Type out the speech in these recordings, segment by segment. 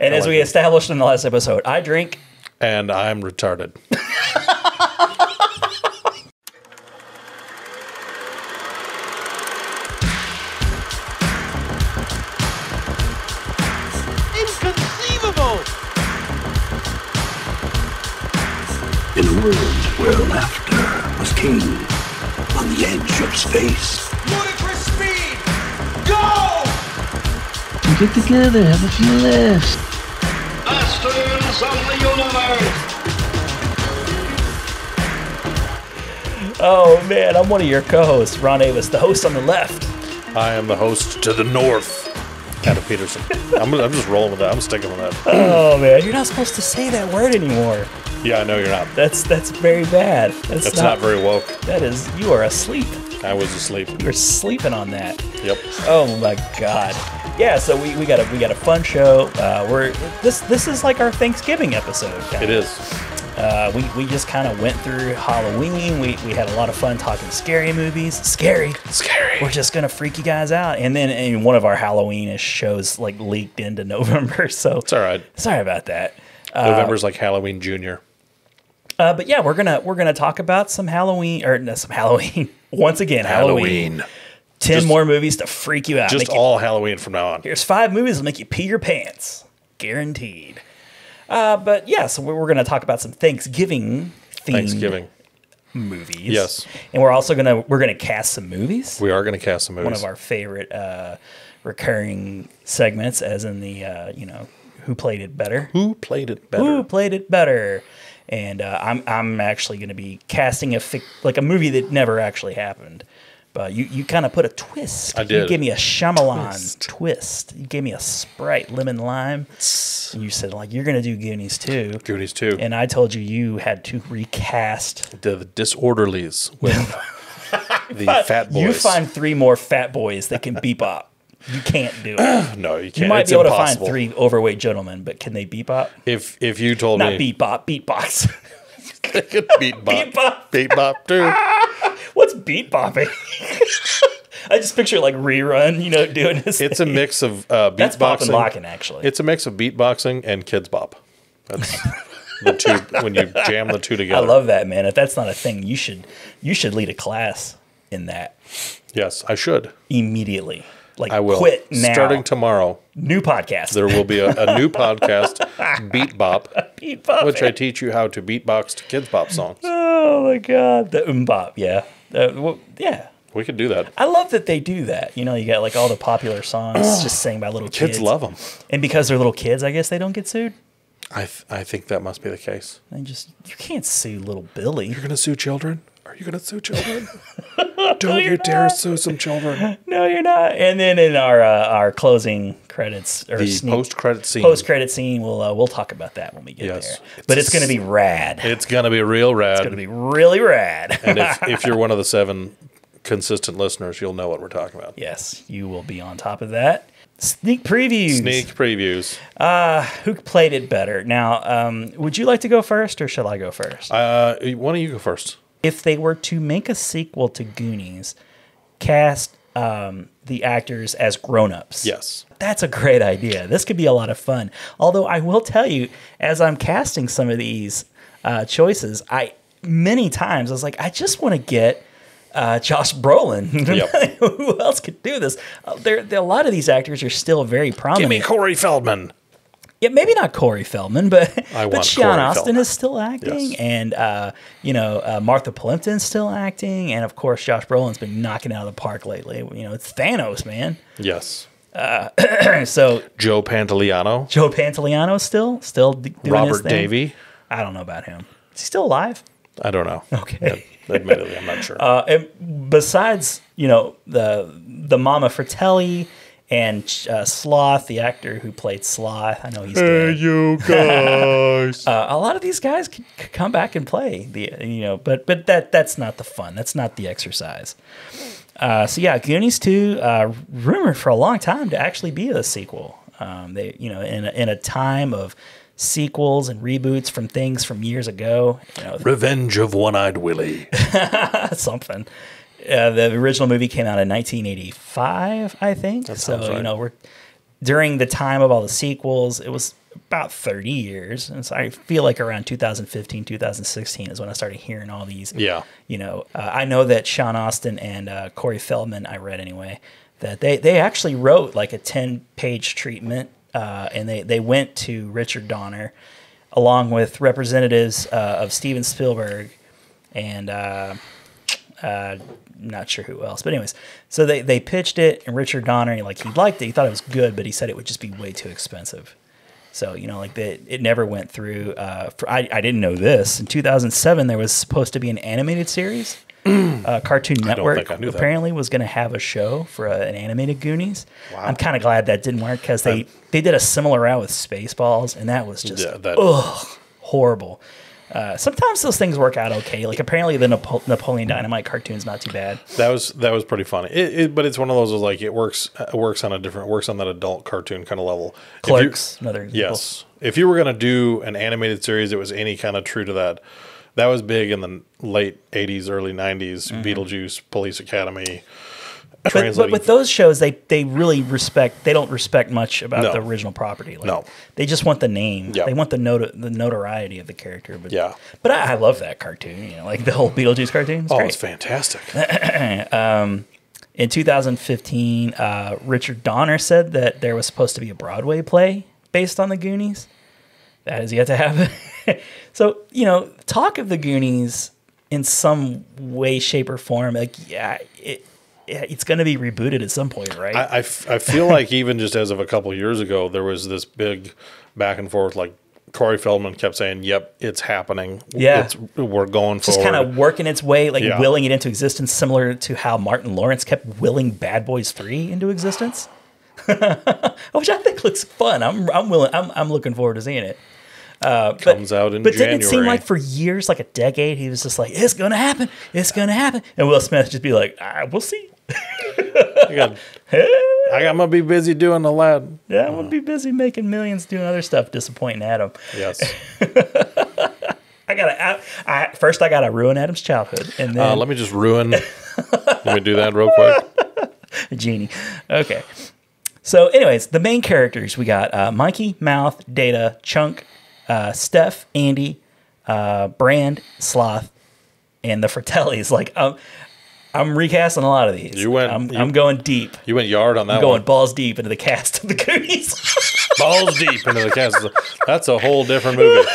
And as we established in the last episode, I drink. And I'm retarded. Inconceivable! In a world where laughter was king, on the edge of space. Ludicrous speed! Go! Get together, have a few laughs. Masters of the universe! Oh, man, I'm one of your co-hosts, Ron Avis, the host on the left. I am the host to the north, Adam Peterson. I'm just rolling with that. I'm sticking with that. Oh, man, you're not supposed to say that word anymore. Yeah, I know you're not. That's very bad. That's not very woke. That is, you are asleep. I was asleep. You're sleeping on that. Yep. Oh my God. Yeah, so we got a fun show. This is like our Thanksgiving episode. Kinda. It is. We just kind of went through Halloween. We had a lot of fun talking scary movies. Scary. We're just gonna freak you guys out. And then one of our Halloweenish shows like leaked into November. So It's all right. Sorry about that. November's like Halloween Junior. But yeah, we're gonna talk about some Halloween once again. Halloween. 10 more movies to freak you out. Just all Halloween from now on. Here's 5 movies that'll make you pee your pants. Guaranteed. But yeah, so we're going to talk about some Thanksgiving movies. Yes. And we're also going to cast some movies. We are going to cast some movies. One of our favorite recurring segments, as in the, Who Played It Better? Who Played It Better? Who Played It Better? And I'm actually going to be casting a movie that never actually happened. But you kind of put a twist. I did. You gave me a Shyamalan twist. You gave me a Sprite lemon lime. And you said, like, you're going to do Goonies 2. Goonies 2. And I told you had to recast. The Disorderlies with the fat boys. You find 3 more fat boys that can bebop. You can't do it. No, you can't. You might it's be able impossible. to find 3 overweight gentlemen, but can they bebop? If you told Not me. Not beatbox. They could beatbop. Beatbop. Beatbop, too. What's beatbopping? I just picture like Rerun, doing this. It's thing. a mix of That's pop and beatboxing. locking, actually. It's a mix of beatboxing and kids bop. That's the two when you jam the two together. I love that, man. If that's not a thing, you should lead a class in that. Yes, I should. Immediately. Like, I will. Quit now. Starting tomorrow. New podcast. There will be a new podcast, Beat Bop, which I Beatbop. teach you how to beatbox to kids bop songs. Oh, my God. The bop, yeah. Yeah. We could do that. I love that they do that. You got like all the popular songs just sang by little kids. Kids love them. And because they're little kids, I guess they don't get sued. I think that must be the case. You can't sue little Billy. You're going to sue children? Are you going to sue children? Don't you dare sue some children. No, you're not. And then in our closing credits or The post-credit scene. Post-credit scene, we'll talk about that when we get there. But it's going to be rad. It's going to be real rad. It's going to be really rad. And if you're one of the 7 consistent listeners, you'll know what we're talking about. Yes, you will be on top of that. Sneak previews. Who played it better? Now, would you like to go first, or should I go first? Why don't you go first? If they were to make a sequel to Goonies, cast the actors as grown-ups. Yes. That's a great idea. This could be a lot of fun. Although I will tell you, as I'm casting some of these choices, many times I was like, I just want to get Josh Brolin. Yep. Who else could do this? A lot of these actors are still very prominent. Give me Corey Feldman. Yeah, maybe not Corey Feldman, but Sean Corey Astin Feldman. is still acting, Yes. and Martha Plimpton's still acting, and of course Josh Brolin's been knocking it out of the park lately. It's Thanos, man. Yes. So Joe Pantoliano. Joe Pantoliano's still doing his Robert thing. Davey. I don't know about him. Is he still alive? I don't know. Okay. Admittedly, I'm not sure. And besides, the Mama Fratelli and Sloth, the actor who played Sloth, I know he's dead. you guys. A lot of these guys could come back and play but that's not the fun. That's not the exercise. So yeah, Goonies 2, rumored for a long time to actually be a sequel. They in a time of sequels and reboots from things from years ago. Revenge of One-Eyed Willie. Something. The original movie came out in 1985, I think. That sounds right. We're during the time of all the sequels. It was about 30 years. And so I feel like around 2015, 2016 is when I started hearing all these. Yeah. You know, I know that Sean Astin and Corey Feldman, I read anyway, that they actually wrote like a 10-page treatment, and they went to Richard Donner along with representatives of Steven Spielberg and not sure who else, but anyways, so they pitched it, and Richard Donner, like, he liked it, he thought it was good, but he said it would just be way too expensive. So, you know, like, it never went through. I didn't know this. In 2007, there was supposed to be an animated series. Cartoon Network apparently was going to have a show for an animated Goonies. Wow. I'm kind of glad that didn't work, because they did a similar route with Spaceballs, and that was just horrible. Sometimes those things work out okay. Like, apparently the Napoleon Dynamite cartoon's not too bad. That was pretty funny. But it's one of those like it works on that adult cartoon kind of level. Clerks, another example. Yes. If you were going to do an animated series that was any kind of true to that, that was big in the late 80s, early 90s. Beetlejuice, Police Academy. But with those shows, they really don't respect much about the original property. Like, they just want the name. Yeah. They want the notoriety of the character. But I love that cartoon. You know, like the whole Beetlejuice cartoon. It's great. It's fantastic. In 2015, Richard Donner said that there was supposed to be a Broadway play based on the Goonies. That has yet to happen. So, you know, talk of the Goonies in some way, shape, or form. Like, it's going to be rebooted at some point, right? I feel like even just as of a couple years ago, there was this big back and forth. Like, Corey Feldman kept saying, "Yep, it's happening. Yeah, we're going forward." Just kind of working its way, like willing it into existence, similar to how Martin Lawrence kept willing Bad Boys 3 into existence, which I think looks fun. I'm looking forward to seeing it. Comes out in January. But didn't it seem like for years, like a decade, he was just like, "It's going to happen. It's going to happen," and Will Smith just be like, "We'll see." I'm gonna be busy doing the lad. Yeah, I'm gonna be busy making millions doing other stuff, disappointing Adam. Yes. First I gotta ruin Adam's childhood, and then let me just ruin. Let me do that real quick. Genie. Okay. So, anyways, the main characters we got: Mikey, Mouth, Data, Chunk, Steph, Andy, Brand, Sloth, and the Fratellis. Like, I'm recasting a lot of these. I'm going deep. You went yard on that one. I'm going balls deep into the cast of the Goonies. Balls deep into the cast. That's a whole different movie.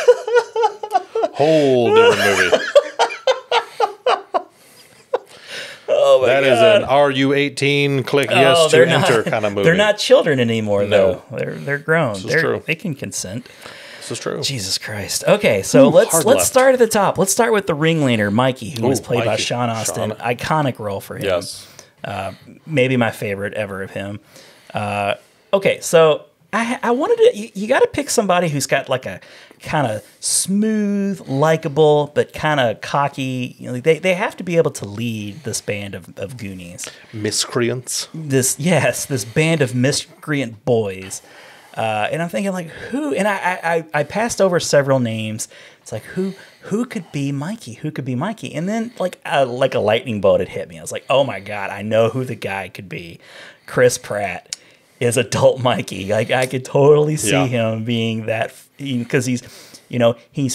Whole different movie. Oh my God. That is an Are You 18? Click yes to enter kind of movie. They're not children anymore, though. They're grown. This is true. They can consent. This is true. Jesus Christ. Okay, so let's start at the top. Let's start with the ringleader, Mikey, who was played by Sean Astin. Iconic role for him. Yes. Maybe my favorite ever of him. Okay, so I wanted to. You got to pick somebody who's got like a kind of smooth, likable, but kind of cocky. You know, they have to be able to lead this band of Goonies. Miscreants. This band of miscreant boys. And I'm thinking, like, who? And I passed over several names. It's like, who could be Mikey? Who could be Mikey? And then, like a lightning bolt had hit me. I was like, oh my God, I know who the guy could be. Chris Pratt is adult Mikey. Like, I could totally see him being that, because he's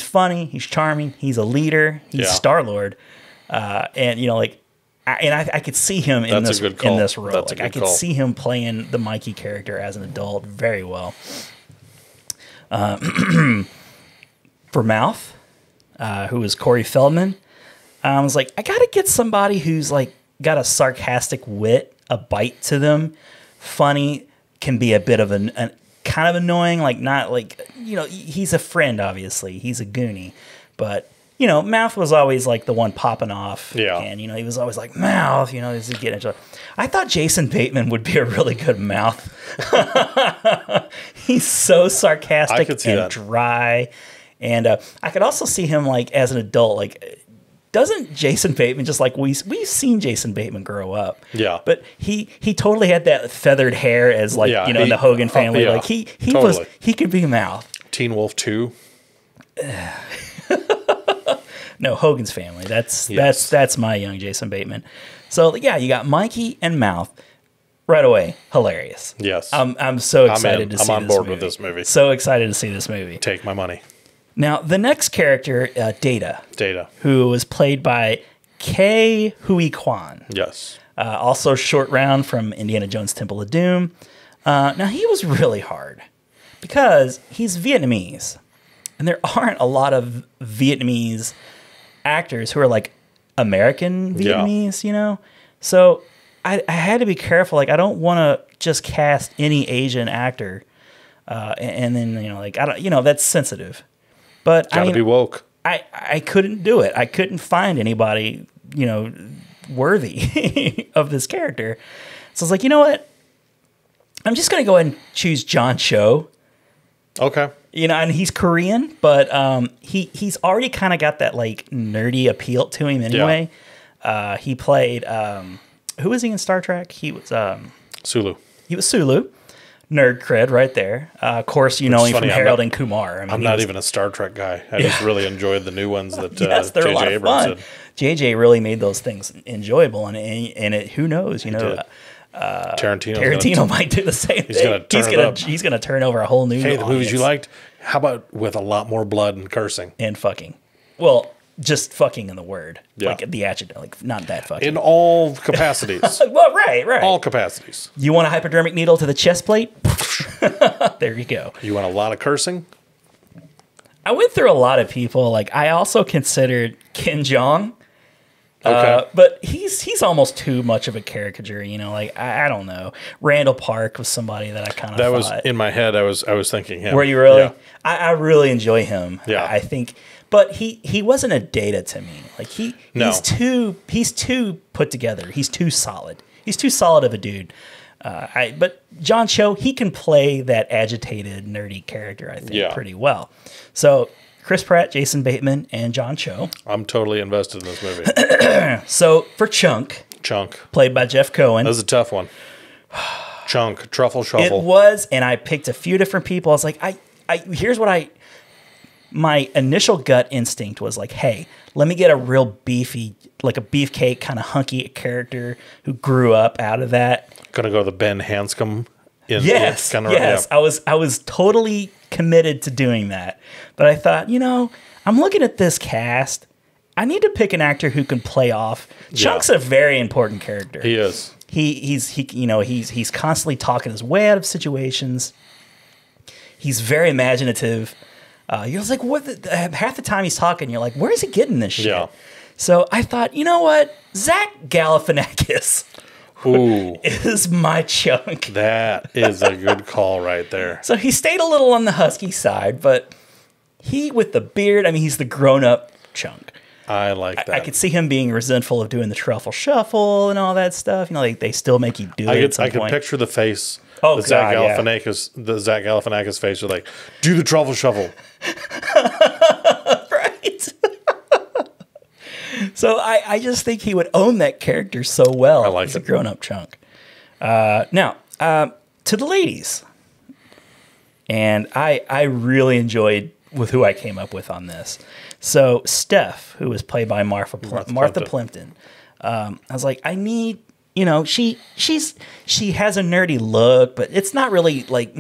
funny, he's charming, he's a leader, he's Star-Lord, and I could see him in this role. Like, I could see him playing the Mikey character as an adult very well. For Mouth, who was Corey Feldman, I was like, I got to get somebody who's like got a sarcastic wit, a bite to them, funny, can be a bit of an kind of annoying, like not like, he's a friend, obviously. He's a Goonie, but Mouth was always like the one popping off. Yeah. And, he was always like, Mouth, he's getting into it. I thought Jason Bateman would be a really good Mouth. He's so sarcastic and dry. And I could also see him like as an adult, like, doesn't Jason Bateman just like we've seen Jason Bateman grow up? Yeah. But he totally had that feathered hair as like, in the Hogan family. Like he could be Mouth. Teen Wolf 2. No, Hogan's Family. That's my young Jason Bateman. So yeah, you got Mikey and Mouth. right away, hilarious. Yes. I'm so excited to see this movie. I'm on board with this movie. So excited to see this movie. Take my money. Now, the next character, Data. Data. Who was played by Ke Huy Quan. Yes. Also short round from Indiana Jones Temple of Doom. Now, he was really hard because he's Vietnamese. And there aren't a lot of Vietnamese actors who are like American Vietnamese, you know? So I had to be careful. Like, I don't want to just cast any Asian actor. And then, you know, like, I don't, you know, that's sensitive. But Gotta be woke. I couldn't do it. I couldn't find anybody, you know, worthy of this character. So I was like, you know what? I'm just going to go ahead and choose John Cho. Okay. You know, and he's Korean, but he's already kind of got that like nerdy appeal to him anyway. Yeah. He played who was he in Star Trek? He was Sulu. He was Sulu. Nerd cred right there. Of course, you know him from Harold and Kumar. I mean, I'm not even a Star Trek guy. I just really enjoyed the new ones that yes, they're J.J. a lot of fun. JJ really made those things enjoyable, and it, who knows, you know. Tarantino might do the same thing. He's gonna turn over a whole new. Hey, the movies you liked? How about with a lot more blood and cursing and fucking? Well, just fucking in the word, like the adjective, like not that fucking. In all capacities. Well, right. All capacities. You want a hypodermic needle to the chest plate? There you go. You want a lot of cursing? I went through a lot of people. Like, I also considered Ken Jeong. Okay. But he's almost too much of a caricature, you know. Like, I don't know. Randall Park was somebody that I kind of thought. Was in my head. I was thinking him. Were you really? Yeah. I really enjoy him. Yeah. I think, but he wasn't a Data to me. Like he's too put together. He's too solid. He's too solid of a dude. But John Cho, he can play that agitated, nerdy character, I think, pretty well. So Chris Pratt, Jason Bateman, and John Cho. I'm totally invested in this movie. So for Chunk, played by Jeff Cohen. That was a tough one. Chunk, Truffle Shuffle. It was, and I picked a few different people. I was like, here's what my initial gut instinct was like, hey, let me get a real beefy, like a beefcake kind of hunky character who grew up out of that. Gonna go the Ben Hanscom. Yes. I was totally committed to doing that. But I thought, you know, I'm looking at this cast. I need to pick an actor who can play off. Chunk's a very important character. He is. He's constantly talking his way out of situations. He's very imaginative. You're like, half the time he's talking, you're like, where is he getting this shit? Yeah. So I thought, you know what? Zach Galifianakis is my Chunk. That is a good call right there. So he stayed a little on the husky side, but he, with the beard, I mean, he's the grown-up Chunk. I like that. I could see him being resentful of doing the truffle shuffle and all that stuff. You know, like they still make you do it at some point. I could picture the face. The Zach Galifianakis face was like, do the truffle shuffle. Right. So I just think he would own that character so well as a grown-up Chunk. Now, to the ladies. And I really enjoyed with who I came up with on this. So Steph, who was played by Martha Plimpton. I was like, I need, you know, she has a nerdy look, but it's not really like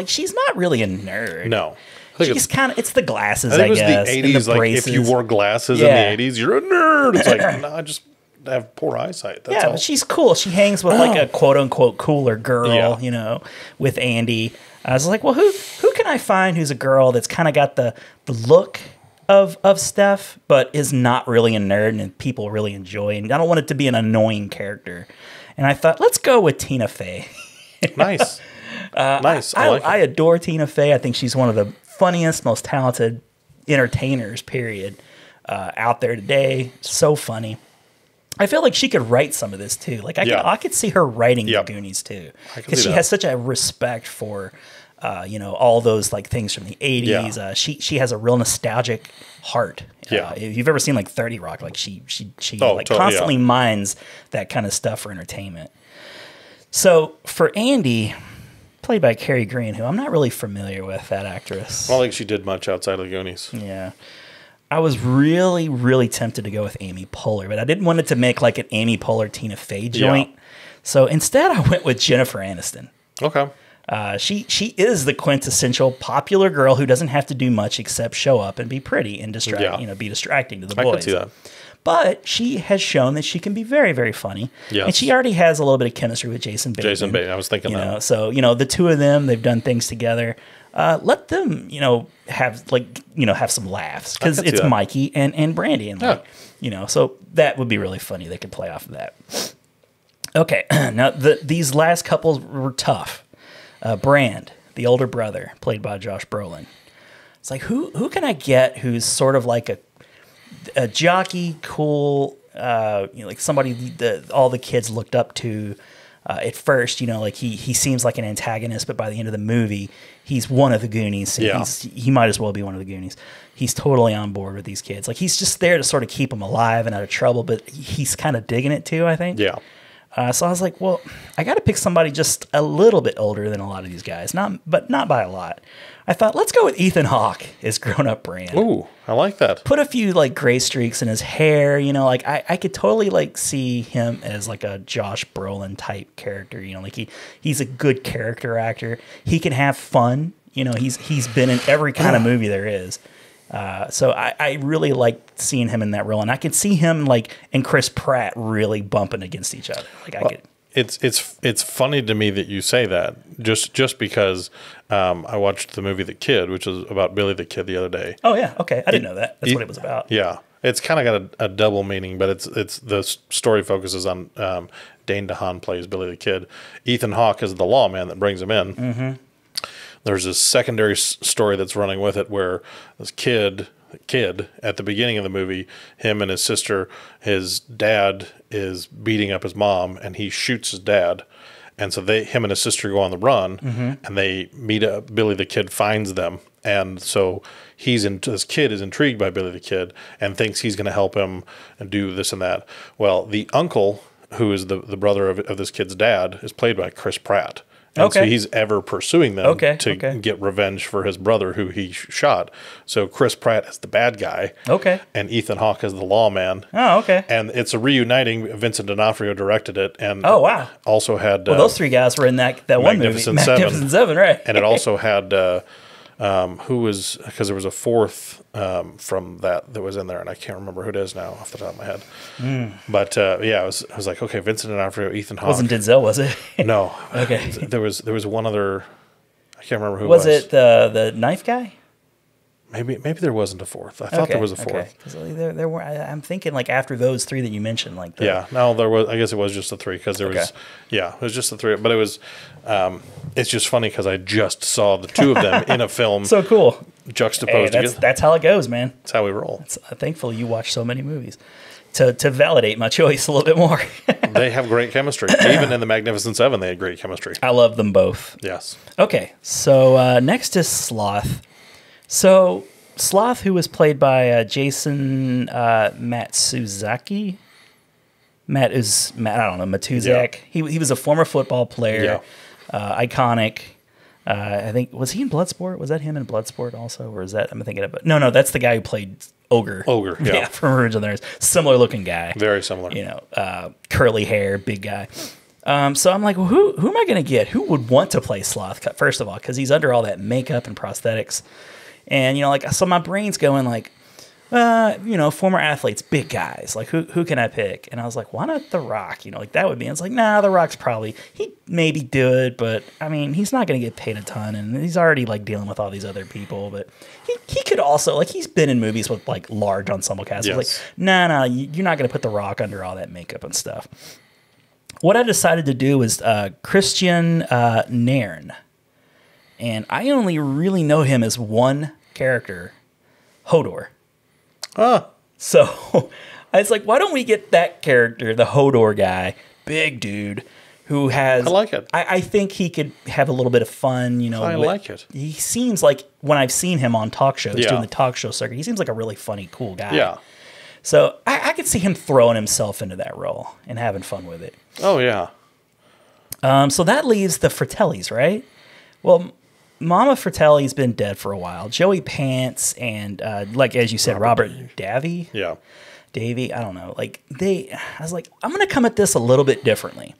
she's not really a nerd. No. She's kind of, it's the glasses, I guess. It was the 80s, like if you wore glasses in the 80s, you're a nerd. It's like, no, I just have poor eyesight. That's all. But she's cool. She hangs with like a quote unquote cooler girl, you know, with Andy. I was like, well, who can I find who's a girl that's kind of got the look of Steph, but is not really a nerd and people really enjoy. And I don't want it to be an annoying character. And I thought, let's go with Tina Fey. Nice. Nice. I adore Tina Fey. I think she's one of the funniest, most talented entertainers, period, out there today. So funny. I feel like she could write some of this too. Like I could see her writing the Goonies too, because she has such a respect for, all those like things from the 80s. Yeah. She has a real nostalgic heart. Yeah. If you've ever seen like 30 Rock, like she constantly mines that kind of stuff for entertainment. So for Andy, played by Cary Green, who I'm not really familiar with, that actress. I don't think she did much outside of the Goonies. Yeah. I was really, really tempted to go with Amy Poehler, but I didn't want it to make like an Amy Poehler Tina Fey joint. Yeah. So instead, I went with Jennifer Aniston. Okay. She is the quintessential popular girl who doesn't have to do much except show up and be pretty and be distracting to the boys. I can see that. But she has shown that she can be very, very funny. Yes. And she already has a little bit of chemistry with Jason Bateman. Jason Bateman, I was thinking that. So, the two of them, they've done things together. Let them, have some laughs because it's Mikey and Brandy. And so that would be really funny. They could play off of that. Okay. Now, these last couples were tough. Brand, the older brother, played by Josh Brolin. It's like, who can I get who's sort of like a jockey, cool, like somebody that all the kids looked up to at first, like he seems like an antagonist, but by the end of the movie, he's one of the Goonies. Yeah. He might as well be one of the Goonies. He's totally on board with these kids. Like, he's just there to sort of keep them alive and out of trouble, but he's kind of digging it too, I think. Yeah. So I was like, well, I got to pick somebody just a little bit older than a lot of these guys, but not by a lot. I thought, let's go with Ethan Hawke as grown-up Brand. Ooh, I like that. Put a few like gray streaks in his hair, like I could totally like see him as like a Josh Brolin type character. Like he's a good character actor. He can have fun. He's been in every kind of movie there is. So I really liked seeing him in that role, and I could see him and Chris Pratt really bumping against each other. It's funny to me that you say that just because I watched the movie The Kid, which is about Billy the Kid, the other day. Oh yeah, okay, I didn't know that. That's what it was about. Yeah, it's kind of got a double meaning, but it's the story focuses on Dane DeHaan plays Billy the Kid. Ethan Hawke is the lawman that brings him in. Mm-hmm. There's a secondary story that's running with it where this kid at the beginning of the movie, him and his sister, his dad is beating up his mom and he shoots his dad. And so him and his sister go on the run and they meet up. Billy the Kid finds them. And so this kid is intrigued by Billy the Kid and thinks he's going to help him and do this and that. Well, the uncle, who is the brother of this kid's dad, is played by Chris Pratt. And so he's ever pursuing them to get revenge for his brother who he shot. So Chris Pratt is the bad guy. Okay. And Ethan Hawke is the lawman. Oh, okay. And it's a reuniting. Vincent D'Onofrio directed it. And also had... those three guys were in that one movie. Magnificent Seven, right. And it also had... because there was a fourth from that was in there, and I can't remember who it is now off the top of my head. But I was like, okay, Vincent D'Onofrio, Ethan Hawke. Wasn't Denzel, was it? No. Okay. There was one other. I can't remember who it was. Was it the knife guy? Maybe there wasn't a fourth. I thought there was a fourth. Because there were. I'm thinking after those three that you mentioned, there was. I guess it was just the three because there was. Yeah, it was just the three. But it was. It's just funny because I just saw the two of them in a film. So cool. Juxtaposed together. That's how it goes, man. That's how we roll. Thankfully, you watch so many movies to validate my choice a little bit more. They have great chemistry. Even in the Magnificent Seven, they had great chemistry. I love them both. Yes. Okay, so next is Sloth. So Sloth, who was played by Jason Matsuzaki. Matuzak. Yeah. He was a former football player, iconic. I think, was he in Bloodsport? Was that him in Bloodsport also, or is that I'm thinking of? No, that's the guy who played Ogre. Yeah, from Revenge of the Nerds. Similar looking guy. Very similar. Curly hair, big guy. So I'm like, well, who am I going to get? Who would want to play Sloth? First of all, because he's under all that makeup and prosthetics. And, so my brain's going former athletes, big guys, who can I pick? And I was like, why not The Rock? That would be, it's like, nah, The Rock's he'd maybe do it, but I mean, he's not going to get paid a ton. And he's already dealing with all these other people, but he could also, he's been in movies with large ensemble casts. Yes. Nah, you're not going to put The Rock under all that makeup and stuff. What I decided to do was Christian Nairn. And I only really know him as one character, Hodor. So I was like, why don't we get that character, the Hodor guy, big dude, who has... I like it. I think he could have a little bit of fun, I like it. He seems like, when I've seen him on talk shows, doing the talk show circuit, he seems like a really funny, cool guy. Yeah. So I could see him throwing himself into that role and having fun with it. Oh, yeah. So that leaves the Fratellis, right? Well... Mama Fratelli's been dead for a while. Joey Pants and, as you said, Robert Davi? Yeah. Davey, I don't know. I was like, I'm going to come at this a little bit differently.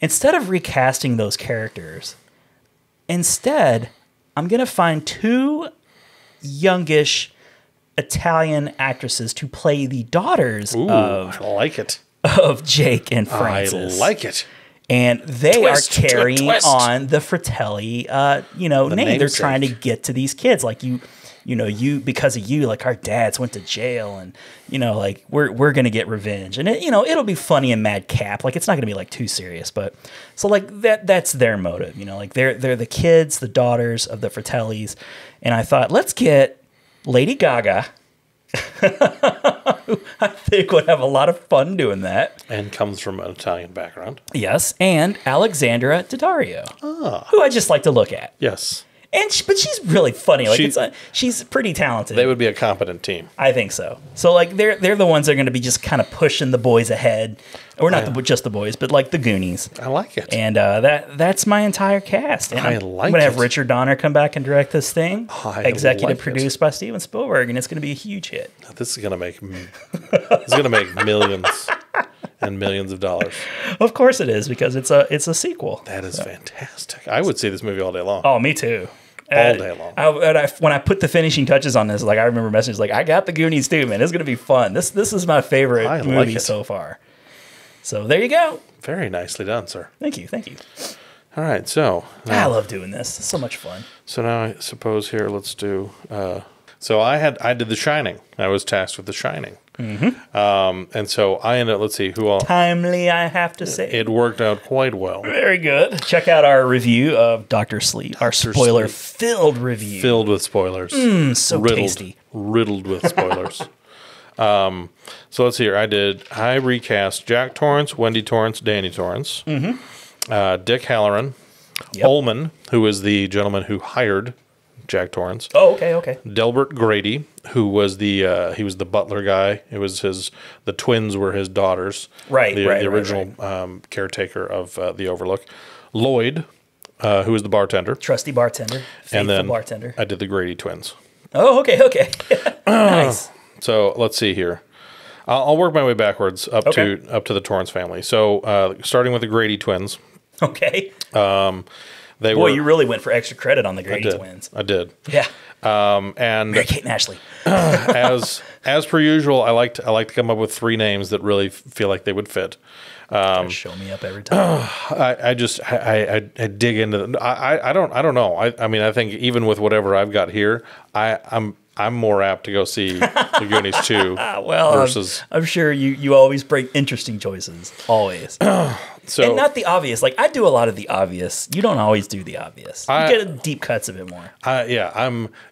instead of recasting those characters, instead, I'm going to find 2 youngish Italian actresses to play the daughters Ooh, of I like it. Jake and Francis. I like it. And they Twist, are carrying twist. on the Fratelli, name. They're namesake. trying to get to these kids. Like you because of you, like our dads went to jail, and like we're gonna get revenge, and it'll be funny and madcap. Like it's not gonna be like too serious, but so like that's their motive. Like they're the kids, the daughters of the Fratellis, and I thought let's get Lady Gaga. Who I think would have a lot of fun doing that. And comes from an Italian background. Yes, and Alexandra Daddario, who I just like to look at. Yes. But she's really funny. Like she's pretty talented. They would be a competent team. I think so. So like they're the ones that are going to be just kind of pushing the boys ahead, or not just the boys, but like the Goonies. I like it. And that's my entire cast. And I'm going to have Richard Donner come back and direct this thing. Executive produced by Steven Spielberg, and it's going to be a huge hit. This is going to make millions and millions of dollars. Of course it is, because it's a sequel. That is fantastic. I would see this movie all day long. Oh, me too. All day long. When I put the finishing touches on this, like I remember messages like, "I got the Goonies too, man. It's gonna be fun. This is my favorite movie so far." So there you go. Very nicely done, sir. Thank you. All right, so I love doing this. It's so much fun. So now I suppose here let's do. So I did The Shining. I was tasked with The Shining. Mm-hmm. And so I ended up, let's see, who all. Timely, I have to say. It worked out quite well. Very good. Check out our review of Dr. Sleep, our spoiler-filled review. Filled with spoilers. So tasty. Riddled with spoilers. So let's see here. I recast Jack Torrance, Wendy Torrance, Danny Torrance, Dick Halloran, Ullman, who is the gentleman who hired Jack Torrance. Oh, okay. Delbert Grady, who was he was the butler guy. It was the twins were his daughters. Right, the original caretaker of the Overlook. Lloyd, who was the bartender. Trusty bartender. Faithful bartender. I did the Grady twins. Oh, okay. Nice. So let's see here. I'll work my way backwards up to the Torrance family. So starting with the Grady twins. Okay. You really went for extra credit on the Grady twins. I did. Yeah. And Mary Kate and Ashley. as per usual, I like to come up with 3 names that really feel like they would fit. Show me up every time. I dig into them. I don't know. I mean, I think even with whatever I've got here, I'm more apt to go see the Goonies 2 versus. I'm sure you always bring interesting choices. Always. And not the obvious. Like I do a lot of the obvious. You don't always do the obvious. You get deep cuts a bit more.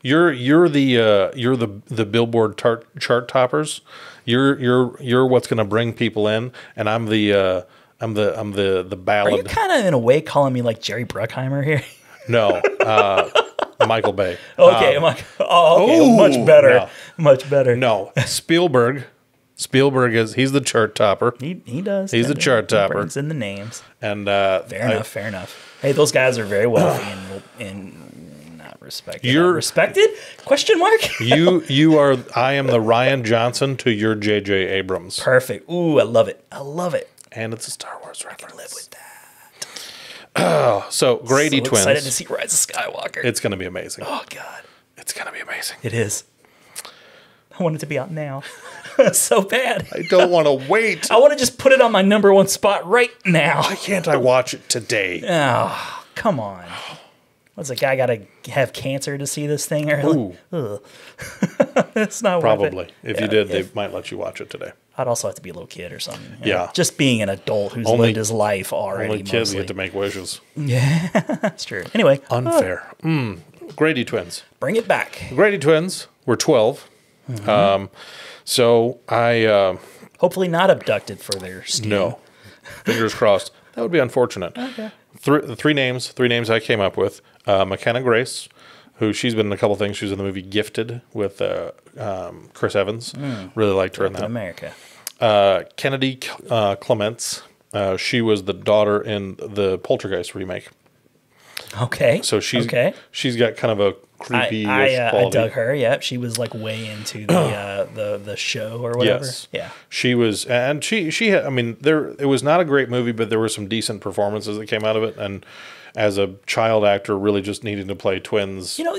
You're the Billboard chart toppers. You're what's going to bring people in, and I'm the ballad. Are you kind of in a way calling me like Jerry Bruckheimer here? No. Michael Bay. Okay, much better. No. Much better. No, Spielberg he's the chart topper. He does. He's a chart topper. He brings in the names. And fair enough. Hey, those guys are very wealthy and not respected. You're respected? Question mark. you are. I am the Ryan Johnson to your J.J. Abrams. Perfect. Ooh, I love it. And it's a Star Wars reference. I can live with that. So Grady twins. Excited to see Rise of Skywalker. It's going to be amazing. Oh God, it's going to be amazing. It is. I want it to be out now. So bad. I don't want to wait. I want to just put it on my #1 spot right now. Why can't I watch it today? Oh, come on. What's a guy got to have cancer to see this thing early? It's not probably. worth it. If you did, they might let you watch it today. I'd also have to be a little kid or something. Yeah. Just being an adult who's lived his life already. Only kids get to make wishes. Yeah, that's true. Anyway. Unfair. Grady twins. Bring it back. Grady twins were 12. So I... hopefully not abducted for their steam. No. Fingers crossed. That would be unfortunate. Okay. Three names I came up with. McKenna Grace, who she's been in a couple things. She was in the movie Gifted with Chris Evans. Really liked her in that. America. Kennedy Clements. She was the daughter in the Poltergeist remake. Okay. So she's got kind of a creepy I quality. dug her. Yep, she was like way into the show or whatever. Yes. Yeah. She was, and she had, I mean, it was not a great movie, but there were some decent performances that came out of it. And as a child actor, really just needing to play twins. You know,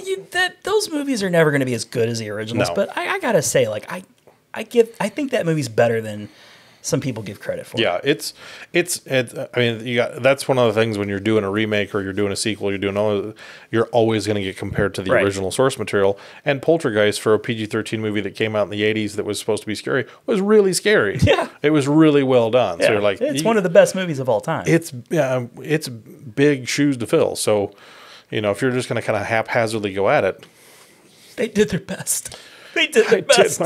those movies are never going to be as good as the originals. No. But I gotta say, like, I think that movie's better than some people give credit for. Yeah, it's. I mean, that's one of the things when you're doing a remake or you're doing a sequel, you're always going to get compared to the Right. original source material. And Poltergeist, for a PG-13 movie that came out in the '80s that was supposed to be scary, was really scary. Yeah. It was really well done. Yeah. So you're like, it's one of the best movies of all time. it's big shoes to fill. So, if you're just going to kind of haphazardly go at it, They did their best. They did their best.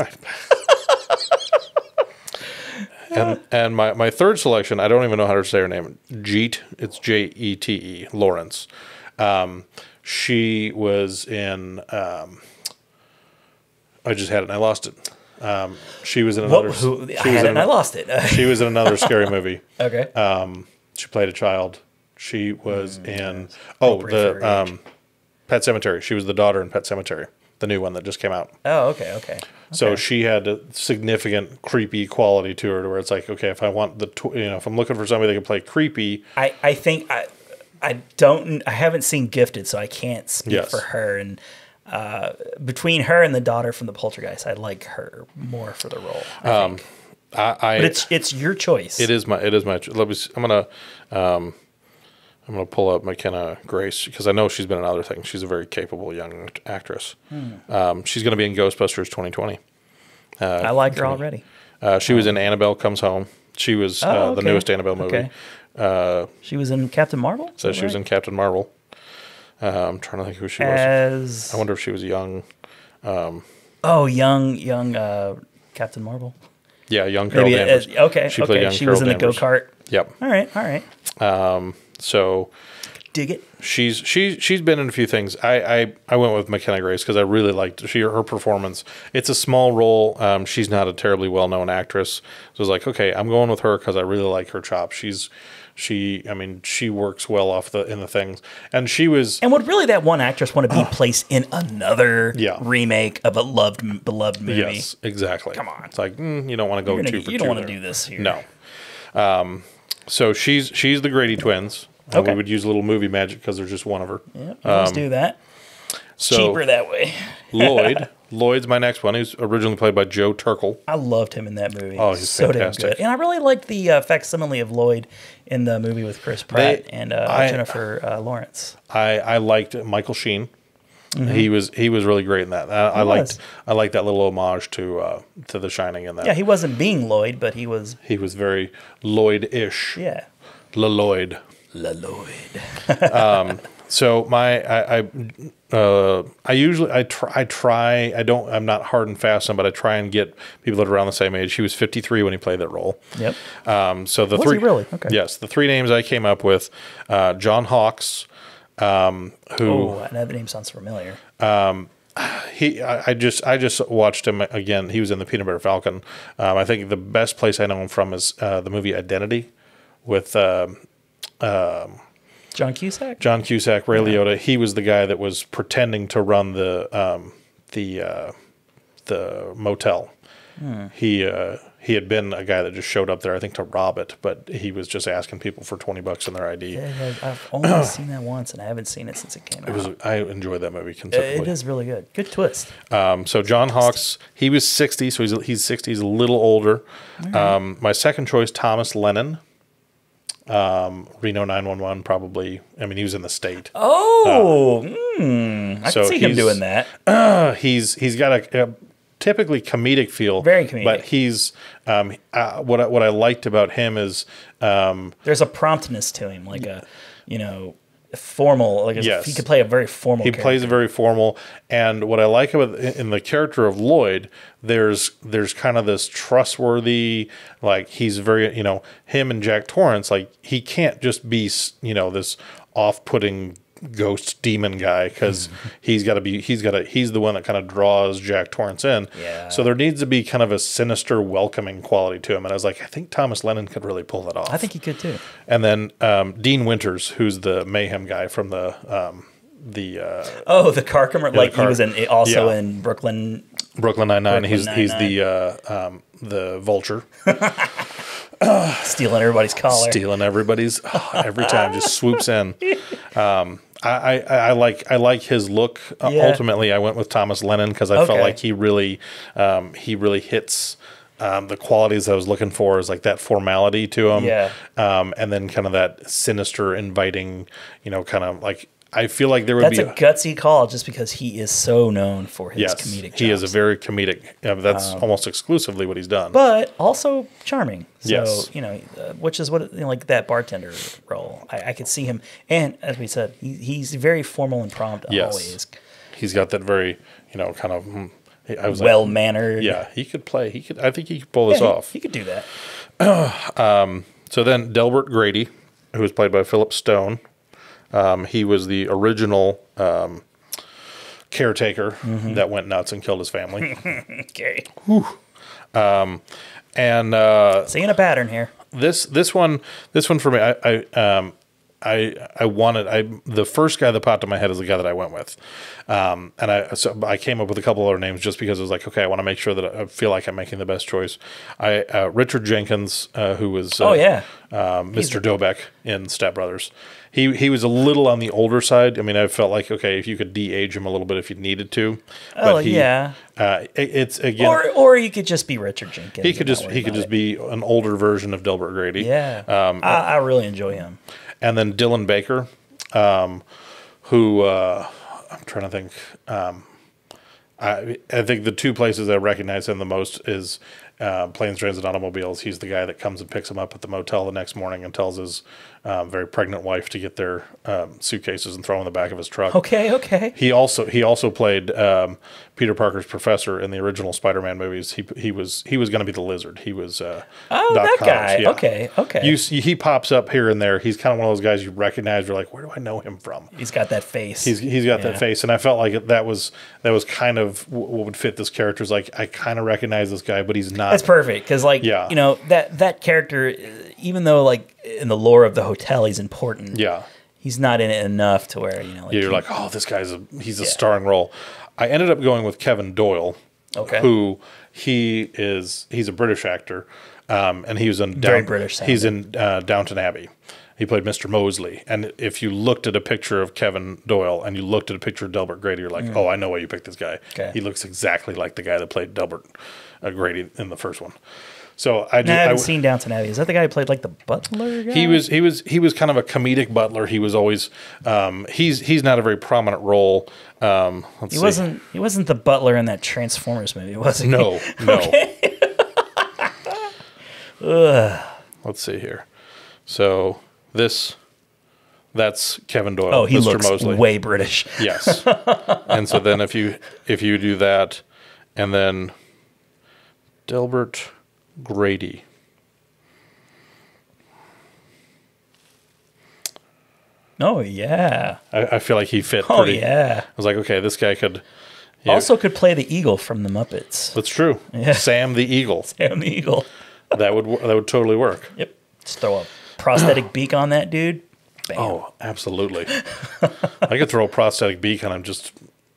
And my third selection, I don't even know how to say her name. Jeet. It's Jete. Lawrence. She was in. I just had it and I lost it. She was in another. I lost it. She was in another scary movie. Okay. She played a child. She was in. Appropriate for her age. Pet Sematary. She was the daughter in Pet Sematary, the new one that just came out. Oh, okay. So she had a significant creepy quality to her, to where it's like, okay, if I want if I'm looking for somebody that can play creepy, I think I haven't seen Gifted, so I can't speak for her. And between her and the daughter from the Poltergeist, I like her more for the role. I think. But it's your choice. It is my. Let me. I'm gonna pull up McKenna Grace because I know she's been in other things. She's a very capable young actress. She's going to be in Ghostbusters 2020. I like her already. She was in Annabelle Comes Home. She was the newest Annabelle movie. Okay. She was in Captain Marvel? So she was in Captain Marvel. I'm trying to think who she was. I wonder if she was young. Young Captain Marvel. Yeah, young Carol Danvers. Okay. She played young She Carol was in the Danvers. go-kart. Yep. All right. So dig it. She's been in a few things. I went with McKenna Grace because I really liked her performance. It's a small role. She's not a terribly well known actress. So I was like, okay, I'm going with her because I really like her chops. She works well in the things, and she was. And would really that one actress want to be placed in another remake of a beloved movie? Yes, exactly. Come on, it's like you don't want to go two for two. You don't want to do this here. No. So she's the Grady twins. Okay. We would use a little movie magic because there's just one of her. Yeah, let's do that. So cheaper that way. Lloyd's my next one. He's originally played by Joe Turkel. I loved him in that movie. Oh, he's so fantastic. damn good. And I really liked the facsimile of Lloyd in the movie with Chris Pratt and Jennifer Lawrence. I liked Michael Sheen. Mm-hmm. He was really great in that. I liked that little homage to The Shining in that. Yeah, he wasn't being Lloyd, but he was very Lloyd-ish. Yeah. LaLloyd. So I'm not hard and fast on, but I try and get people that are around the same age. He was 53 when he played that role. Yep. So the was three he really? Okay. Yes, the three names I came up with, John Hawkes, who that name sounds familiar. I just watched him again. He was in the Peanut Butter Falcon. I think the best place I know him from is the movie Identity with John Cusack? John Cusack, Ray Liotta. He was the guy that was pretending to run the motel. He had been a guy that just showed up there, I think, to rob it, but he was just asking people for $20 in their ID. Yeah, I've only seen that once, and I haven't seen it since it came out. I enjoyed that movie considerably. It is really good. Good twist. So John Hawkes, he was 60, so he's 60. He's a little older. Right. My second choice, Thomas Lennon. Reno 911, probably. I mean, he was in The State. I can see him doing that. He's got a typically comedic feel. Very comedic. But he's what I liked about him is there's a promptness to him, like a formal. Yes. He could play a very formal. He plays a very formal, and what I like about in the character of Lloyd, there's kind of this trustworthy, like he's very him and Jack Torrance, like he can't just be this off-putting ghost demon guy because he's the one that kind of draws Jack Torrance in. Yeah. So there needs to be kind of a sinister, welcoming quality to him. And I was like, I think Thomas Lennon could really pull that off. I think he could too. And then Dean Winters, who's the mayhem guy from the the car commercial. Like he was also in Brooklyn Nine-Nine. He's Nine-Nine. the vulture. Stealing everybody's collar. Stealing everybody's every time, just swoops in. I like his look. Ultimately, I went with Thomas Lennon because I felt like he really hits the qualities I was looking for, is like that formality to him. Yeah. And then kind of that sinister, inviting, kind of like, I feel like there would That's a gutsy call just because he is so known for his comedic jobs. He is a very comedic. That's almost exclusively what he's done. But also charming. So, Yes. which is what, like that bartender role. I could see him. And as we said, he's very formal and prompt always. He's got that very, kind of, I was well-mannered. Yeah, he could play. I think he could pull this off. He could do that. So then Delbert Grady, who was played by Philip Stone. He was the original caretaker that went nuts and killed his family. Okay. And seeing a pattern here. this one for me, the first guy that popped in my head is the guy that I went with, and I came up with a couple other names just because I was like, okay, I want to make sure that I feel like I'm making the best choice. Richard Jenkins, who was Mr. Dobek in Step Brothers. He was a little on the older side. I mean, I felt like, okay, if you could de-age him a little bit if you needed to. It's again, or he could just be Richard Jenkins. He could just be an older version of Delbert Grady. Yeah, I really enjoy him. And then Dylan Baker, who I'm trying to think. I think the two places I recognize him the most is Planes, Trains, and Automobiles. He's the guy that comes and picks him up at the motel the next morning and tells his very pregnant wife to get their suitcases and throw them in the back of his truck. Okay. He also played Peter Parker's professor in the original Spider-Man movies. He was going to be the Lizard. He was Doc that Connors. guy. Yeah. Okay. He pops up here and there. He's kind of one of those guys you recognize. You're like, where do I know him from? He's got that face. He's got that face, and I felt like that was kind of what would fit this character. Is like, I kind of recognize this guy, but he's not. That's perfect because, that character, even though like in the lore of the hotel, he's important. Yeah, he's not in it enough to where you're like, oh, this guy's he's a starring role. I ended up going with Kevin Doyle, who he's a British actor, and he was in very British. He's in Downton Abbey. He played Mr. Mosley, and if you looked at a picture of Kevin Doyle and you looked at a picture of Delbert Grady, you're like, oh, I know why you picked this guy. Okay. He looks exactly like the guy that played Delbert Grady in the first one. So I haven't seen Downton Abbey. Is that the guy who played like the butler guy? He was kind of a comedic butler. He was always he's not a very prominent role. He wasn't the butler in that Transformers movie, was he? No. Okay. Let's see here. So that's Kevin Doyle. Oh, he Mr. looks Mosley. way British. Yes. And so then if you do that, and then Delbert Grady. Oh yeah. I feel like he fit. Oh pretty. yeah. I was like, okay, this guy could. Also could play the eagle from the Muppets. That's true. Yeah. Sam the Eagle. Sam the Eagle. That would totally work. Yep. Just throw a prosthetic beak on that dude. Bam. Oh, absolutely. I could throw a prosthetic beak on him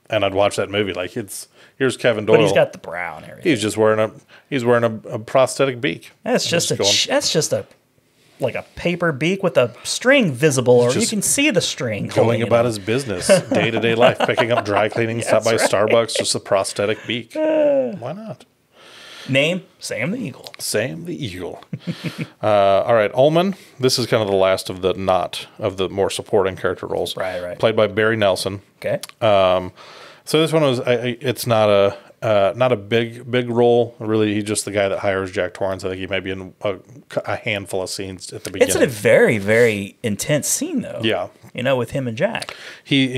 and I'd watch that movie. Like here's Kevin Doyle. But he's got the brow and everything. He's just wearing a prosthetic beak. That's just a like a paper beak with a string visible, or you can see the string going about his business, day-to-day life, picking up dry cleaning, stop by Starbucks, just a prosthetic beak. Why not? Name, Sam the Eagle. Sam the Eagle. All right, Ullman. This is kind of the last of the more supporting character roles. Right. Played by Barry Nelson. Okay. So this one was. It's not a big role. Really, he's just the guy that hires Jack Torrance. I think he may be in a handful of scenes at the beginning. It's a very, very intense scene, though. Yeah. With him and Jack. They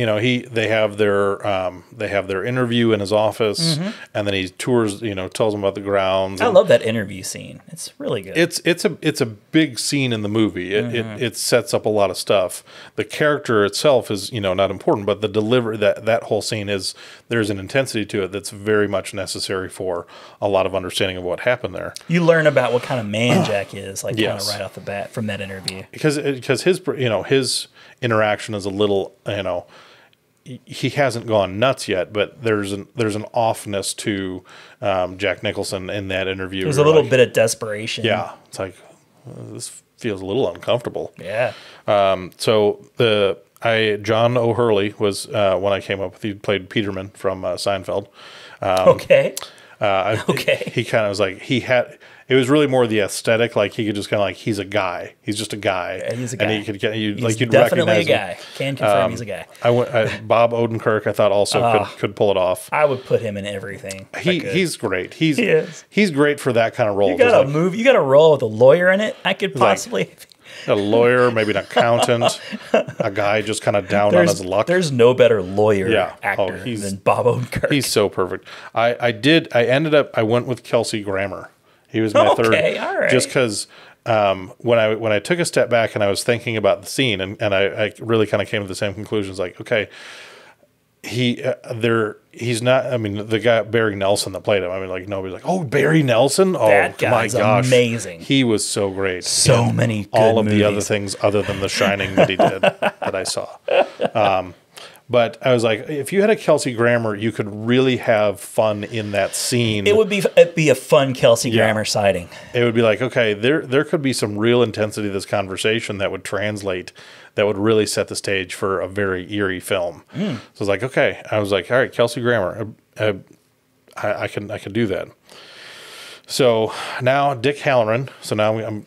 have their interview in his office, and then he tours. Tells them about the grounds. I love that interview scene. It's really good. It's a big scene in the movie. It sets up a lot of stuff. The character itself is not important, but the delivery that whole scene is, there's an intensity to it that's very much necessary for a lot of understanding of what happened there. You learn about what kind of man Jack is, kind Yes. of right off the bat from that interview. Because his interaction is a little he hasn't gone nuts yet, but there's an offness to Jack Nicholson in that interview. There's a little bit of desperation. Yeah, it's like this feels a little uncomfortable. Yeah. So John O'Hurley was when I came up with. He played Peterman from Seinfeld. Okay. Okay. He kind of was like it was really more the aesthetic. Like he could just kind of like he's a guy. He's just a guy. Yeah, he's a guy. And he could get you He's like you'd definitely a recognize guy. Can confirm he's a guy. Bob Odenkirk I thought also could pull it off. I would put him in everything. He's great. He is. He's great for that kind of role. You got you got a role with a lawyer in it. I could possibly. A lawyer, maybe an accountant, a guy just kind of down on his luck. There's no better lawyer actor than Bob Odenkirk. He's so perfect. I went with Kelsey Grammer. He was my third. All right. Just because when I took a step back and I was thinking about the scene and I really kind of came to the same conclusions. Like, okay, he's not. I mean, the guy Barry Nelson that played him. I mean, like nobody's like, oh, Barry Nelson. Oh, that guy's my gosh, amazing. He was so great. So many. All of movies. the other things other than The Shining that he did that I saw. But I was like, if you had a Kelsey Grammer, you could really have fun in that scene. It'd be a fun Kelsey Grammer sighting. It would be like, okay, there could be some real intensity to this conversation that would translate, that would really set the stage for a very eerie film. So I was like, okay. I was like, all right, Kelsey Grammer, I can do that. So now Dick Halloran. So now I'm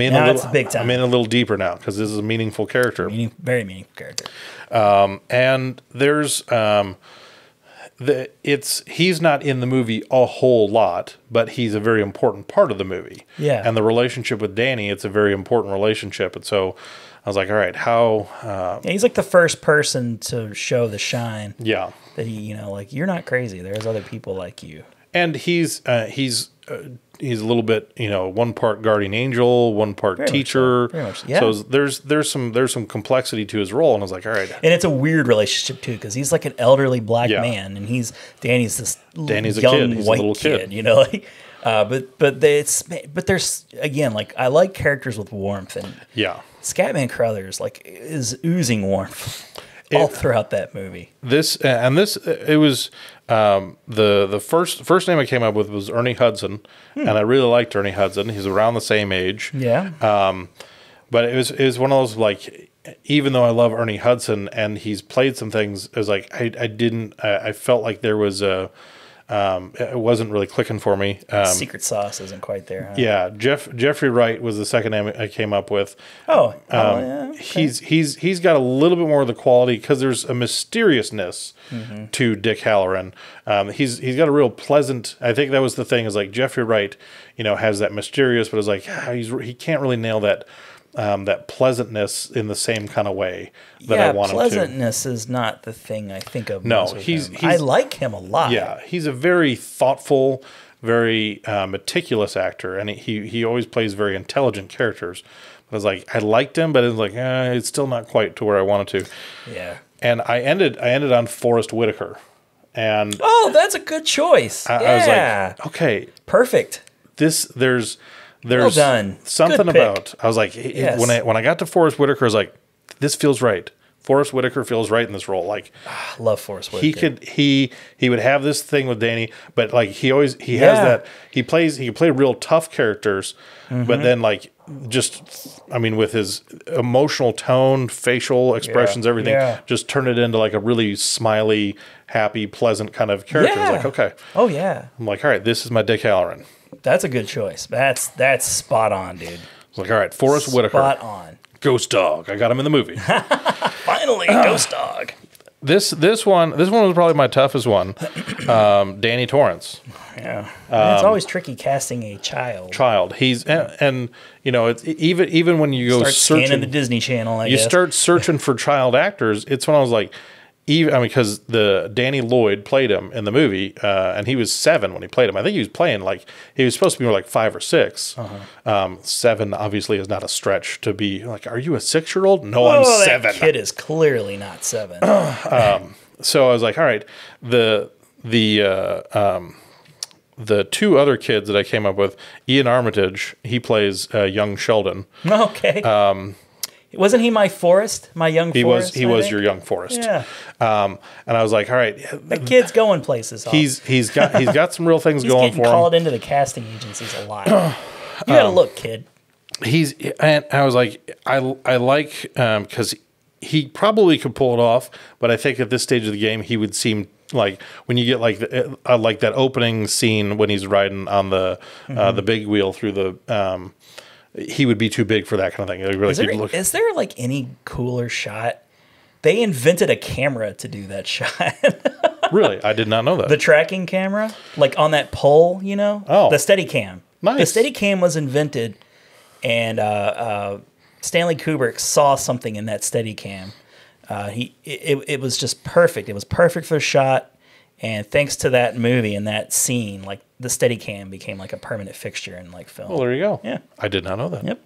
in now a it's little big time. I'm in a little deeper now because this is a meaningful character. Very meaningful character. And there's he's not in the movie a whole lot, but he's a very important part of the movie. Yeah. And the relationship with Danny, it's a very important relationship. And so I was like, all right, how? He's like the first person to show the shine. Yeah. That he, like you're not crazy. There's other people like you. And he's a little bit, one part guardian angel, one part Very teacher. Much so. Very much so. Yeah. So there's some complexity to his role, and I was like, all right. And it's a weird relationship too, because he's like an elderly black man, and Danny's this young white kid. But there's again, like I like characters with warmth, and Scatman Crothers is oozing warmth all throughout that movie. It was. The first name I came up with was Ernie Hudson, and I really liked Ernie Hudson. He's around the same age. Yeah. But it was one of those, like, even though I love Ernie Hudson and he's played some things, it was like I felt like there was it wasn't really clicking for me. Secret sauce isn't quite there. Huh? Yeah, Jeffrey Wright was the second name I came up with. Yeah. Okay. He's got a little bit more of the quality because there's a mysteriousness to Dick Halloran. He's got a real pleasant. I think that was the thing, is like Jeffrey Wright, has that mysterious, but it's like he can't really nail that. That pleasantness in the same kind of way that I want him to. Pleasantness is not the thing I think of. No, I like him a lot. Yeah, he's a very thoughtful, very meticulous actor, and he always plays very intelligent characters. But I was like, I liked him, but it was like, it's still not quite to where I wanted to. Yeah. And I ended on Forrest Whitaker, and that's a good choice. I was like, okay, perfect. There's well done. Something about. I was like, when I got to Forrest Whitaker, I was like, this feels right. Forrest Whitaker feels right in this role. Like, I love Forrest Whitaker. He would have this thing with Danny, but like he has that. He can play real tough characters, but then like with his emotional tone, facial expressions, everything, just turn it into like a really smiley, happy, pleasant kind of character. I was like, okay. Oh yeah. I'm like, all right, this is my Dick Halloran. That's a good choice. That's spot on, dude. I was like, all right, Forrest Whitaker. Spot on. Ghost Dog. I got him in the movie. Finally, Ghost Dog. This one was probably my toughest one. Danny Torrance. Yeah. It's always tricky casting a child. He's and it's even when you go searching scanning the Disney Channel, I guess. Start searching for child actors. It's when I was like, because the Danny Lloyd played him in the movie, and he was 7 when he played him. I think he was playing he was supposed to be more like 5 or 6. 7 obviously is not a stretch to be like, are you a 6-year-old? No, I'm 7. That kid is clearly not 7. So I was like, all right, the 2 other kids that I came up with, Ian Armitage, he plays young Sheldon. Okay. Wasn't he my Forrest, my young Forrest? He was your young Forrest. Yeah. And I was like, all right, That kid's going places. he's got some real things going for him. He's getting called into the casting agencies a lot. You gotta look, kid. And I was like, I like because he probably could pull it off, but I think at this stage of the game he would seem like when you get like like that opening scene when he's riding on the big wheel through the he would be too big for that kind of thing. Like, really Is there like any cooler shot? They invented a camera to do that shot. Really? I did not know that. The tracking camera, like on that pole, you know? Oh. The Steadicam. Nice. The Steadicam was invented, and Stanley Kubrick saw something in that Steadicam. It was just perfect. It was perfect for the shot, and thanks to that movie and that scene, like the Steadicam became like a permanent fixture in like film. Well, there you go. Yeah. I did not know that. Yep.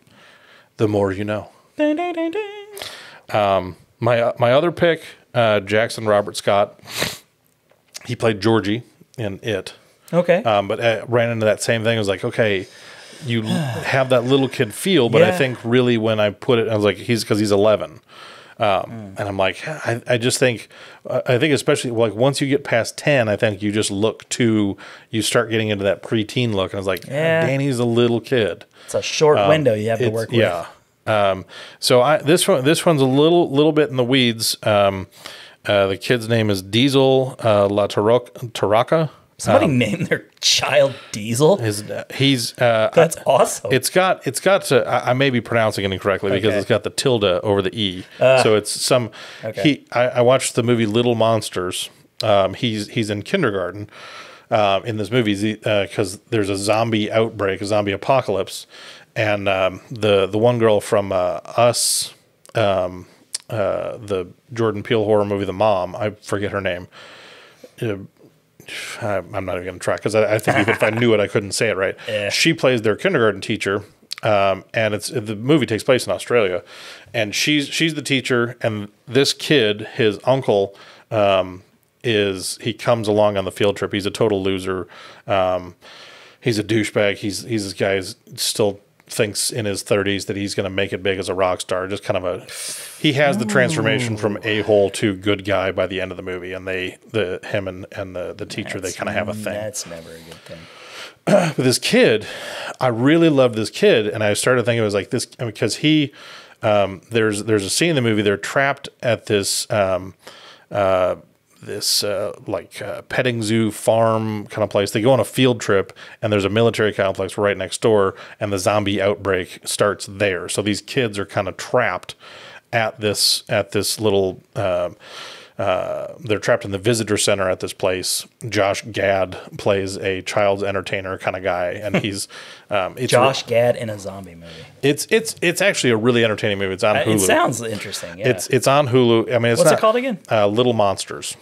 The more you know. Ding, ding, ding, ding. My other pick, Jackson Robert Scott. He played Georgie in It. Okay. But I ran into that same thing. I was like, okay, you have that little kid feel, but I Yeah. think really when I put it, I was like, because he's 11. And I'm like, I just think, I think especially like once you get past 10, I think you just you start getting into that preteen look. And I was like, Yeah. Danny's a little kid. It's a short window you have to work with. Yeah. So this one's a little bit in the weeds. The kid's name is Diesel La Taraka. Somebody named their child Diesel. He's That's awesome. It's got I may be pronouncing it incorrectly because Okay. it's got the tilde over the e. So it's some. Okay. I watched the movie Little Monsters. He's in kindergarten in this movie because there's a zombie outbreak, a zombie apocalypse, and the one girl from Us, the Jordan Peele horror movie, The Mom. I forget her name. I'm not even going to try because I think even if I knew it, I couldn't say it right. Yeah. She plays their kindergarten teacher, and the movie takes place in Australia, and she's the teacher, and this kid, his uncle, he comes along on the field trip. He's a total loser. He's a douchebag. He's this guy who still thinks in his 30s that he's going to make it big as a rock star. Just kind of he has the transformation from a-hole to good guy by the end of the movie, and him and the teacher, they kind of have a thing. That's never a good thing. But this kid, I really love this kid, and I started thinking it was like this because there's a scene in the movie. They're trapped at this petting zoo farm kind of place. They go on a field trip, and there's a military complex right next door, and the zombie outbreak starts there. So these kids are kind of trapped at this little. They're trapped in the visitor center at this place. Josh Gad plays a child's entertainer kind of guy, and he's Josh Gad in a zombie movie. It's actually a really entertaining movie. It's on Hulu. It sounds interesting. Yeah. It's on Hulu. I mean, What's it called again? Little Monsters.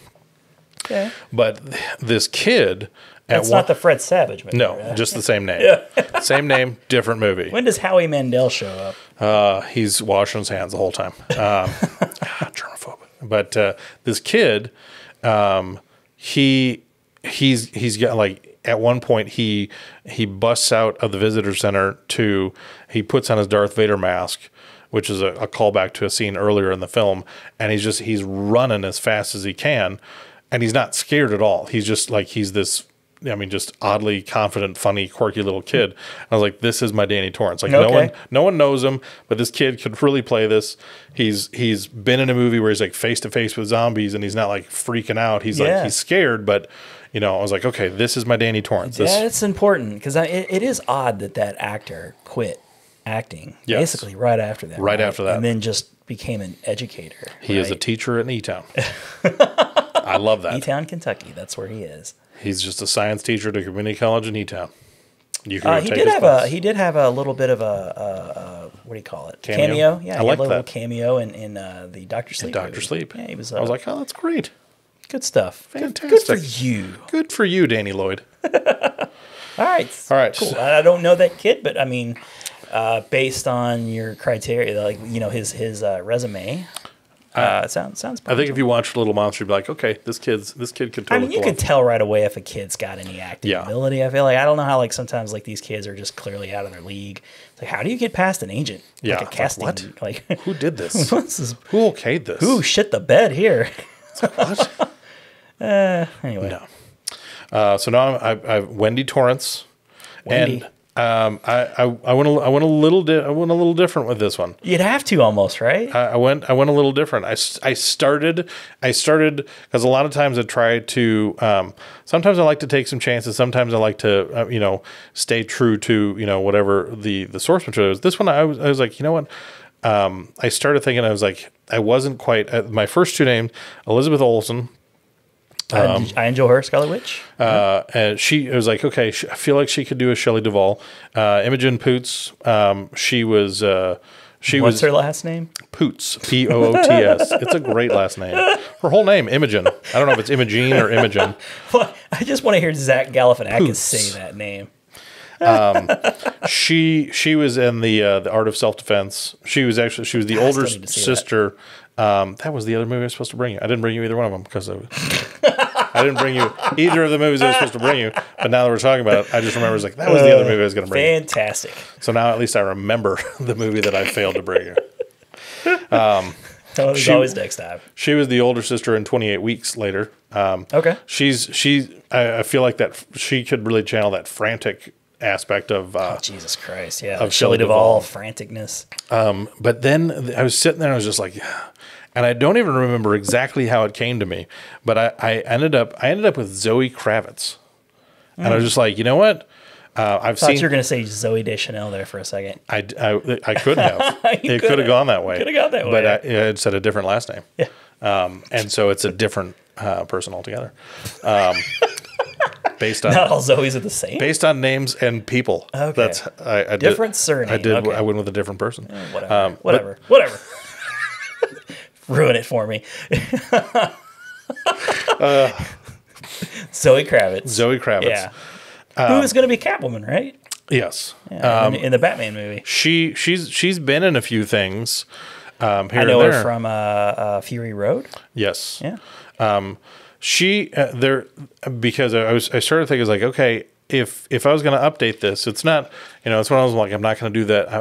Okay. But this kid, That's not the Fred Savage movie. no, right? just the same name. Same name, different movie. When does Howie Mandel show up? He's washing his hands the whole time. Germaphobe. But this kid, he's got like at one point he busts out of the visitor center he puts on his Darth Vader mask, which is a callback to a scene earlier in the film, and he's running as fast as he can, and he's not scared at all. He's just like he's this. I mean, just oddly confident, funny, quirky little kid. I was like, "This is my Danny Torrance." Like no one knows him, but this kid could really play this. He's been in a movie where he's like face to face with zombies, and he's not like freaking out. He's like he's scared, but I was like, "Okay, this is my Danny Torrance." Yeah, it's important because it is odd that actor quit acting basically right after that. Right after that, and then just became an educator. He is a teacher in E-Town. I love that. E-Town, Kentucky. That's where he is. He's just a science teacher at a community college in E-Town. You He did have a little bit of a what do you call it? Cameo? Yeah, I like a little that. cameo in the Dr. Sleep. Dr. movie. Sleep. Yeah, he was. I was like, oh, that's great. good stuff. Fantastic. Good for you. Good for you, Danny Lloyd. All right. Cool. I don't know that kid, but I mean, based on your criteria, like his resume. It sounds. I think if you watch Little Monster, you'd be like, okay, this kid could totally. I mean, you pull can off. tell right away if a kid's got any acting Yeah. ability. I feel like I don't know how like sometimes like these kids are just clearly out of their league. It's like, how do you get past an agent? Yeah, like a like, casting. what? Like Who did this? what's this? Who okayed this? Who shit the bed here? What? Anyway, No. So now I've Wendy Torrance, Wendy. and I went a little different with this one. you'd have to almost, right? I went a little different. I started because a lot of times I try to. Sometimes I like to take some chances. Sometimes I like to stay true to whatever the source material is. This one I was like, you know what? I started thinking, I was like, I wasn't quite my first two names, Elizabeth Olsen. I enjoy her, Scarlet Witch. And it was like, okay, I feel like she could do a Shelley Duvall. Imogen Poots, she was What's her last name? Poots, Poots. It's a great last name. Her whole name, Imogen. I don't know if it's Imogene or Imogen. Well, I just want to hear Zach Galifianakis Poots. say that name. She was in the Art of Self Defense. She was the older still need to see sister. That was the other movie I was supposed to bring you. I didn't bring you either one of them because I didn't bring you either of the movies I was supposed to bring you. But now that we're talking about it, I just remember that was the other movie I was going to bring you. Fantastic. So now at least I remember the movie that I failed to bring you. There's always next time. She was the older sister in 28 Weeks Later. Okay. I feel like that she could really channel that frantic aspect of Jesus Christ, yeah. of Shelley Shelley Duvall, Duvall. franticness. But then I was sitting there and I was just like, and I don't even remember exactly how it came to me, but I ended up with Zoe Kravitz. And I was just like, you know what? I've Thought seen. you were going to say Zoe Deschanel there for a second. I could have. It could have gone that way. Could have gone that way. But it said a different last name. Yeah. And so it's a different person altogether. Based on Not all Zoes are the same. based on names and people. Okay. That's I Different did, surname. I did. Okay. I went with a different person. Whatever. Whatever. Ruin it for me. Zoe Kravitz. Zoe Kravitz. Yeah. Who is going to be Catwoman, right? Yes. Yeah, in the Batman movie. She's been in a few things. Here I know and her there. from Fury Road. Yes. Yeah. She there because I started thinking, like, okay, if I was going to update this, it's not, it's when I was like, I'm not going to do that.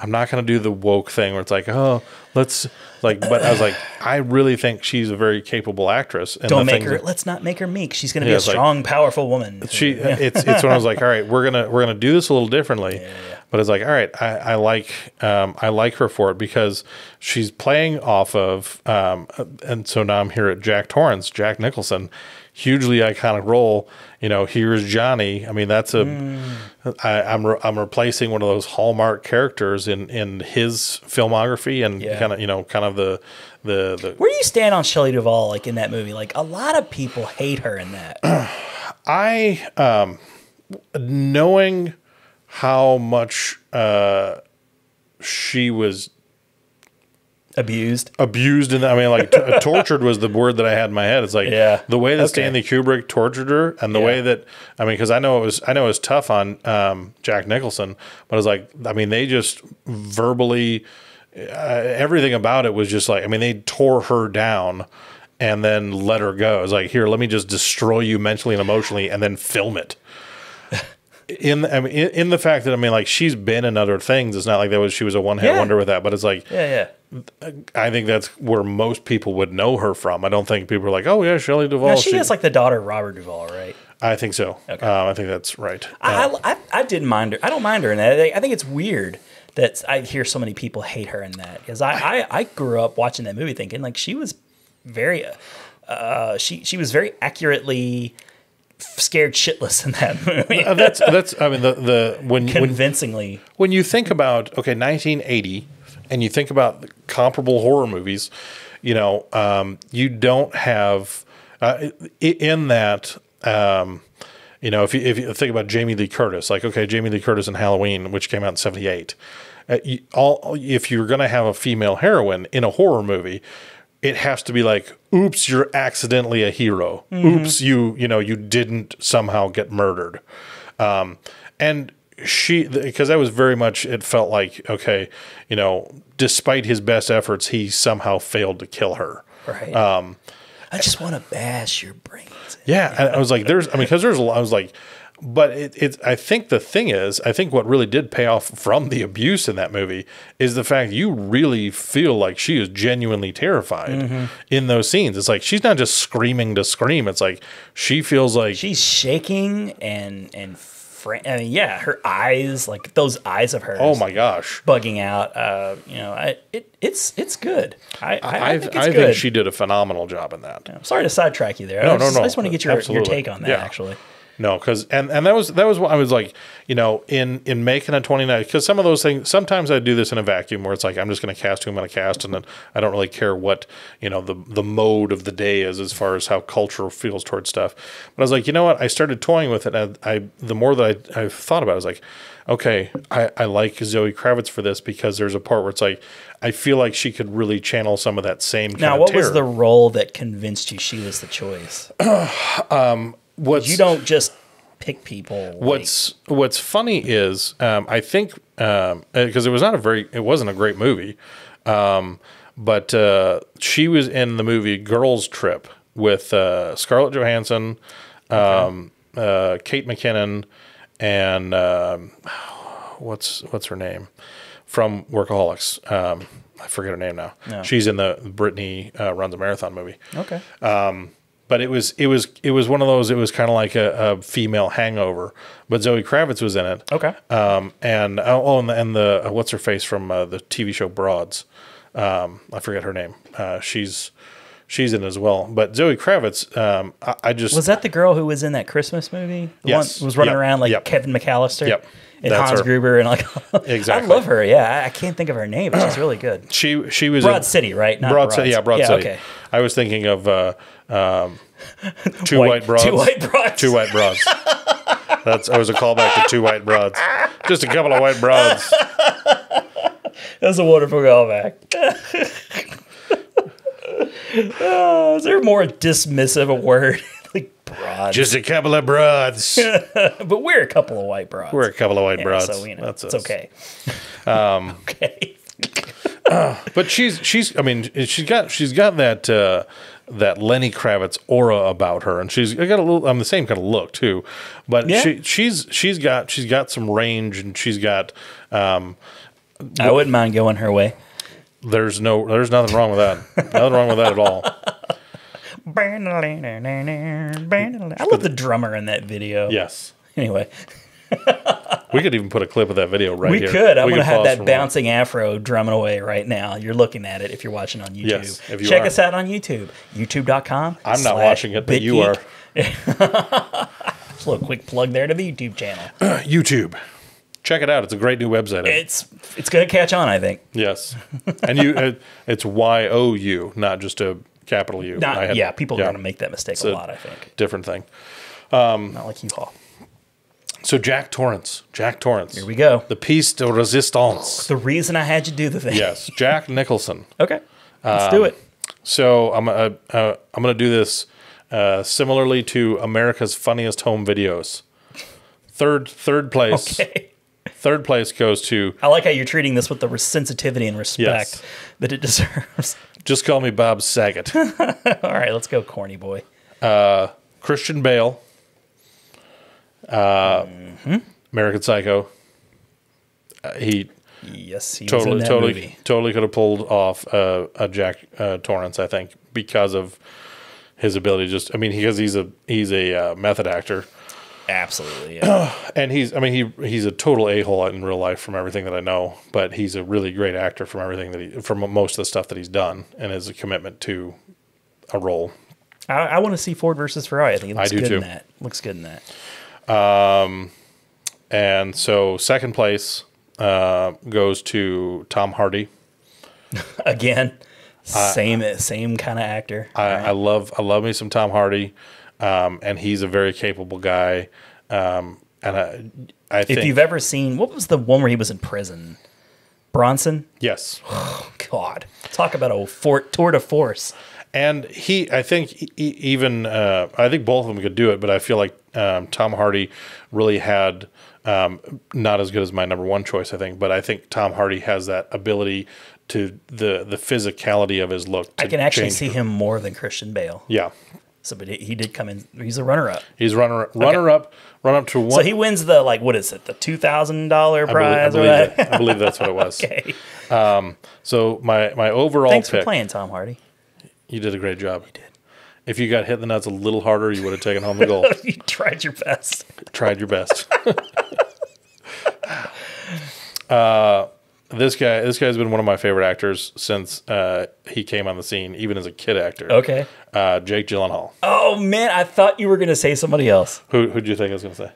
I'm not going to do the woke thing where it's like, oh, let's like, but I was like, I really think she's a very capable actress. And Let's not make her meek. She's going to be a it's like- strong, powerful woman. It's when I was like, all right, we're gonna do this a little differently. But it's like, all right, I like her for it because she's playing off of, and so now I'm here at Jack Nicholson, hugely iconic role. Here's Johnny. I mean, that's I'm replacing one of those Hallmark characters in his filmography, and kind of the. Where do you stand on Shelley Duvall, like in that movie? Like a lot of people hate her in that. Knowing how much she was Abused. and I mean, like tortured was the word that I had in my head. It's like the way that Stanley Kubrick tortured her, and the way that because I know it was tough on Jack Nicholson, but it's like they just verbally everything about it was just like they tore her down and then let her go. It's like, here, let me just destroy you mentally and emotionally, and then film it. In the fact that like she's been in other things, it's not like she was a one-hit wonder with that, but it's like I think that's where most people would know her from. I don't think people are like, oh yeah, Shelley Duvall. Now, she is like the daughter of Robert Duvall, right? I think so. Okay. I think that's right. I didn't mind her. I don't mind her in that. I think it's weird that I hear so many people hate her in that, because I grew up watching that movie thinking like she was very she was very accurately scared shitless in that movie. Convincingly. When you think about 1980, and you think about comparable horror movies, you don't have in that. If you think about Jamie Lee Curtis, like Jamie Lee Curtis in Halloween, which came out in '78, if you're going to have a female heroine in a horror movie, it has to be like, oops, you're accidentally a hero. Mm-hmm. Oops, you didn't somehow get murdered. And because that was very much, it felt like, okay, you know, despite his best efforts, he somehow failed to kill her. Right. I just want to bash your brains. Yeah. And I was like, because there's a lot, I was like, but I think the thing is, I think what really did pay off from the abuse in that movie is the fact you really feel like she is genuinely terrified in those scenes. It's like, she's not just screaming to scream. It's like, she feels like she's shaking and I mean, yeah, her eyes, like those eyes of hers. Oh my gosh, bugging out. You know, it's good. I think it's good. think she did a phenomenal job in that. I'm sorry to sidetrack you there. No. I just want to get your take on that. Actually, no, because and that was what I was like. You know, in making a 29, because some of those things, sometimes I do this in a vacuum where it's like, I'm just going to cast who I'm going to cast, and then I don't really care what, you know, the mode of the day is as far as how culture feels towards stuff. But I was like, you know what? I started toying with it, and the more that I thought about it, I was like, okay, I like Zoe Kravitz for this, because there's a part where it's like, I feel like she could really channel some of that same kind of what terror. was the role that convinced you she was the choice? You don't just pick people. What's funny is I think because it wasn't a great movie, but she was in the movie Girls Trip with Scarlett Johansson, Kate McKinnon, and what's her name from Workaholics? I forget her name now. No. She's in the Brittany Runs a Marathon movie. Okay. But it was one of those. It was kind of like a female Hangover, but Zoe Kravitz was in it. Okay. And the what's her face from the TV show Broads? I forget her name. She's in as well. But Zoe Kravitz, I just was that the girl who was in that Christmas movie? The one who was running around like Kevin McAllister. Yep. And that's Hans her. Gruber and like exactly. I love her. Yeah, I can't think of her name, but she's really good. She was Broad City, right? Not Broad City. Yeah, Broad City. Okay. I was thinking of Two White Broads. Two White Broads. Two White Broads. That was a callback to Two White Broads. Just a couple of white broads. That's a wonderful callback. Is there more dismissive a word? Like broads. Just a couple of broads. But we're a couple of white broads. We're a couple of white broads. So you know, that's it's us. okay. Okay. But she's got that Lenny Kravitz aura about her, and she's got a little the same kind of look too. But she's got some range, and she's got. I wouldn't mind going her way. There's nothing wrong with that. Nothing wrong with that at all. I love the drummer in that video. Yes. Anyway. We could even put a clip of that video right here. We could. I'm going to have that bouncing afro drumming away right now. You're looking at it if you're watching on YouTube. Yes, if you Check are. us out on YouTube. YouTube.com. I'm not watching it, but you are. Just a little quick plug there to the YouTube channel. YouTube. Check it out. It's a great new website. It's going to catch on, I think. Yes. And it's YOU, not just a capital U. People are going to make that mistake a lot, I think. Different thing. Not like U-Haul. So Jack Torrance. Here we go. The piece de resistance. The reason I had you do the thing. Yes. Jack Nicholson. Okay. Let's do it. So I'm gonna do this similarly to America's Funniest Home Videos. Third place. Okay. Third place goes to. I like how you're treating this with the sensitivity and respect that it deserves. Just call me Bob Saget. All right, let's go, corny boy. Christian Bale. American Psycho. He totally could have pulled off a Jack Torrance, I think, because of his ability. Because he's a method actor. Absolutely, yeah. And he's a total a-hole in real life from everything that I know, but he's a really great actor from everything from most of the stuff that he's done, and his commitment to a role. I want to see Ford versus Ferrari. I think it looks good in that. Looks good in that. And so second place goes to Tom Hardy. Again, same kind of actor. I love me some Tom Hardy, and he's a very capable guy. And I think if you've ever seen, what was the one where he was in prison? Bronson? Yes. Oh, God. Talk about a tour de force. And I think I think both of them could do it, but I feel like Tom Hardy really had not as good as my number one choice, I think, but I think Tom Hardy has that ability to the physicality of his look. I can actually see him more than Christian Bale. Yeah. So, but he did come in. He's a runner-up. He's runner up to one. So he wins the what is it? The $2,000 prize? I believe that's what it was. Okay. So my overall Thanks pick. for playing, Tom Hardy. You did a great job. You did. If you got hit in the nuts a little harder, you would have taken home the gold. You tried your best. Tried your best. This guy's been one of my favorite actors since he came on the scene, even as a kid actor. Okay. Jake Gyllenhaal. Oh man, I thought you were going to say somebody else. Who'd you think I was going to say?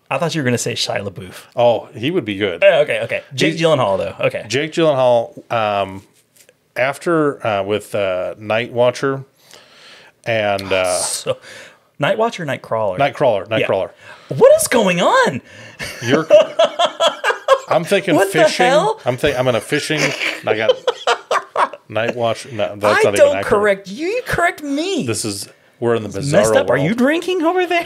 I thought you were going to say Shia LaBeouf. Oh, he would be good. Okay. Jake Gyllenhaal though. Okay. Jake Gyllenhaal. After with Night Watcher and So, Night Watcher, or Nightcrawler. Nightcrawler. What is going on? I'm thinking What the fishing. hell? I'm gonna fishing. I got Night Watch. No, that's I not even don't accurate. correct you. You correct me. We're in the bizarro Messed up. world. Are you drinking over there?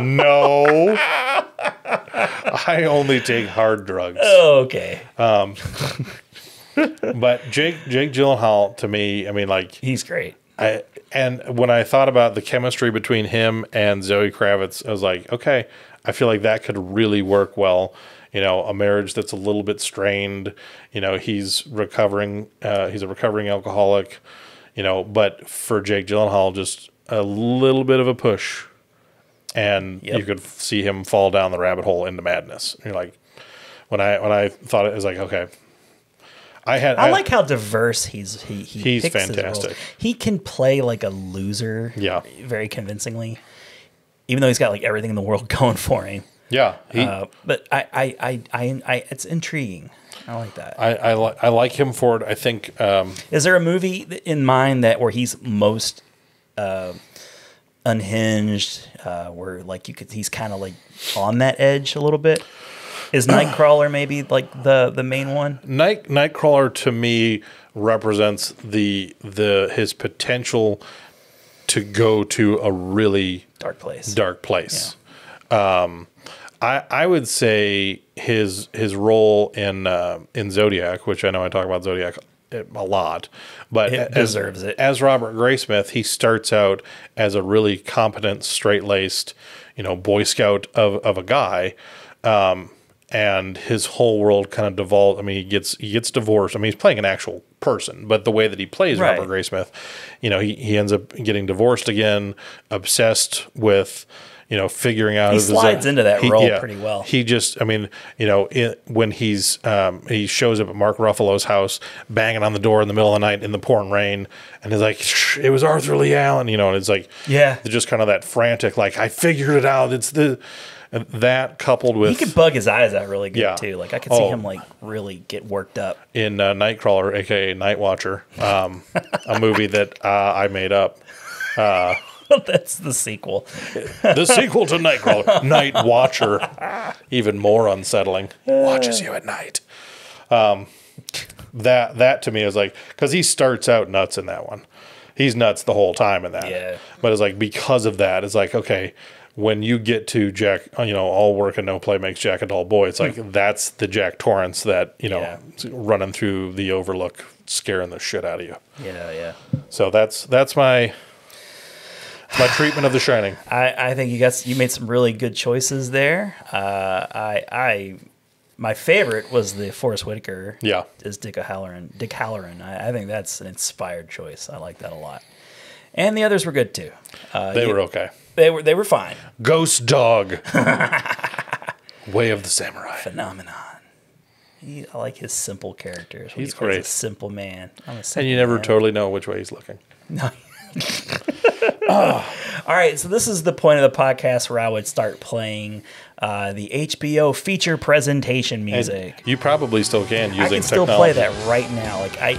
No. I only take hard drugs. Oh, okay. But Jake Gyllenhaal, to me, I mean, like, He's great. and when I thought about the chemistry between him and Zoe Kravitz, I was like, okay, I feel like that could really work well. You know, a marriage that's a little bit strained. You know, he's recovering. He's a recovering alcoholic. You know, but for Jake Gyllenhaal, just a little bit of a push, and you could see him fall down the rabbit hole into madness. And you're like, when I thought it was like, okay. I like how diverse he's he's picks his fantastic. roles. He can play like a loser, very convincingly, even though he's got like everything in the world going for him. Yeah, but I it's intriguing. I like that. I like him for it. I think. Is there a movie in mind where he's most unhinged, where like he's kind of like on that edge a little bit? Is Nightcrawler maybe like the main one? Nightcrawler to me represents his potential to go to a really dark place. Yeah. I would say his role in Zodiac, which I know I talk about Zodiac a lot, but it deserves it. As Robert Graysmith, he starts out as a really competent, straight-laced, Boy Scout of a guy. And his whole world kind of devolved. I mean, he gets divorced. I mean, he's playing an actual person, but the way that he plays Robert Graysmith, he ends up getting divorced again, obsessed with, figuring out. He slides into that role pretty well. He just, I mean, when he shows up at Mark Ruffalo's house, banging on the door in the middle of the night in the pouring rain, and he's like, "It was Arthur Lee Allen," and it's like, just kind of that frantic, like, I figured it out. It's that coupled with... He could bug his eyes out really good, too. Like, I could see him, like, really get worked up. In Nightcrawler, a.k.a. Night Watcher, a movie that I made up. That's the sequel. The sequel to Nightcrawler. Night Watcher. Even more unsettling. Watches you at night. That to me is like... Because he starts out nuts in that one. He's nuts the whole time in that. Yeah. But it's like, because of that, it's like, okay... When you get to Jack, all work and no play makes Jack a dull boy. It's like that's the Jack Torrance that running through the Overlook, scaring the shit out of you. Yeah. So that's my treatment of The Shining. I think you made some really good choices there. My favorite was the Forrest Whitaker. Yeah, is Dick Halloran. I think that's an inspired choice. I like that a lot. And the others were good too. They were okay. They were fine. Ghost Dog. Way of the Samurai. Phenomenon. I like his simple characters. He's great. He's a simple man. And you never totally know which way he's looking. No. All right, so this is the point of the podcast where I would start playing the HBO feature presentation music. And you probably still can using technology. I can still play that right now. Like I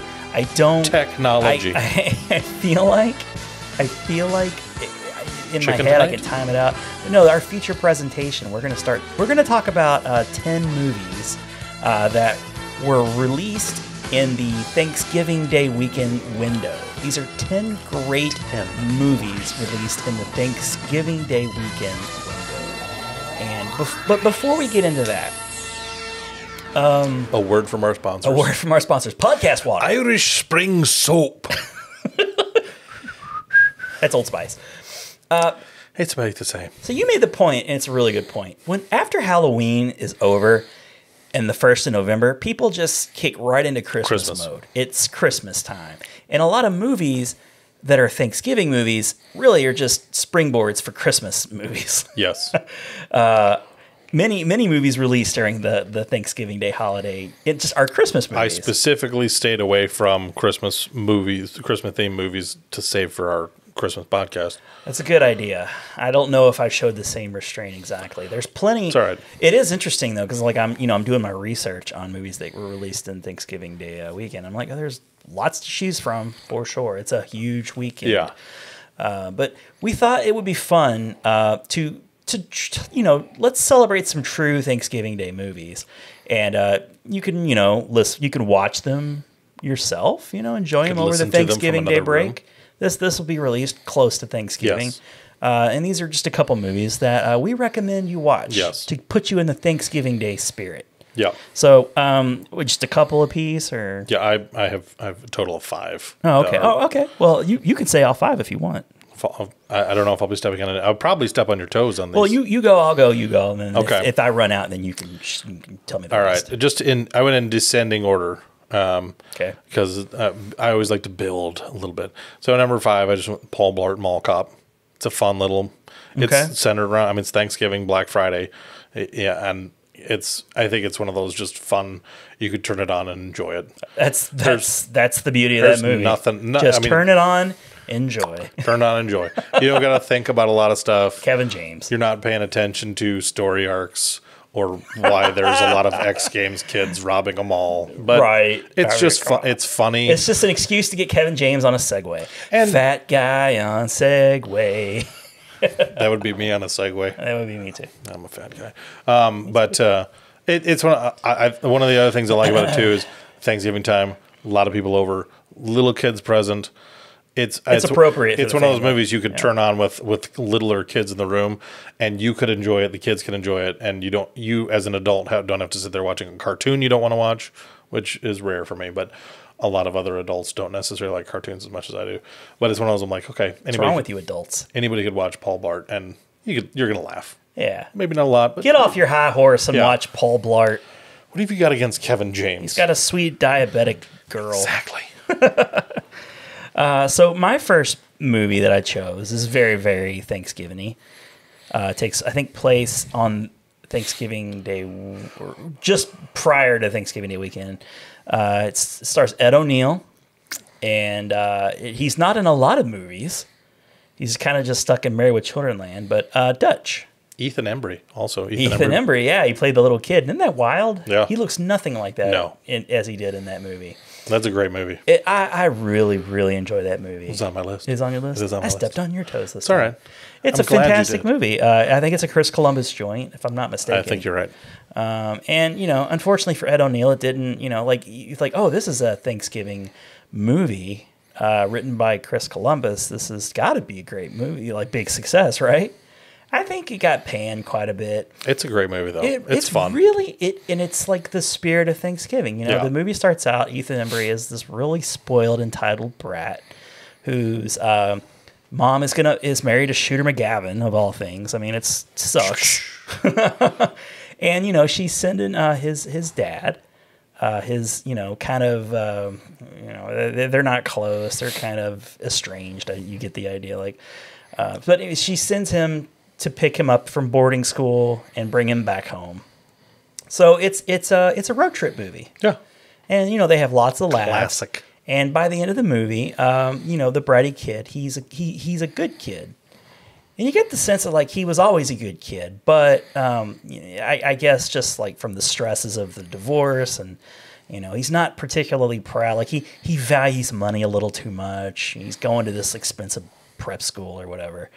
don't... Technology. I feel like in my head I can time it out. But no, our feature presentation, we're going to talk about 10 movies that were released in the Thanksgiving Day weekend window. These are 10 great movies released in the Thanksgiving Day weekend window. And but before we get into that, a word from our sponsors. A word from our sponsors. Podcast Water. Irish Spring Soap. That's Old Spice. It's about the same. So you made the point, and it's a really good point. When after Halloween is over and the 1st of November, people just kick right into Christmas mode. It's Christmas time. And a lot of movies that are Thanksgiving movies really are just springboards for Christmas movies. Yes. Many movies released during the Thanksgiving Day holiday it just are Christmas movies. I specifically stayed away from Christmas movies, Christmas themed movies, to save for our Christmas podcast. That's a good idea. I don't know if I showed the same restraint exactly. There's plenty. It's all right. It is interesting though, because like I'm doing my research on movies that were released in Thanksgiving Day weekend. I'm like, oh, there's lots to choose from for sure. It's a huge weekend. Yeah. But we thought it would be fun to let's celebrate some true Thanksgiving Day movies, and you can you can watch them yourself, enjoy them over the Thanksgiving Day break. This will be released close to Thanksgiving. Yes. And these are just a couple movies that we recommend you watch to put you in the Thanksgiving Day spirit. Yeah. So, just a couple apiece, or yeah, I have a total of 5. Oh, okay. Okay. Well, you can say all 5 if you want. I don't know if I'll be stepping on it. I'll probably step on your toes on these. Well, you go, I'll go, you go, and then okay. if I run out, then you can tell me the rest. Right. I went in descending order. Okay. Because I always like to build a little bit. So number 5, I just went Paul Blart Mall Cop. It's a fun little. It's centered around. it's Thanksgiving, Black Friday, and I think it's one of those just fun. You could turn it on and enjoy it. That's the beauty of that movie. Turn it on. Enjoy. Turn on, enjoy. You don't got to think about a lot of stuff. Kevin James. You're not paying attention to story arcs or why there's a lot of X Games kids robbing a mall. But it's just fun. It's funny. It's just an excuse to get Kevin James on a Segway. And fat guy on Segway. That would be me on a Segway. That would be me too. I'm a fat guy. But it's one of the other things I like about it too is Thanksgiving time. A lot of people over, little kids present. It's appropriate. It's one of those movies you could turn on with littler kids in the room, and you could enjoy it. The kids can enjoy it, and you as an adult don't have to sit there watching a cartoon you don't want to watch, which is rare for me. But a lot of other adults don't necessarily like cartoons as much as I do. But it's one of those I'm like, okay, what's wrong with you adults? Anybody could watch Paul Blart, and you're gonna laugh. Yeah, maybe not a lot, but get off your high horse and watch Paul Blart. What have you got against Kevin James? He's got a sweet diabetic girl. Exactly. So my first movie that I chose is very, very Thanksgiving-y. It takes, I think, place on Thanksgiving Day, or just prior to Thanksgiving Day weekend. It stars Ed O'Neill, and he's not in a lot of movies. He's kind of just stuck in Married with Children land, but Dutch. Ethan Embry, also. Ethan Embry, yeah, he played the little kid. Isn't that wild? Yeah. He looks nothing like that as he did in that movie. That's a great movie. I really, really enjoy that movie. It's on my list. It's on your list? It is on my list. I stepped on your toes this time. It's all right. It's a fantastic movie. I think it's a Chris Columbus joint, if I'm not mistaken. I think you're right. And, unfortunately for Ed O'Neill, it didn't, it's like, oh, this is a Thanksgiving movie written by Chris Columbus. This has got to be a great movie, like big success, right? I think it got panned quite a bit. It's a great movie, though. It's fun. And it's like the spirit of Thanksgiving. The movie starts out, Ethan Embry is this really spoiled, entitled brat whose mom is married to Shooter McGavin, of all things. I mean, it sucks. And, she's sending his dad, kind of, they're not close. They're kind of estranged. You get the idea. But she sends him to pick him up from boarding school and bring him back home. So it's a road trip movie. Yeah. And, they have lots of laughs. Classic. And by the end of the movie, the bratty kid, he's a good kid. And you get the sense that, he was always a good kid. But I guess just, from the stresses of the divorce and, he's not particularly proud. He values money a little too much. He's going to this expensive prep school or whatever.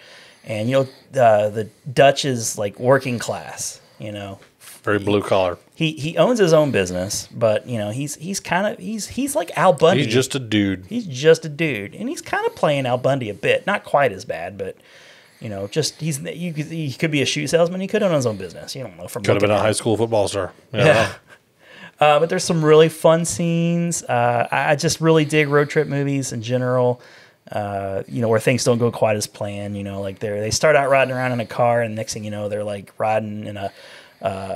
And, the Dutch is, working class. You know, Very blue collar. he owns his own business, but you know he's like Al Bundy. He's just a dude. He's just a dude, and he's kind of playing Al Bundy a bit. Not quite as bad, but you know, just he could be a shoe salesman. He could own his own business. You don't know. From Could have been a looking at high him. school football star. Yeah. But there's some really fun scenes. I just really dig road trip movies in general. You know, where things don't go quite as planned. You know, like they start out riding around in a car, and next thing you know, they're like riding in a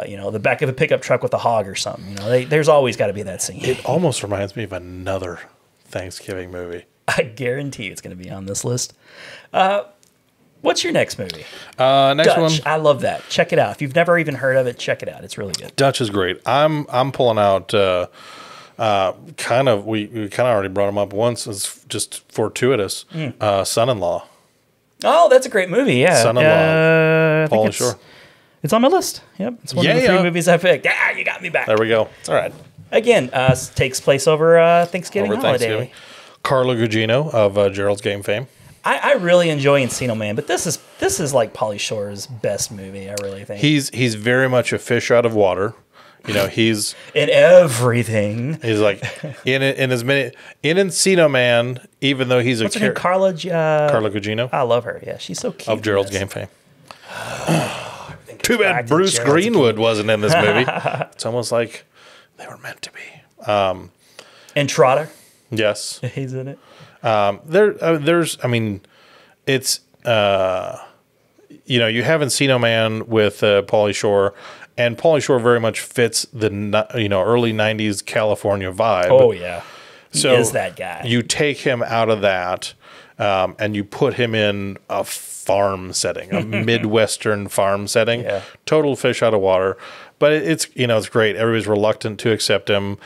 you know, the back of a pickup truck with a hog or something. You know, there's always got to be that scene. It almost reminds me of another Thanksgiving movie. I guarantee it's going to be on this list. What's your next movie? Next Dutch. one. I love that. Check it out. If you've never even heard of it, check it out. It's really good. Dutch is great. I'm pulling out kind of we kind of already brought him up once. It's just fortuitous. Son-in-Law. Oh, that's a great movie. Yeah. Son-in-Law. I think Pauly Shore. It's on my list. Yep. It's one of the Yeah. three movies I picked. Yeah, you got me back. There we go. It's all right. Again, takes place over Thanksgiving Over holiday. Thanksgiving. Carla Gugino of Gerald's Game fame. I really enjoy Encino Man, but this is like Pauly Shore's best movie. I really think He's very much a fish out of water. You know, he's in everything. like in Encino Man, even though he's What's her name? Carla Gugino I love her. Yeah, she's so cute. of Gerald's in Game this. fame. Too bad back to Bruce Gerald's Greenwood wasn't in this movie. It's almost like they were meant to be. And Trotter, Yes. he's in it. There's, I mean, it's, you know, you have Encino Man with Pauly Shore, and Pauly Shore very much fits the, you know, early 90s California vibe. Oh yeah, he So is that guy. You take him out of that, and you put him in a farm setting, a Midwestern farm setting. Yeah. Total fish out of water. But it's, you know, it's great. Everybody's reluctant to accept him.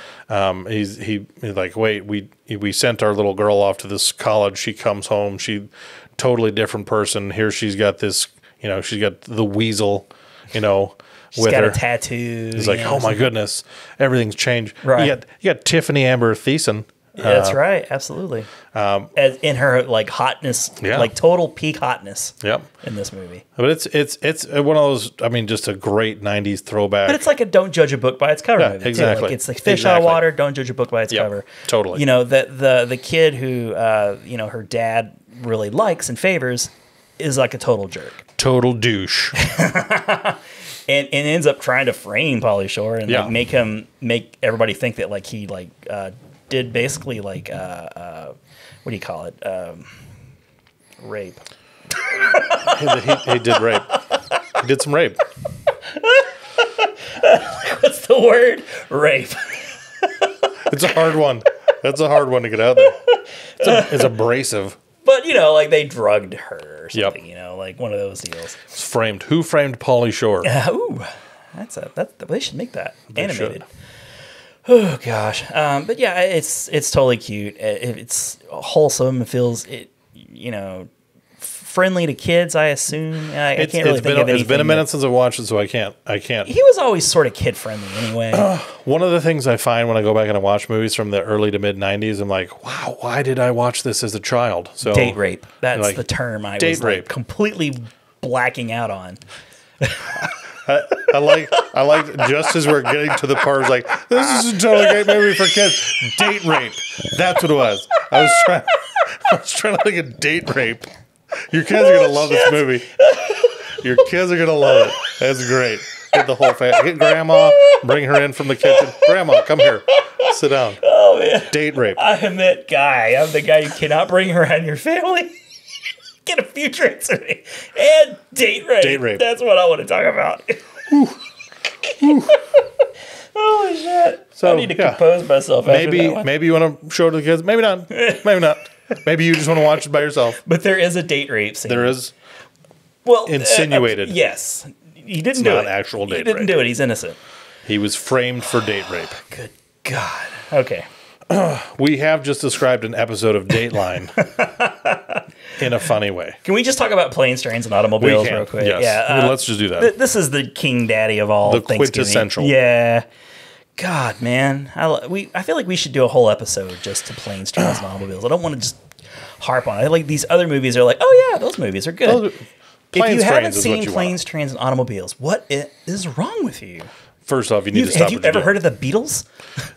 He's like, wait, we sent our little girl off to this college. She comes home. She totally different person. Here she's got this, you know, she's got the weasel, you know, She's with got her. a tattoo. He's like, you know, oh my goodness, everything's changed. Right. You got Tiffany Amber Thiessen. That's right, absolutely. As in her like hotness, Yeah. like total peak hotness. Yep. In this movie, But it's one of those. I mean, just a great '90s throwback. but it's like a don't judge a book by its cover Yeah, movie. Too. exactly. Like it's the fish out of Exactly. water. Don't judge a book by its Yep, cover. totally. You know the kid who you know her dad really likes and favors is like a total jerk. total douche. And ends up trying to frame Pauly Shore and Yeah. like make everybody think that like he like did basically like what do you call it, rape. he did rape. He did some rape. What's the word? Rape. It's a hard one. That's a hard one to get out there. It's abrasive. But you know, like they drugged her or Yep. something. You know, like one of those deals. It's framed. Who framed Pauly Shore? Ooh, that's they should make that animated. should. Oh gosh, but yeah, it's totally cute. It's wholesome. It feels you know, friendly to kids. I assume. I can't really think of anything. It's been a minute since I watched it, so I can't. He was always sort of kid friendly anyway. One of the things I find when I go back and I watch movies from the early to mid '90s, I'm like, wow, why did I watch this as a child? So Date rape. That's like, the term I date was rape. like completely blacking out on. I like just as we're getting to the part, it's like, this is a totally great movie for kids. Date rape. That's what it was. I was trying to think of date rape. Your kids are gonna love this movie. Your kids are gonna love it. That's great. Get the whole family. Get grandma, bring her in from the kitchen. Grandma, come here. Sit down. Oh man. Date rape. I am that guy. I'm the guy you cannot bring around your family. Get a few drinks with me. And date rape. Date rape. That's what I want to talk about. Holy shit. So, I need to yeah. compose myself after that one. Maybe you want to show it to the kids. Maybe not. Maybe not. Maybe you just want to watch it by yourself. But there is a date rape scene. There is. well insinuated. yes. He didn't It's do not it. actual date He didn't rape. do it. He's innocent. He was framed for date rape. Good God. Okay. We have just described an episode of Dateline in a funny way. Can we just talk about planes, trains, and automobiles can, real quick? yes. Yeah. Well, let's just do that. This is the king daddy of all The Thanksgiving. quintessential. Yeah. God, man. I feel like we should do a whole episode just to planes, trains, and automobiles. I don't want to just harp on it. Like these other movies are like, oh yeah, those movies are good. If you haven't Trains is what seen you Planes, want. Trains, and Automobiles, what is wrong with you? First off, you need to stop. Have you ever heard of the Beatles?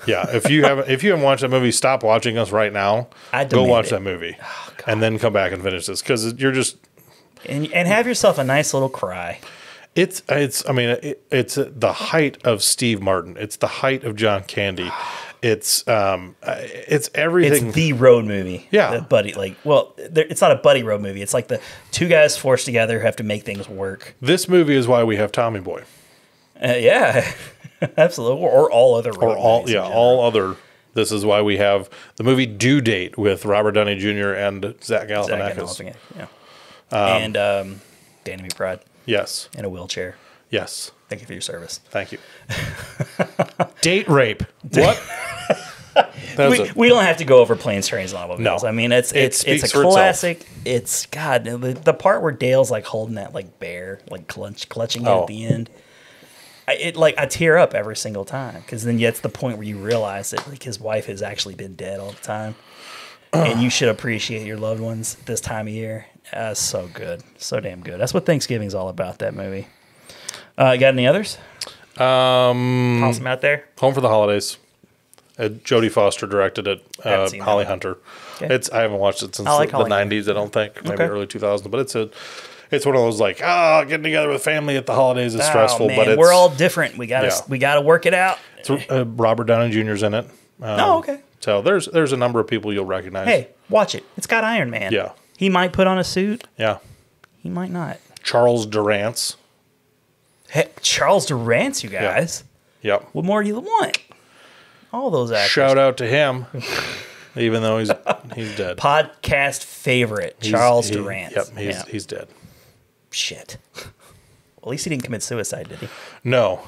Yeah, if you haven't watched that movie, stop watching us right now. I Go demand watch it. that movie, and then come back and finish this because you're just. And have yourself a nice little cry. It's the height of Steve Martin. It's the height of John Candy. It's everything. It's the road movie. Yeah. The buddy, it's not a buddy road movie. It's like the two guys forced together who have to make things work. This movie is why we have Tommy Boy. Yeah, absolutely. Or all other road movies. All other. This is why we have the movie Due Date with Robert Downey Jr. and Zach Galifianakis. Yeah. And Danny McBride Yes. in a wheelchair. Yes. Thank you for your service. Thank you. Date rape. What? We don't have to go over Planes, Trains, and Automobiles. No. I mean, it's a speaks for classic. It's God, the part where Dale's like holding that like bear, like clutching it at the end. I tear up every single time because then it's the point where you realize that like his wife has actually been dead all the time, and you should appreciate your loved ones this time of year. So good, so damn good. That's what Thanksgiving's all about. That movie. Got any others? Toss them out there. Home for the Holidays. Jodie Foster directed it. Haven't seen Holly that. Hunter. Okay. I haven't watched it since I like the Holly 90s. I don't think maybe Okay. early 2000s. But it's one of those like getting together with family at the holidays is stressful. Man, But it's, we're all different. We gotta work it out. Robert Downey Jr.'s in it. Okay. So there's a number of people you'll recognize. Hey, watch it. It's got Iron Man. Yeah. He might put on a suit. Yeah. He might not. Charles Durance. Hey, Charles Durance, you guys. Yep. What more do you want? All those actors. Shout out to him, even though he's dead. Podcast favorite, Charles Durance. Yep, he's dead. Shit. Well, at least he didn't commit suicide, did he? No,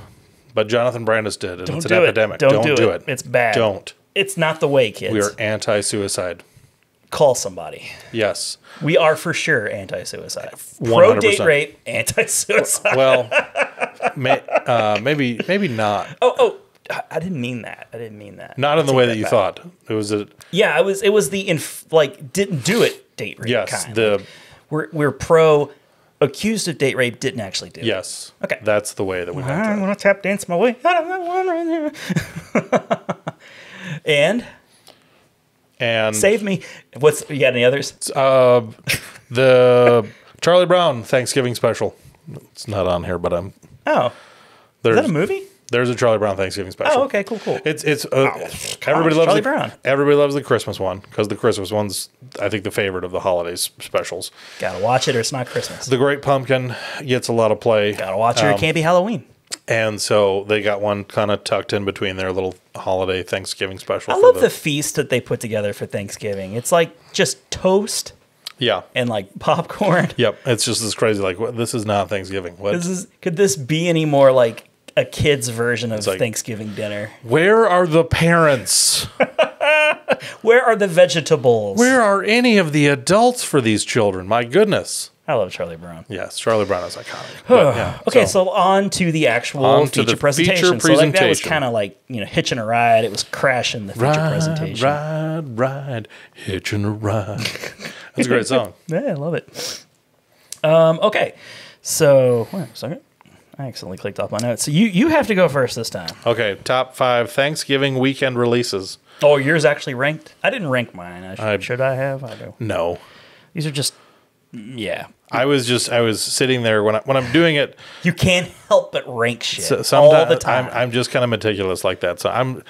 but Jonathan Brandis did, and it's an epidemic. Don't do it. It's bad. Don't. It's not the way, kids. We are anti-suicide. Call somebody. Yes. We are for sure anti-suicide. 100%. Pro date rape, anti-suicide. Well, maybe not. Oh, I didn't mean that. Not in the way that you thought. It was a Yeah, it was the didn't do it date rape yes. kind. We're pro accused of date rape didn't actually do it. Yes. Okay. That's the way that we have I'm to. gonna tap dance my way out of that one right here. And save me. You got any others? The Charlie Brown Thanksgiving special. It's not on here, but Oh, is there's that a movie? There's a Charlie Brown Thanksgiving special. Oh, okay, cool. It's everybody loves Charlie Brown. Everybody loves the Christmas one because the Christmas one's I think the favorite of the holidays specials. Gotta watch it or it's not Christmas. The Great Pumpkin gets a lot of play. Gotta watch it or it can't be Halloween. And so they got one kind of tucked in between their little holiday Thanksgiving special. I love the feast that they put together for Thanksgiving. It's like just toast yeah. and like popcorn. Yep. It's just this crazy like this is not Thanksgiving. What? Could this be any more like a kid's version of like, Thanksgiving dinner? Where are the parents? Where are the vegetables? Where are any of the adults for these children? My goodness. I love Charlie Brown. Yes, Charlie Brown is iconic. But, yeah, Okay, so on to the actual feature presentation. So like, that was kind of like, hitching a ride. It was crashing the feature presentation. Ride, hitching a ride. That's a great song. Yeah, I love it. Okay, so wait a second. I accidentally clicked off my notes. So you have to go first this time. Okay, top 5 Thanksgiving weekend releases. Oh, yours actually ranked? I didn't rank mine. Should I have? I don't. No. These are just, yeah. I was sitting there when I'm doing it. You can't help but rank shit Sometimes all the time. I'm just kind of meticulous like that. So I'm,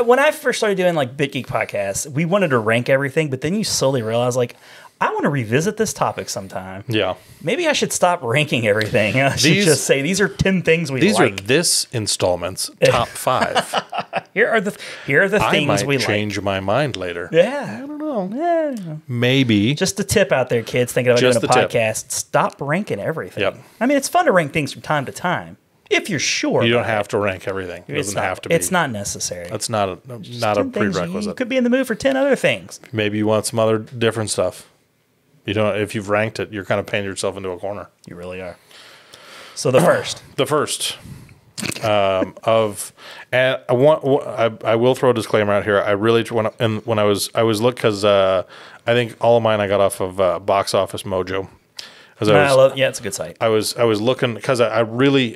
when I first started doing like Bit Geek podcasts, we wanted to rank everything, but then you slowly realize like, I want to revisit this topic sometime. Yeah. Maybe I should stop ranking everything. I should just say these are 10 things we like. These are this installment's top 5. Here are the things we like. I might change my mind later. Yeah. I don't know. Yeah. Maybe. Just a tip out there, kids, thinking about doing a podcast. Stop ranking everything. Yep. I mean, it's fun to rank things from time to time. If you're sure. You don't have to rank everything. It doesn't have to be. It's not necessary. That's not a prerequisite. You could be in the mood for 10 other things. Maybe you want some other different stuff. You don't. If you've ranked it, you're kind of painting yourself into a corner. You really are. So the first. And I will throw a disclaimer out here. I really when I was looked because I think all of mine I got off of Box Office Mojo. 'Cause it's a good site. I was looking because I really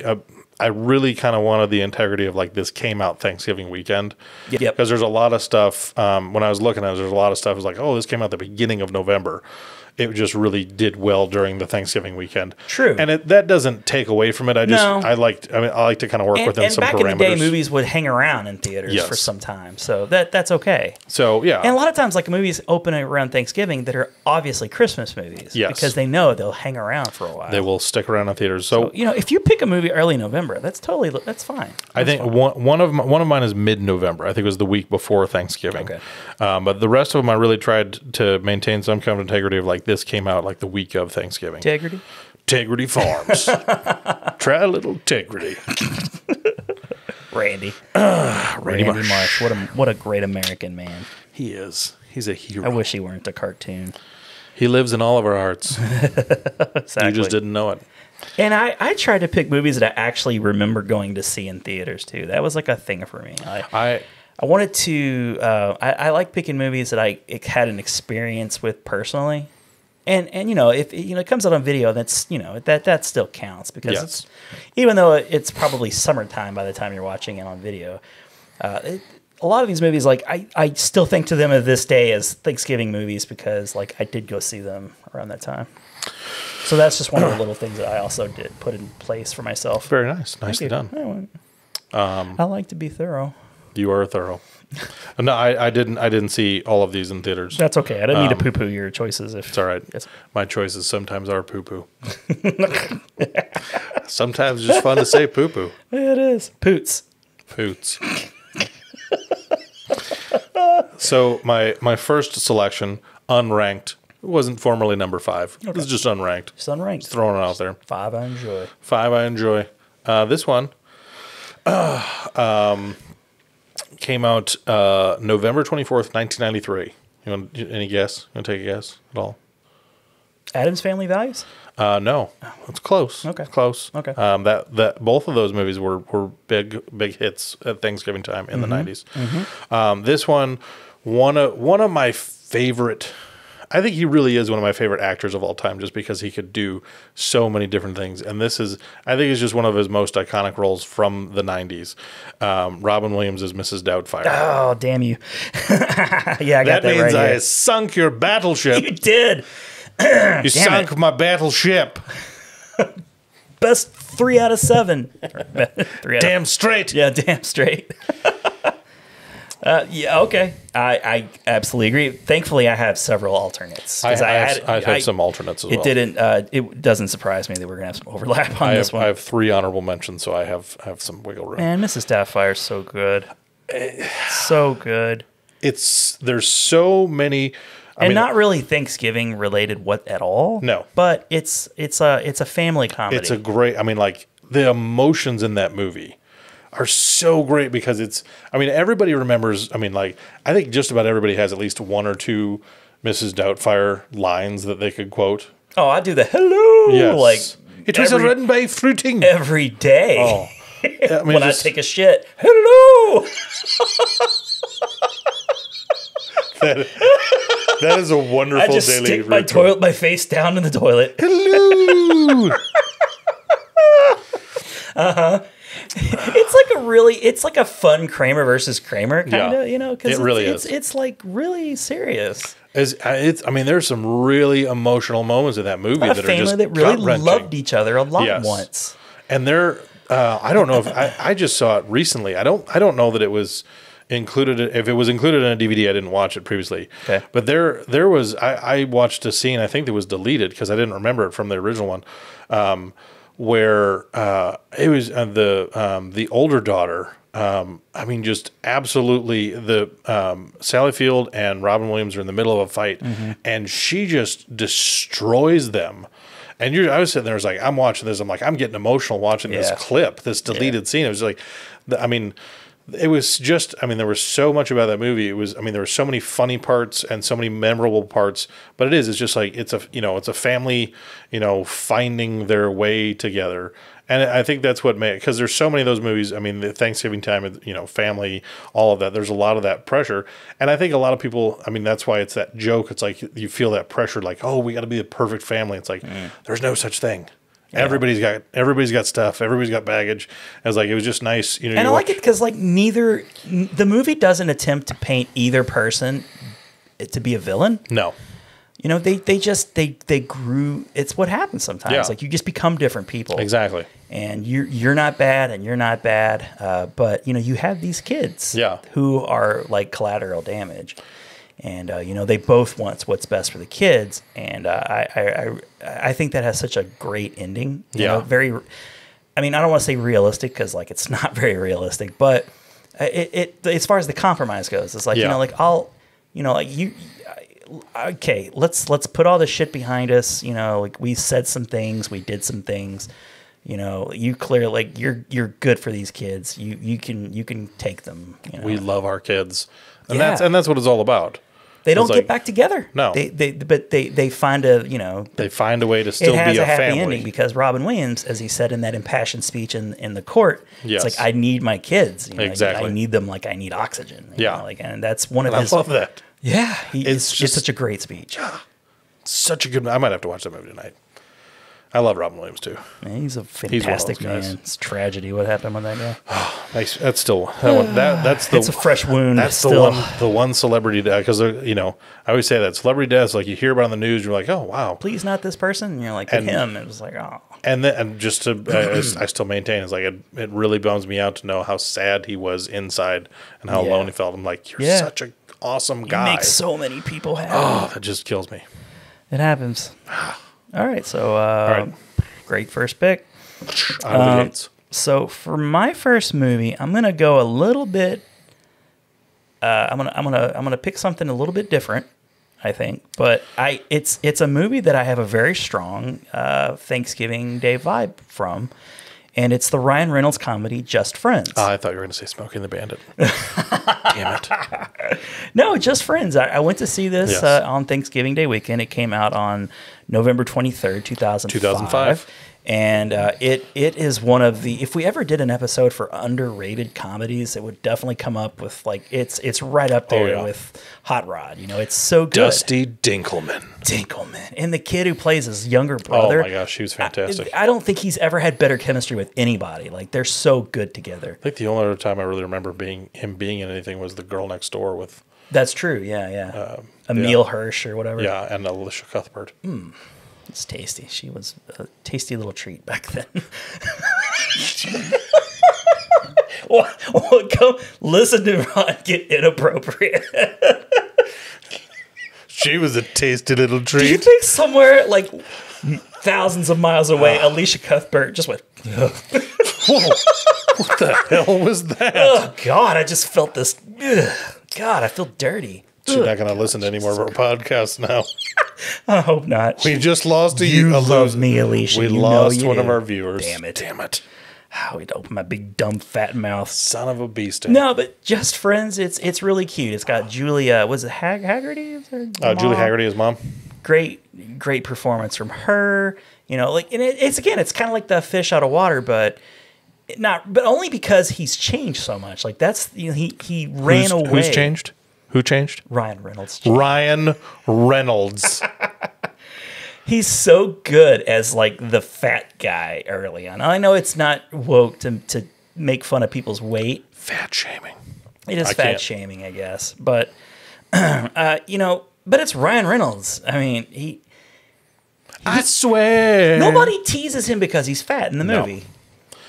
kind of wanted the integrity of like this came out Thanksgiving weekend. Yep. Because there's a lot of stuff when I was looking at it, there's a lot of stuff. It was like, oh, this came out the beginning of November. It just really did well during the Thanksgiving weekend. True. And that doesn't take away from it. I like to kind of work within some parameters. And back in the day, movies would hang around in theaters for some time. So that's okay. So, yeah. And a lot of times, like, movies open around Thanksgiving that are obviously Christmas movies. Yes. Because they know they'll hang around for a while. They will stick around in theaters. So if you pick a movie early November, that's fine. I think one of mine is mid-November. I think it was the week before Thanksgiving. Okay. But the rest of them, I really tried to maintain some kind of integrity of like this came out like the week of Thanksgiving. Integrity Farms. Try a little integrity. Randy Marsh. What a great American man. He is. He's a hero. I wish he weren't a cartoon. He lives in all of our hearts. Exactly. You just didn't know it. And I tried to pick movies that I actually remember going to see in theaters too. That was like a thing for me. I wanted to. I like picking movies that I had an experience with personally, and if it comes out on video, that's that still counts because it's, even though it's probably summertime by the time you're watching it on video. A lot of these movies, like I still think to them of this day as Thanksgiving movies because like I did go see them around that time. So that's just one of the little things that I also did put in place for myself. Very nice. Nicely done. I like to be thorough. You are thorough. No, I didn't see all of these in theaters. That's okay. I didn't need to poo-poo your choices. It's all right. My choices sometimes are poo-poo. Sometimes it's just fun to say poo-poo. It is. Poots. So my first selection, unranked, wasn't formerly number 5. Okay. It was just unranked. Just unranked. Just throwing it out there. 5 I enjoy. 5 I enjoy. This one came out November 24th, 1993. You want any guess? You want to take a guess at all? Addams Family Values? No. It's close. Okay. It's close. Okay. That both of those movies were big hits at Thanksgiving time in the 90s. Mm-hmm. This one of my favorite. I think he really is one of my favorite actors of all time just because he could do so many different things. And I think it's just one of his most iconic roles from the 90s. Robin Williams is Mrs. Doubtfire. Oh, damn you. Yeah, I got that right. That means I here. sunk your battleship. You did. You sunk my battleship. Best 3 out of 7. Damn straight. Yeah, damn straight. Yeah, okay. I absolutely agree. Thankfully, I have several alternates. I have some alternates as well. It doesn't surprise me that we're going to have some overlap on this one. I have 3 honorable mentions, so I have some wiggle room. Man, Mrs. Doubtfire is so good. So good. There's so many... I mean, not really Thanksgiving related at all. No. But it's a family comedy. It's a great... I mean, like, the emotions in that movie are so great because everybody remembers, I think just about everybody has at least 1 or 2 Mrs. Doubtfire lines that they could quote. Oh, I do the hello. Yes. Like, it was written by fruiting. Every day. Oh. When I take a shit, hello. That is a wonderful daily I just stick ritual. my face down in the toilet. Hello. Uh-huh. It's like a fun Kramer versus Kramer kind of, because it really is. It's like really serious. There's some really emotional moments in that movie that are just family that really gut-wrenching. loved each other a lot once. And they're, I don't know if I just saw it recently. I don't know that it was included. If it was included in a DVD, I didn't watch it previously. Okay. But there was, I watched a scene, I think that was deleted because I didn't remember it from the original one, where it was the older daughter. Just absolutely Sally Field and Robin Williams are in the middle of a fight, and she just destroys them. And I was sitting there, I was like, I'm watching this. I'm like, I'm getting emotional watching this clip, this deleted scene. It was like, it was just, I mean, there was so much about that movie. It was, I mean, there were so many funny parts and so many memorable parts, but it's just like, it's a family, finding their way together. And I think that's what made, because there's so many of those movies. I mean, the Thanksgiving time, family, all of that. There's a lot of that pressure. And I think a lot of people, I mean, that's why it's that joke. It's like, you feel that pressure, like, oh, we got to be the perfect family. It's like, there's no such thing. Yeah. Everybody's got stuff. Everybody's got baggage. I was like, it was just nice. And I like it because the movie doesn't attempt to paint either person to be a villain. No. They grew. It's what happens sometimes. Yeah. Like you just become different people. Exactly. And you're not bad and you're not bad. But you have these kids who are like collateral damage. And they both want what's best for the kids, and I think that has such a great ending. Very. I mean, I don't want to say realistic because like it's not very realistic, but it as far as the compromise goes, it's like okay, let's put all this shit behind us. Like we said some things, we did some things. You clearly like you're good for these kids. You can take them. We love our kids, and that's what it's all about. They don't get back together. No, they find a they find a way to still be a family. It has a happy ending because Robin Williams, as he said in that impassioned speech in the court, it's like I need my kids. Exactly, I need them like I need oxygen. And that's one of his. I love that. Yeah, it's such a great speech. Such a good. I might have to watch that movie tonight. I love Robin Williams too. Man, he's a fantastic man. It's tragedy what happened with that guy. That's still that's the. It's a fresh wound. That's still. the one celebrity death because I always say that celebrity deaths, like you hear about on the news, you're like, oh wow, please not this person. And you're like him. It was like oh. And just to I still maintain it's like it really bums me out to know how sad he was inside and how alone he felt. I'm like you're such an awesome guy. You make so many people happy. Oh, that just kills me. It happens. All right, so great first pick. Out of the gates. So for my first movie, I'm gonna go a little bit. I'm gonna pick something a little bit different, I think. But it's a movie that I have a very strong Thanksgiving Day vibe from, and it's the Ryan Reynolds comedy Just Friends. I thought you were going to say Smokey and the Bandit. Damn it. No, Just Friends. I went to see this on Thanksgiving Day weekend. It came out on November 23rd, 2005. And it is one of the, if we ever did an episode for underrated comedies, it would definitely come up with like, it's right up there with Hot Rod. It's so good. Dusty Dinkelman. And the kid who plays his younger brother. Oh my gosh, he was fantastic. I don't think he's ever had better chemistry with anybody. Like they're so good together. I think the only other time I really remember him being in anything was The Girl Next Door with. That's true. Yeah. Emile Hirsch or whatever. Yeah. And Alicia Cuthbert. It's tasty. She was a tasty little treat back then. Well, come listen to Ron get inappropriate. She was a tasty little treat. Do you think somewhere like thousands of miles away, Alicia Cuthbert just went, whoa, what the hell was that? Oh, God, I just felt this. God, I feel dirty. She's not going to listen to any more of our podcasts now. I hope not. We just lost you. Love me, Alicia. We lost one of our viewers. Damn it. I would open my big, dumb, fat mouth. Son of a beast. No, but Just Friends, it's really cute. It's got Julia, was it Haggerty? Julie Haggerty is mom. Great performance from her. And it's kind of like the fish out of water, but only because he's changed so much. Like that's, he ran away. Who's changed? Who changed? Ryan Reynolds. Ryan Reynolds. He's so good as like the fat guy early on. I know it's not woke to make fun of people's weight. Fat shaming. It is fat shaming, I guess. But but it's Ryan Reynolds. I mean, I swear. Nobody teases him because he's fat in the movie. No.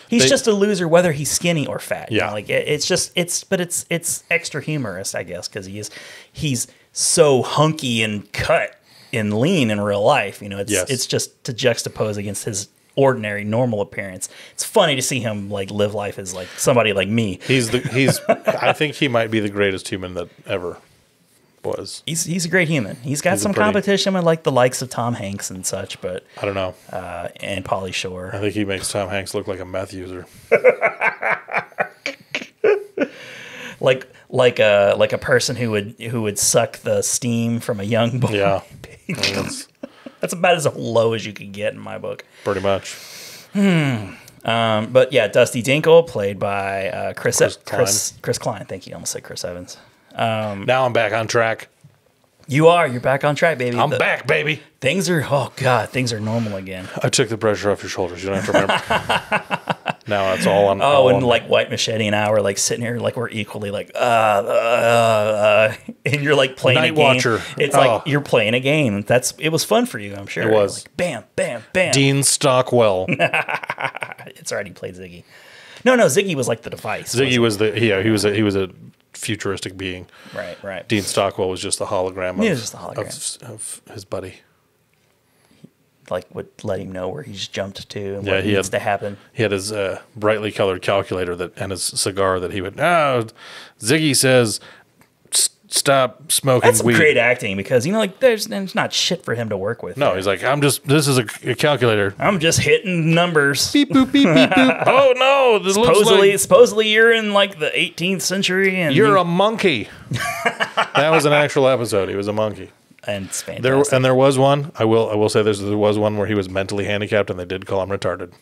He's just a loser, whether he's skinny or fat. Yeah, it's extra humorous, I guess, because he's so hunky and cut and lean in real life. It's just to juxtapose against his ordinary, normal appearance. It's funny to see him like live life as like somebody like me. I think he might be the greatest human that ever was. He's a great human. He's got some competition with like the likes of Tom Hanks and such, but I don't know. And Pauly Shore. I think he makes Tom Hanks look like a meth user. like a person who would suck the steam from a young boy. Yeah. That's about as low as you could get in my book. Pretty much. But yeah, Dusty Dinkle, played by Chris Klein. Thank you. I almost said Chris Evans. Now I'm back on track. You're back on track, baby. I'm back, baby. Things are normal again. I took the pressure off your shoulders. You don't have to remember. Now it's all on. And like White Machete and I were like sitting here, like we're equally like, and you're like playing Night a game. Watcher. It's like you're playing a game. It was fun for you, I'm sure. It was. Like, bam, bam, bam. Dean Stockwell. It's already played Ziggy. No, Ziggy was like the device. Ziggy was he was a futuristic being. Right. Dean Stockwell was just the hologram. He was just the hologram of his buddy. Like would let him know where he's jumped to and what needs to happen. He had his brightly colored calculator and his cigar that he would. Ziggy says, "Stop smoking That's some weed." great acting because like there's not shit for him to work with. No, he's like, this is a calculator. I'm just hitting numbers. Beep boop beep beep boop. Oh no! This supposedly you're in like the 18th century and you're a monkey. That was an actual episode. He was a monkey. And it's fantastic. There was one. I will say this. There was one where he was mentally handicapped, and they did call him retarded.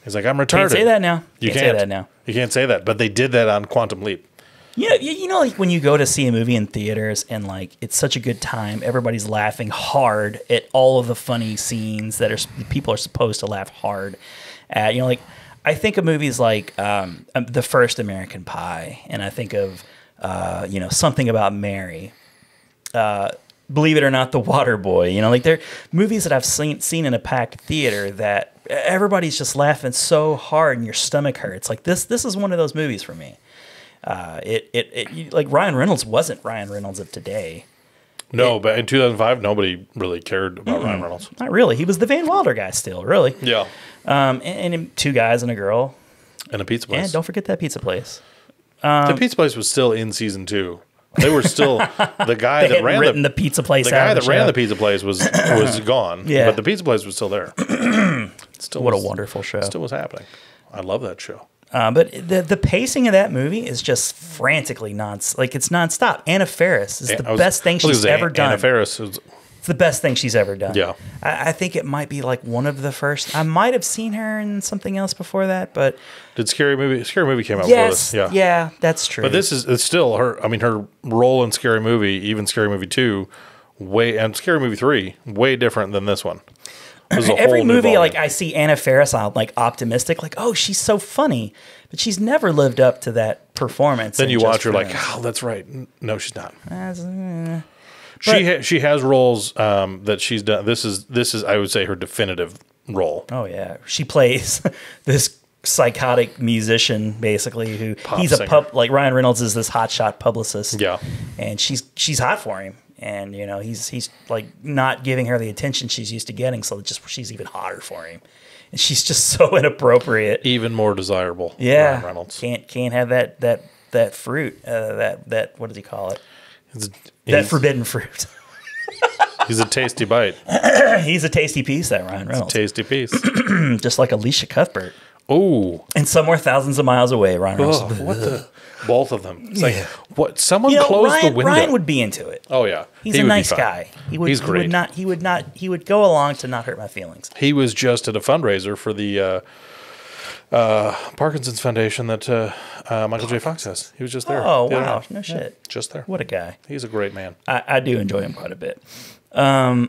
He's like, I'm retarded. Can't say that now. You can't say that now. You can't say that. But they did that on Quantum Leap. Yeah, you know, like when you go to see a movie in theaters and like it's such a good time, everybody's laughing hard at all of the funny scenes that people are supposed to laugh hard at. You know, like I think of movies like The First American Pie, and I think of Something About Mary. Believe it or not, The Water Boy. You know, like they're movies that I've seen in a packed theater that everybody's just laughing so hard and your stomach hurts. Like this is one of those movies for me. Like Ryan Reynolds wasn't Ryan Reynolds of today. No, but in 2005, nobody really cared about Ryan Reynolds. Not really. He was the Van Wilder guy still, really. Yeah. And two guys and a girl. And a pizza place. And don't forget that pizza place. The pizza place was still in season 2. They were still the guy that ran the pizza place. The guy that ran the pizza place was gone. Yeah, but the pizza place was still there. What a wonderful show! Still was happening. I love that show. But the pacing of that movie is just frantically it's nonstop. Anna Faris is the best thing she's ever done. Anna Faris is. It's the best thing she's ever done. Yeah. I think it might be like one of the first. I might have seen her in something else before that, but did Scary Movie came out before this? Yeah, that's true. But it's still her. I mean, her role in Scary Movie, even Scary Movie 2, and Scary Movie 3, way different than this one. Every movie, like I see Anna Faris, I'm like optimistic, like she's so funny, but she's never lived up to that performance. Then you watch her like, that's right. No, she's not. She has roles that she's done. This is I would say her definitive role. Oh yeah, she plays this psychotic musician basically who he's like Ryan Reynolds is this hotshot publicist. Yeah, and she's hot for him, and he's like not giving her the attention she's used to getting, so she's even hotter for him, and she's just so inappropriate, even more desirable. Yeah, Ryan Reynolds can't have that fruit. That what does he call it? That forbidden fruit. He's a tasty bite. He's a tasty piece, that Ryan Reynolds. Tasty piece. Just like Alicia Cuthbert. Oh. And somewhere thousands of miles away, Ryan Reynolds. What the? Both of them. It's like, what? Someone closed the window. Ryan would be into it. Oh, yeah. He's a nice guy. He's great. He would go along to not hurt my feelings. He was just at a fundraiser for the Parkinson's Foundation that Michael J. Fox has. He was just there. Oh, wow. No shit. Just there. What a guy. He's a great man. I do enjoy him quite a bit. There's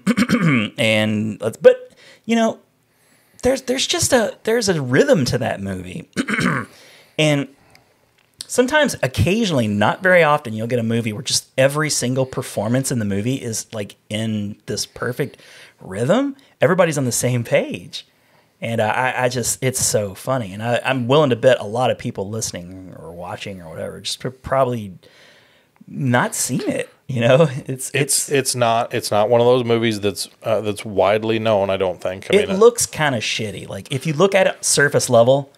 a rhythm to that movie. And sometimes, occasionally, not very often, you'll get a movie where just every single performance in the movie is like in this perfect rhythm. Everybody's on the same page. And it's so funny. And I'm willing to bet a lot of people listening or watching or whatever just probably not seen it. It's not one of those movies that's widely known. I don't think. It looks kind of shitty. Like if you look at it surface level,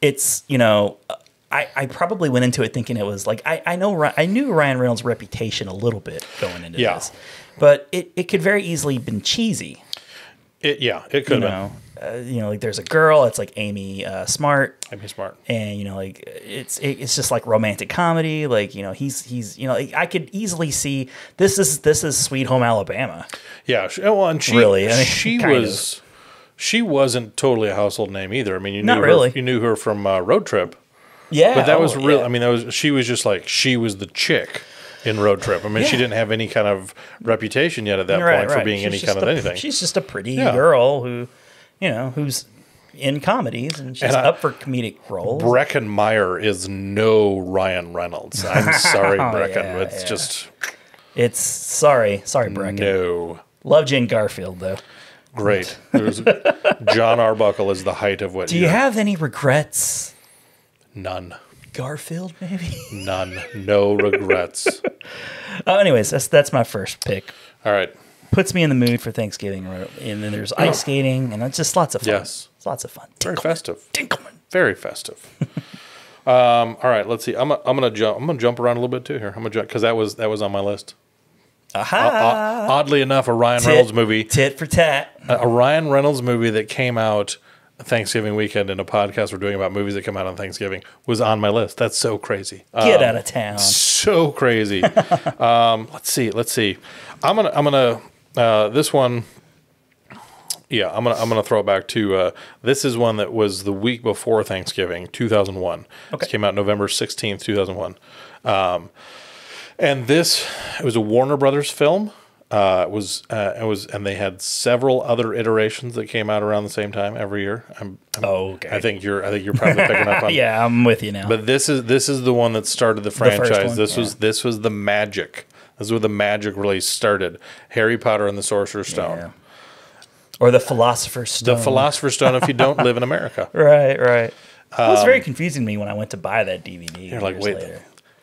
it's I probably went into it thinking it was like I knew Ryan Reynolds' reputation a little bit going into this, but it could very easily have been cheesy. It could have been. like there's a girl. It's like Amy Smart. Amy Smart. And like it's just like romantic comedy. Like he's like, I could easily see this is Sweet Home Alabama. Yeah. And she really, I mean, she wasn't totally a household name either. I mean, you knew her from Road Trip. Yeah, but that was real. Yeah. I mean, she was just like she was the chick in Road Trip. I mean, she didn't have any kind of reputation yet at that point for being any kind of anything. She's just a pretty girl who, who's in comedies and she's up for comedic roles. Breckin Meyer is no Ryan Reynolds. I'm sorry, Breckin. It's sorry, Breckin. No. Love Jane Garfield though. Great. John Arbuckle is the height of what. Do you have any regrets? None. Garfield, maybe? None. No regrets. Anyways, that's my first pick. All right. Puts me in the mood for Thanksgiving. And then there's ice skating, and it's just lots of fun. Yes. It's lots of fun. Very festive. Dinkelman. Very festive. All right, let's see. I'm gonna jump around a little bit too here. I'm gonna jump because that was on my list. Aha! Oddly enough, a Ryan Reynolds movie. Tit for tat. A Ryan Reynolds movie that came out Thanksgiving weekend in a podcast we're doing about movies that come out on Thanksgiving was on my list. That's so crazy. Get out of town. So crazy. Let's see. I'm gonna this one. Yeah, I'm gonna throw it back to this is one that was the week before Thanksgiving, 2001. Okay. It came out November 16th, 2001. And it was a Warner Brothers film. And they had several other iterations that came out around the same time every year. Okay. I think you're probably picking up on. Yeah, I'm with you now. But this is the one that started the franchise. One, This was the magic. This is where the magic really started. Harry Potter and the Sorcerer's Stone. Yeah. Or the Philosopher's Stone. The Philosopher's Stone if you don't live in America. Right. It was very confusing to me when I went to buy that DVD. You're like, wait, later.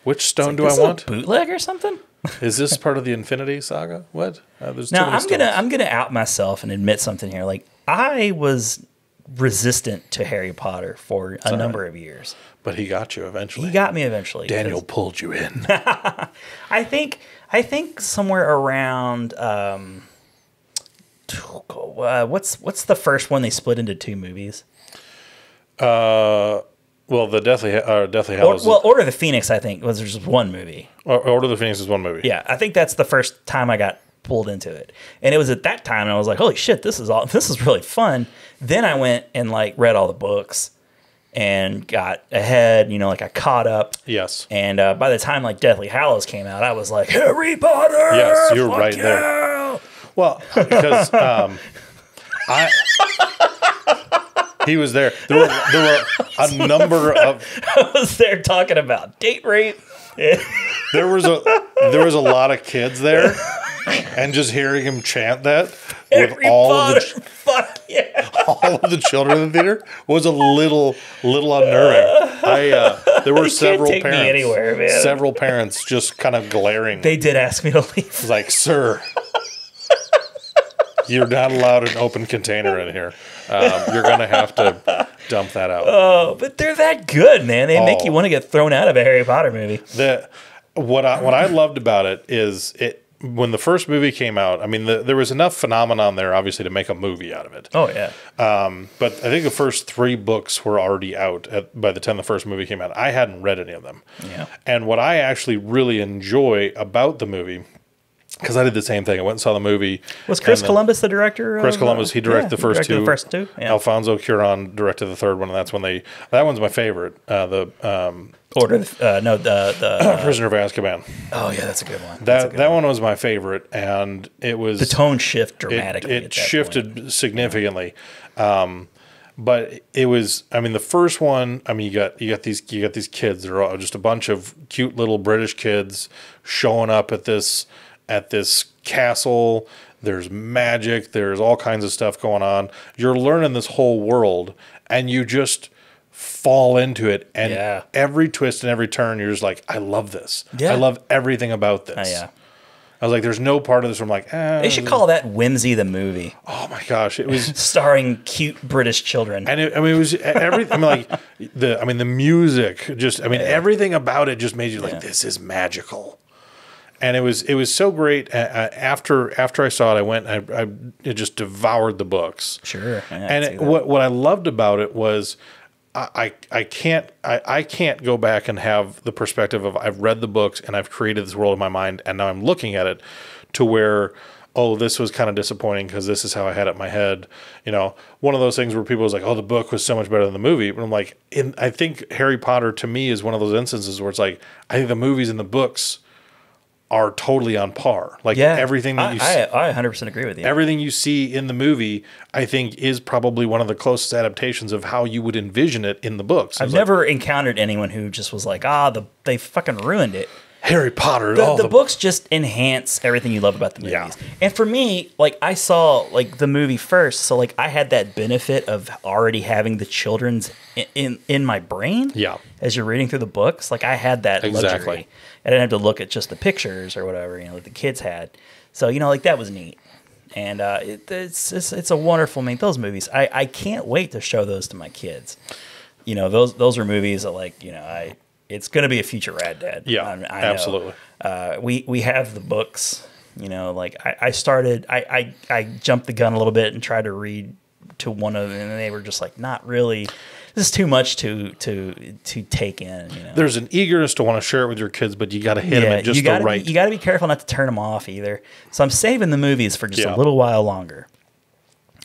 which stone do This I is want? a bootleg or something? Is this part of the Infinity Saga? What? There's Now too many I'm gonna out myself and admit something here. Like I was resistant to Harry Potter for a number of years. But he got you eventually. He got me eventually. Daniel pulled you in. I think somewhere around what's the first one they split into two movies? Well, the Deathly Hallows. Order of the Phoenix, I think, was just one movie. Order of the Phoenix is one movie. Yeah, I think that's the first time I got pulled into it, and it was at that time I was like, "Holy shit, this is really fun." Then I went and read all the books and got ahead. Like I caught up. Yes. And by the time Deathly Hallows came out, I was like, Harry Potter. Yes, you're right yeah! there. Well, because he was there. There were a number of. I was there talking about date rape. There was a lot of kids there, and just hearing him chant that with all of the children in the theater was a little unnerving. There were several take parents. Me anywhere, man. Several parents just kind of glaring. They did ask me to leave. It was like, sir. You're not allowed an open container in here. You're going to have to dump that out. Oh, but they're that good, man. They make you want to get thrown out of a Harry Potter movie. What I loved about it is when the first movie came out, I mean, there was enough phenomenon there, obviously, to make a movie out of it. Oh, yeah. But I think the first 3 books were already out by the time the first movie came out. I hadn't read any of them. Yeah. And what I actually really enjoy about the movie, because I did the same thing. I went and saw the movie. Was Chris Columbus the director? Chris Columbus, he directed the first two. Yeah. Alfonso Cuarón directed the third one, and that's when that one's my favorite. The Prisoner of Azkaban. Oh yeah, that's a good one. That one was my favorite, and it was the tone shift dramatically. It shifted significantly. But it was, I mean, the first one, I mean, you got these kids. They're all just a bunch of cute little British kids showing up at this castle. There's magic. There's all kinds of stuff going on. You're learning this whole world, and you just fall into it. And every twist and every turn, you're just like, I love this. Yeah. I love everything about this. Oh, yeah. I was like, there's no part of this where I'm like, They should call that Whimsy the movie. Oh my gosh, it was starring cute British children. And it was everything. The music, just everything about it just made you like, this is magical. And it was so great. After I saw it, I went. I just devoured the books. Sure. And what I loved about it was, I can't go back and have the perspective of I've read the books and I've created this world in my mind, and now I'm looking at it to where, oh, this was kind of disappointing because this is how I had it in my head. You know, one of those things where people was like, oh, the book was so much better than the movie. But I'm like, I think Harry Potter to me is one of those instances where it's like, I think the movies and the books are totally on par. Like everything that you see, I 100% agree with you. everything you see in the movie, I think is probably one of the closest adaptations of how you would envision it in the books. I've never encountered anyone who just was like, they fucking ruined it. Harry Potter. The books just enhance everything you love about the movies. Yeah. And for me, like, I saw like the movie first, so like I had that benefit of already having the children's in my brain. Yeah. As you're reading through the books, like I had that Exactly. luxury. I didn't have to look at just the pictures or whatever, like the kids had. So, like that was neat. And it's a wonderful, those movies. I can't wait to show those to my kids. Those are movies that it's going to be a future Rad Dad. Yeah, I absolutely. We have the books, I started, I jumped the gun a little bit and tried to read to one of them, and they were just like, not really. This is too much to take in. There's an eagerness to want to share it with your kids, but you got to hit them at just the right. You got to be careful not to turn them off either. So I'm saving the movies for just a little while longer.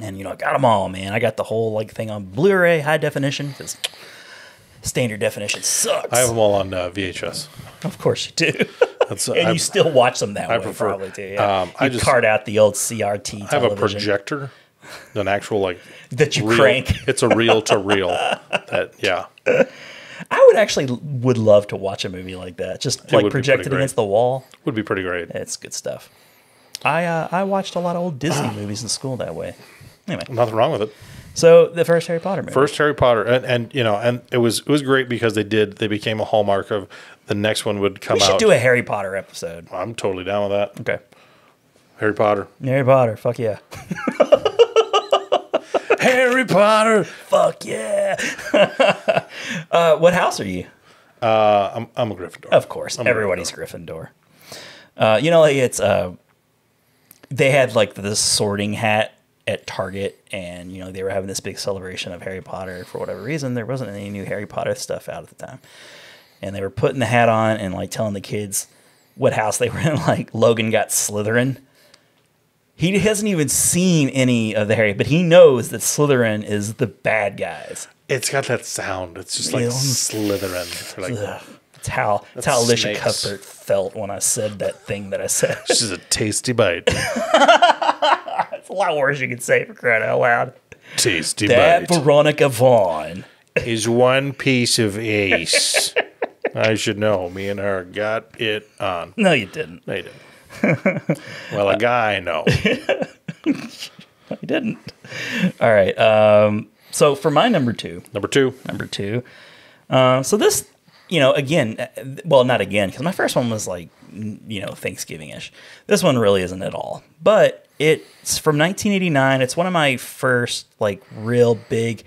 And I got them all, man. I got the whole thing on Blu-ray high definition because standard definition sucks. I have them all on VHS. Of course you do. You still watch them that way, probably too. Yeah. You cart out the old CRT television. I have a projector, an actual that you reel. crank. It's a reel to reel. I would love to watch a movie like that, just projected against the wall. Would be pretty great. It's good stuff. I watched a lot of old Disney movies in school that way. Anyway, nothing wrong with it. So the first Harry Potter movie. First Harry Potter, and it was great because they became a hallmark of the next one would come out. We should do a Harry Potter episode. I'm totally down with that. Okay. Harry Potter. Harry Potter. Fuck yeah. Harry Potter. Fuck yeah. What house are you? I'm a Gryffindor. Of course. Everybody's Gryffindor. It's they had this sorting hat at Target, and they were having this big celebration of Harry Potter. For whatever reason, there wasn't any new Harry Potter stuff out at the time, and they were putting the hat on and telling the kids what house they were in. Logan got Slytherin. He hasn't even seen any of the Harry, but he knows that Slytherin is the bad guys. It's got that sound. It's just like Slytherin. It's how Alicia Cuthbert felt when I said that thing that I said. This is a tasty bite. It's a lot worse you could say, for crying out loud. Tasty that bite. Veronica Vaughn is one piece of ace. I should know. Me and her got it on. No, you didn't. No, you didn't. Well, a guy I know. I didn't. All right. So for my number two. So this, again, well, not again, because my first one was Thanksgiving-ish. This one really isn't at all. But it's from 1989. It's one of my first real big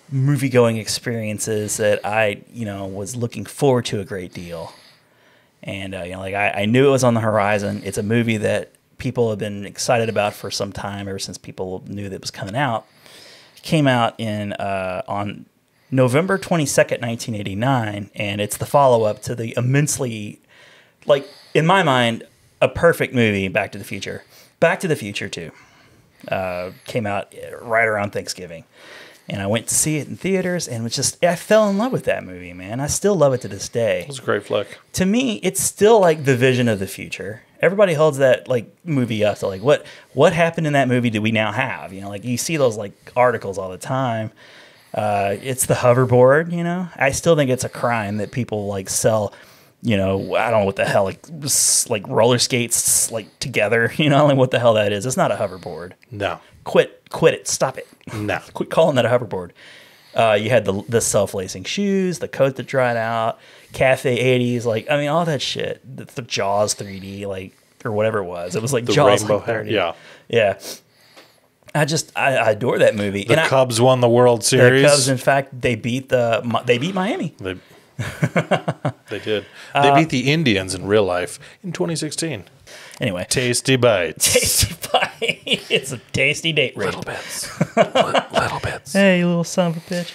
movie-going experiences that I, was looking forward to a great deal. And, I knew it was on the horizon. It's a movie that people have been excited about for some time, ever since people knew that it was coming out. It came out on November 22nd, 1989, and it's the follow-up to the immensely, in my mind, a perfect movie, Back to the Future. Back to the Future 2 came out right around Thanksgiving. And I went to see it in theaters, and I fell in love with that movie, man. I still love it to this day. It was a great flick. To me, it's still the vision of the future. Everybody holds that movie up to what happened in that movie do we now have? You see those articles all the time. It's the hoverboard, I still think it's a crime that people sell, I don't know what the hell, roller skates together, what the hell that is. It's not a hoverboard. No. Quit it. Stop it. No. Quit calling that a hoverboard. You had the self-lacing shoes, the coat that dried out, Cafe 80s, all that shit. The Jaws 3D, or whatever it was. It was the Jaws rainbow 30. Yeah. Yeah. I adore that movie. The Cubs won the World Series. The Cubs, in fact, they beat Miami. They did. They beat the Indians in real life in 2016. Anyway. Tasty bites. Tasty bite. It's a tasty date rape. Little bits. Little bits. Hey, you little son of a bitch.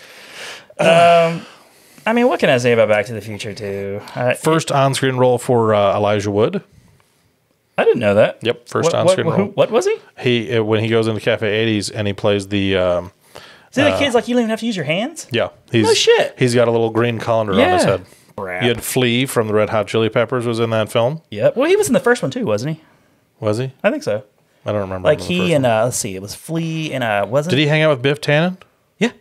I mean, what can I say about Back to the Future 2? First on-screen role for Elijah Wood. I didn't know that. Yep, first on-screen role. What was he? He when he goes into Cafe 80s and he plays the... See, the kid's like, you don't even have to use your hands? Yeah. No shit. He's got a little green colander on his head. Crap. You had Flea from the Red Hot Chili Peppers was in that film. Yep. Well, he was in the first one too, wasn't he? Was he? I think so. I don't remember. Like he and, let's see, it was Flea and, wasn't Did he hang out with Biff Tannen? Yeah.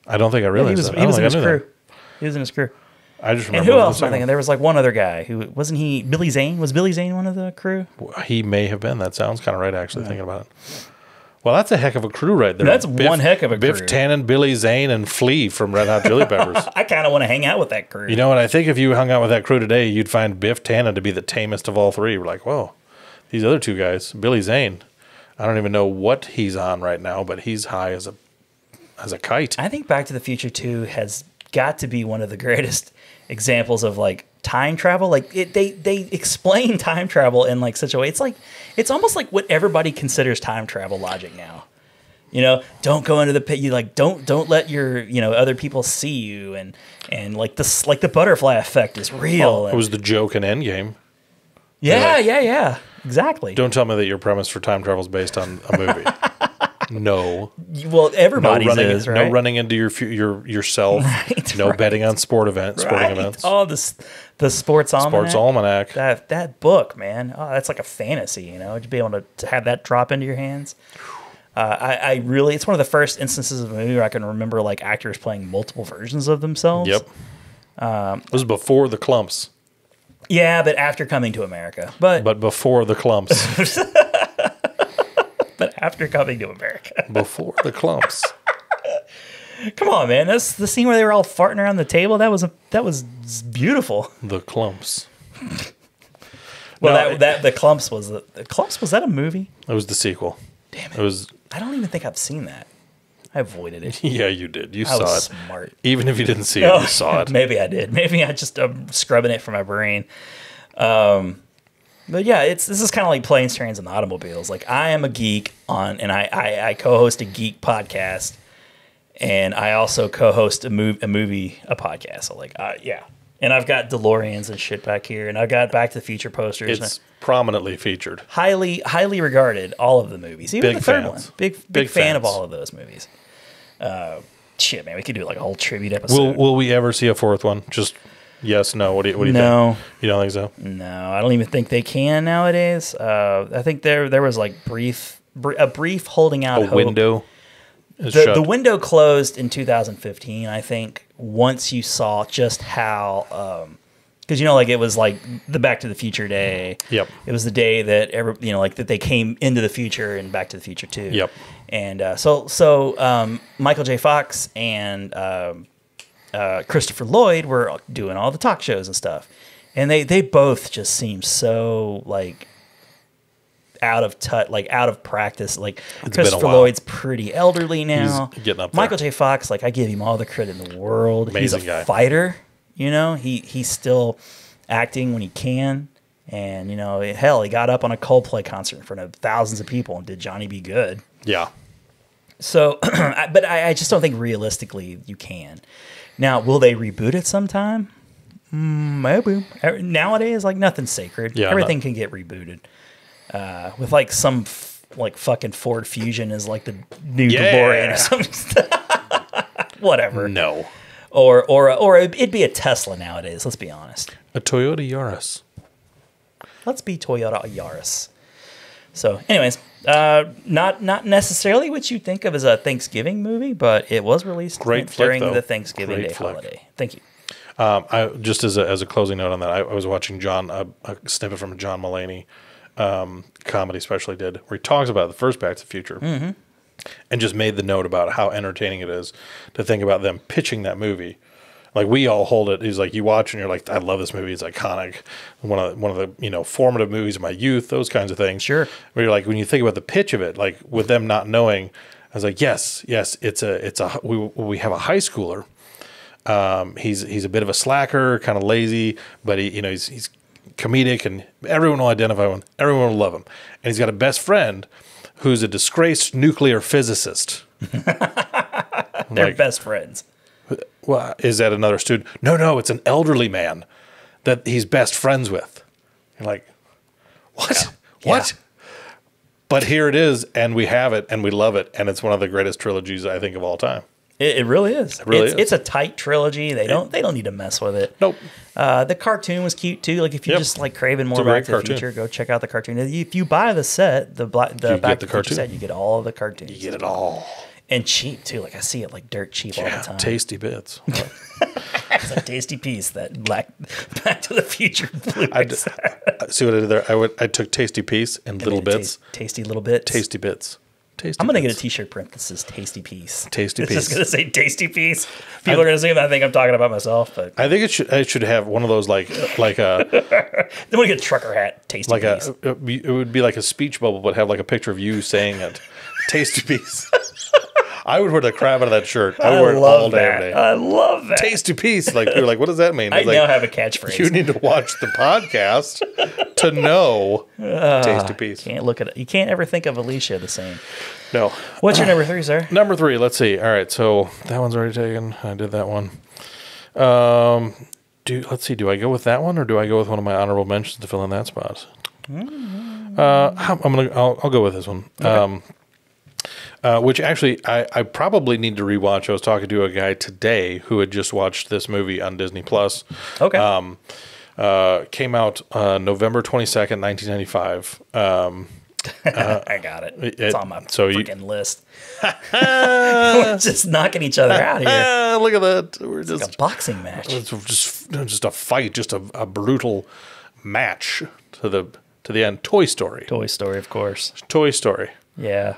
I don't think I realized that. He was in his crew. He was in his crew. I just And remember. who else am I thinking? There was like one other guy who, wasn't he, Billy Zane? Was Billy Zane one of the crew? He may have been. That sounds kind of right, actually, thinking about it. Well, that's a heck of a crew right there. That's one heck of a crew. Biff Tannen, Billy Zane, and Flea from Red Hot Chili Peppers. I kind of want to hang out with that crew. You know what? I think if you hung out with that crew today, you'd find Biff Tannen to be the tamest of all three. We're like, whoa, these other two guys, Billy Zane, I don't even know what he's on right now, but he's high as a kite. I think Back to the Future 2 has got to be one of the greatest examples of like time travel. Like they explain time travel in like such a way. It's almost like what everybody considers time travel logic now. You know, don't go into the pit. You like don't let your other people see you and like this like the butterfly effect is real. It was the joke in Endgame. Yeah, exactly. Don't tell me that your premise for time travel is based on a movie. No. Well, everybody's is, right? No running into yourself. Right, no right. betting on sporting events. Oh, the sports almanac. Sports almanac. That book, man. Oh, that's like a fantasy, to be able to have that drop into your hands. I really, it's one of the first instances of a movie where I can remember like actors playing multiple versions of themselves. Yep. It was before the clumps. Yeah, but after Coming to America. But before the clumps. But after Coming to America. Before the clumps. Come on, man. That's the scene where they were all farting around the table. That was beautiful. The clumps. Well, no, the clumps was the clumps. Was that a movie? It was the sequel. Damn it! It was. I don't even think I've seen that. I avoided it. Yeah, you did. You I saw was it. Smart. Even if you didn't see it, you saw it. Maybe I did. Maybe I just scrubbing it from my brain. But yeah, this is kind of like planes, trains, and automobiles. Like I am a geek and I co-host a geek podcast, and I also co-host a podcast. So like, yeah. And I've got DeLoreans and shit back here, and I've got Back to the Future posters. It's prominently featured. Highly regarded, all of the movies. Even Big the third fans. one. Big fan fans. of all of those movies. Shit, man, we could do like a whole tribute episode. Will we ever see a fourth one? Just yes, no. What do you think? No. You don't think so? No, I don't even think they can nowadays. I think there was like a brief holding out A hope. window. The window closed in 2015. I think once you saw just how, because like it was like the Back to the Future day. Yep. It was the day that like that they came into the future in Back to the Future 2. Yep. And so Michael J. Fox and Christopher Lloyd were doing all the talk shows and stuff, and they both just seem so like out of touch, like out of practice. Like Christopher Lloyd's pretty elderly now. He's getting up there. Michael J. Fox, like I give him all the credit in the world. Amazing He's a guy. fighter. He's still acting when he can. And, hell, he got up on a Coldplay concert in front of thousands of people and did Johnny Be Good. Yeah. So, but I just don't think realistically you can. Now, will they reboot it sometime? Maybe. Nowadays, like nothing's sacred. Yeah, Everything can get rebooted. With like some like fucking Ford Fusion is like the new DeLorean or something. Whatever. No. Or it'd be a Tesla nowadays. Let's be honest. A Toyota Yaris. Let's be Toyota Yaris. So, anyways, not necessarily what you think of as a Thanksgiving movie, but it was released during the Thanksgiving Day holiday. Thank you. I just as a closing note on that, I was watching a snippet from a John Mulaney comedy special he did where he talks about the first Back to the Future and just made the note about how entertaining it is to think about them pitching that movie. Like we all hold it. He's like, you watch and you're like, I love this movie. It's iconic. One of the formative movies of my youth. Those kinds of things. Sure. Where you're like, when you think about the pitch of it, like with them not knowing, I was like, yes, we have a high schooler He's a bit of a slacker, kind of lazy, but he's comedic, and everyone will identify with him. Everyone will love him. And he's got a best friend who's a disgraced nuclear physicist. They're best friends. Well, is that another student? No, it's an elderly man that he's best friends with. You're like, what? Yeah. What? But here it is, and we have it, and we love it, and it's one of the greatest trilogies, I think, of all time. It really is. It really is. It's a tight trilogy. They don't need to mess with it. Nope. The cartoon was cute too. Like if you just like craving more a Back great to the cartoon. Future, go check out the cartoon. If you buy the set, the Back to the Future set, you get all of the cartoons. You get it all. And cheap too. Like I see it like dirt cheap all the time. Tasty bits. It's a tasty piece, that Back to the Future Blu-ray set. See what I did there? I took tasty piece and little bits. Tasty little bits. Tasty bits. Tasty I'm going to get a bits. t-shirt print that says Tasty Piece. Tasty It's piece. just going to say Tasty Piece. People are going to say I think I'm talking about myself, but I think it should have one of those like a then we get a trucker hat. Tasty like Piece. it would be like a speech bubble, but have like a picture of you saying it. Tasty piece. I would wear the crap out of that shirt. I would wear it all day. Every day. I love that. Tasty piece. Like you're like, what does that mean? I It's now like, have a catchphrase. you need to watch the podcast to know tasty piece. Can't look at it. You can't ever think of Alicia the same. No. What's your number 3, sir? Number 3, let's see. All right, so that one's already taken. I did that one. Let's see. Do I go with that one, or do I go with one of my honorable mentions to fill in that spot? I'll go with this one. Okay. Which actually I probably need to rewatch. I was talking to a guy today who had just watched this movie on Disney Plus. Okay. Came out November 22nd, 1995. I got it. It's on my freaking list. We're just knocking each other out here. Look at that. We're just Like a boxing match. it's just a fight, just a brutal match to the end. Toy Story. Toy Story, of course. Toy Story. Yeah.